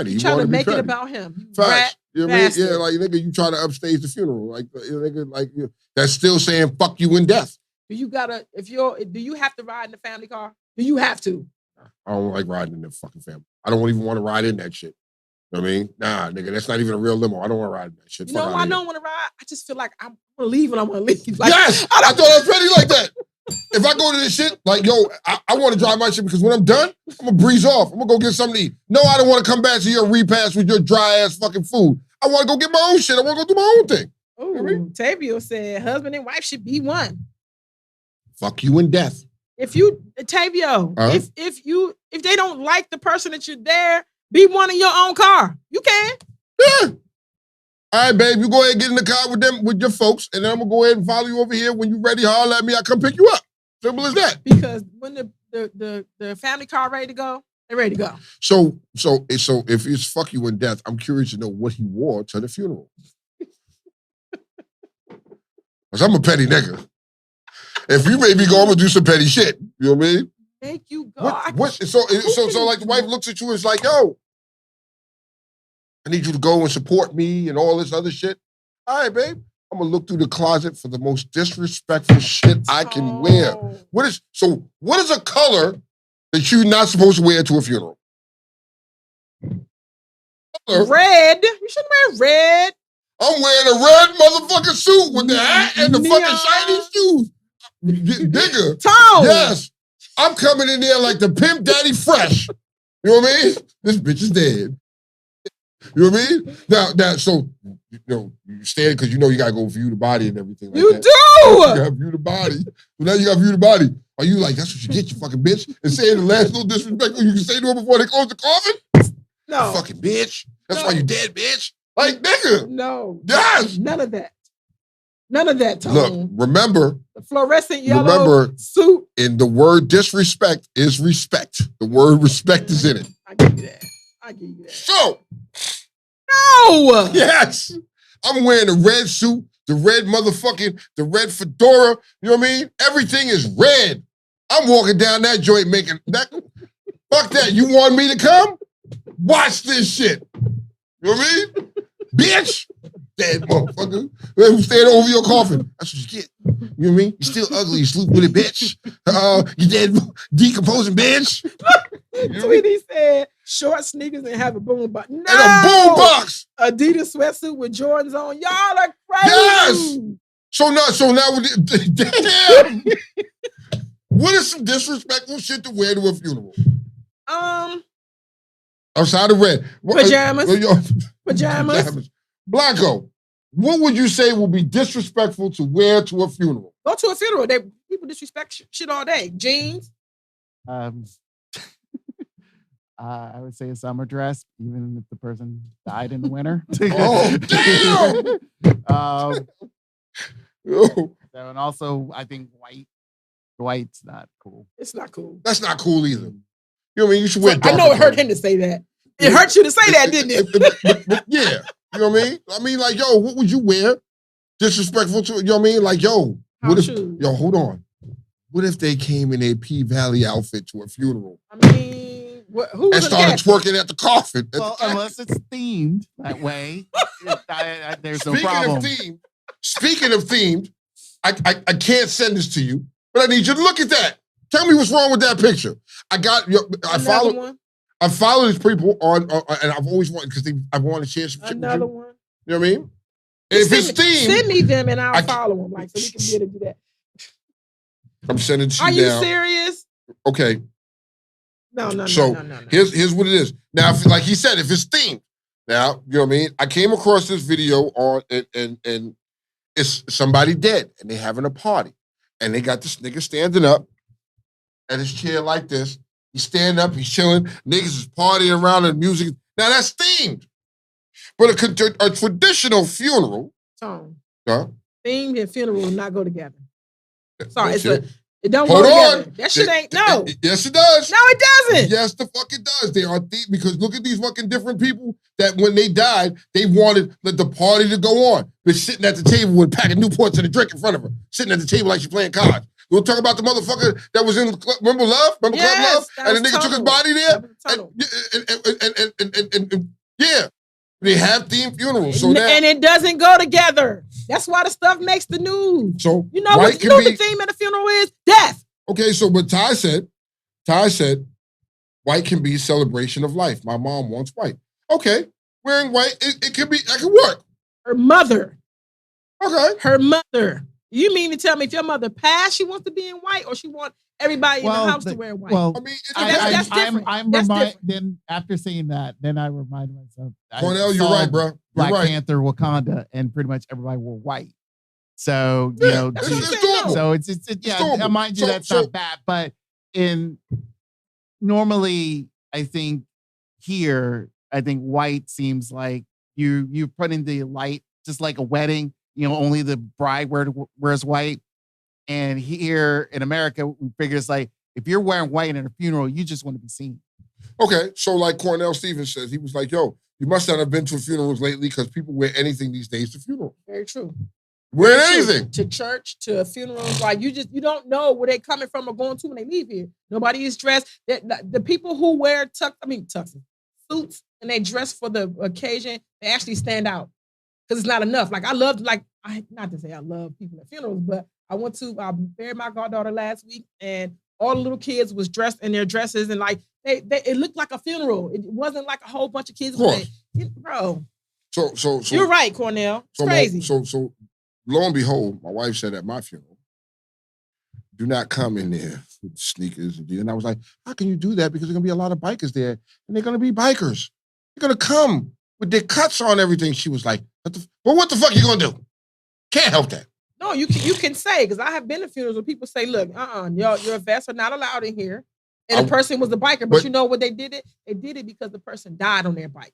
He trying to make it about him. Facts. You know what I mean? Yeah, like nigga, you try to upstage the funeral. Like nigga, that's still saying fuck you in death. Do you have to ride in the family car? Do you have to? I don't like riding in the fucking family. I don't even want to ride in that shit. You know what I mean? Nah, nigga, that's not even a real limo. I don't want to ride in that shit. You know why I don't want to ride? I just feel like I'm gonna leave when I want to leave. Like, yes! I thought I was petty like that. If I go to this shit, like, I want to drive my shit because when I'm done, I'm going to breeze off. I'm going to go get something to eat. No, I don't want to come back to your repast with your dry-ass fucking food. I want to go get my own shit. I want to go do my own thing. Oh, you know I mean? Tavio said husband and wife should be one. Fuck you in death. Tavio, if they don't like the person that you're there, be one in your own car. You can. Yeah. All right, babe, you go ahead and get in the car with your folks, and then I'm going to go ahead and follow you over here. When you're ready, holler at me. I'll come pick you up. Simple as that. Because when the family car ready to go, they're ready to go. So if it's fuck you in death, I'm curious to know what he wore to the funeral. Because I'm a petty nigga. If you made me go, I'm going to do some petty shit. You know what I mean? Thank you, God. So like the wife looks at you and is like, yo, I need you to go and support me and all this other shit. All right, babe. I'm gonna look through the closet for the most disrespectful shit I can wear. What is a color that you're not supposed to wear to a funeral? Red. You shouldn't wear red. I'm wearing a red motherfucking suit with the hat and the fucking shiny shoes. Nigga. Tone. Yes. I'm coming in there like the Pimp Daddy Fresh. You know what I mean? This bitch is dead. You know what I mean? Now, so, you know, you stand because you know you gotta go view the body and everything like that. You gotta view the body. So now you gotta view the body. Are you like, that's what you get, you fucking bitch? And saying the last little disrespectful you can say to her before they close the coffin? No. You fucking bitch. That's why you dead, bitch. Like, nigga. No. Yes. None of that. None of that, Tone. Look, remember. The fluorescent yellow suit. And the word disrespect is respect. The word respect is in it. I give you that. I give you that. So. No. Yes. I'm wearing the red suit, the red fedora. You know what I mean? Everything is red. I'm walking down that joint making that. Fuck that. You want me to come? Watch this shit. You know what I mean? Bitch. Dead motherfucker. Who's standing over your coffin? That's what you get. You know what I mean? You're still ugly. You sleep with it, bitch. You dead decomposing bitch. Tweety said, short sneakers and have a boom box. No! And a boom box. Adidas sweatsuit with Jordans on. Y'all are crazy. Yes. So now, damn. What is some disrespectful shit to wear to a funeral? Outside of red. Pajamas. Blanco, what would you say will be disrespectful to wear to a funeral? Go to a funeral. People disrespect shit all day. Jeans. I would say a summer dress, even if the person died in the winter. Oh, damn! So, and also, I think white's not cool. It's not cool. That's not cool either. You know what I mean? You should wear darker I know it hurt him to say that. It hurt you to say that, didn't it? But yeah. You know what I mean? I mean, like, yo, what would you wear? Disrespectful to, you know what I mean? Like, yo, hold on. What if they came in a P-Valley outfit to a funeral? I mean, who and started twerking at the coffin? Well, unless it's themed that way, there's no problem. Speaking of themed, I can't send this to you, but I need you to look at that. Tell me what's wrong with that picture. I follow these people on and I've always wanted, because I want to share some shit with you. One. You know what I mean? If it's themed, send me them and I'll follow them, like, so we can be able to do that. I'm sending to you now. Are you serious? Okay. No. Here's what it is. Now, like he said, if it's themed, now, you know what I mean? I came across this video on and it's somebody dead and they having a party. And they got this nigga standing up at his chair like this. He's standing up, he's chilling. Niggas is partying around and music. Now that's themed. But a traditional funeral. Tone. Huh? Themed and funeral will not go together. Sorry, it don't Hold go on. together. That shit ain't, no. Yes, it does. No, it doesn't. Yes, the fuck it does. They are themed because look at these fucking different people that when they died, they wanted the party to go on. They're sitting at the table with a pack of Newports and a drink in front of her. Sitting at the table like she's playing cards. We'll talk about the motherfucker that was in the club. Remember Love? Remember Club Love? And the nigga took his body there? And yeah. They have themed funerals. So and it doesn't go together. That's why the stuff makes the news. So you know what the theme of the funeral is? Death. Okay, so what Ty said, white can be celebration of life. My mom wants white. Okay, wearing white, it could work. Her mother. Okay. Her mother. You mean to tell me if your mother passed, she wants to be in white, or she wants everybody in the house to wear white? Well, I mean, that's different. I'm reminded. Then after saying that, then I reminded myself. Cornell, you're right, bro. Black Panther, Wakanda, and pretty much everybody wore white. So you know, it's doable. So it's yeah. Mind you, that's not bad, but normally I think here, I think white seems like you put in the light, just like a wedding. You know, only the bride wears white. And here in America, we figure it's like, if you're wearing white at a funeral, you just want to be seen. Okay, so like Cornell Stevens says, he was like, yo, you must not have been to funerals lately because people wear anything these days to funerals. Very true. Wearing anything. To church, to funerals. Like you don't know where they're coming from or going to when they leave here. Nobody is dressed. The people who wear tuxes, suits, and they dress for the occasion, they actually stand out. Because it's not enough. Like not to say I love people at funerals, but I buried my goddaughter last week, and all the little kids was dressed in their dresses, and like it looked like a funeral. It wasn't like a whole bunch of kids. Bro. So you're right, Cornell. It's crazy. So lo and behold, my wife said at my funeral, do not come in there with sneakers. And I was like, how can you do that? Because there's gonna be a lot of bikers there, and they're gonna be bikers. They're gonna come with their cuts on everything. She was like, what the fuck you gonna do? Can't help that. No, you can say, because I have been to funerals where people say, look, your vests are not allowed in here. And the person was a biker, but you know what they did it? They did it because the person died on their bike.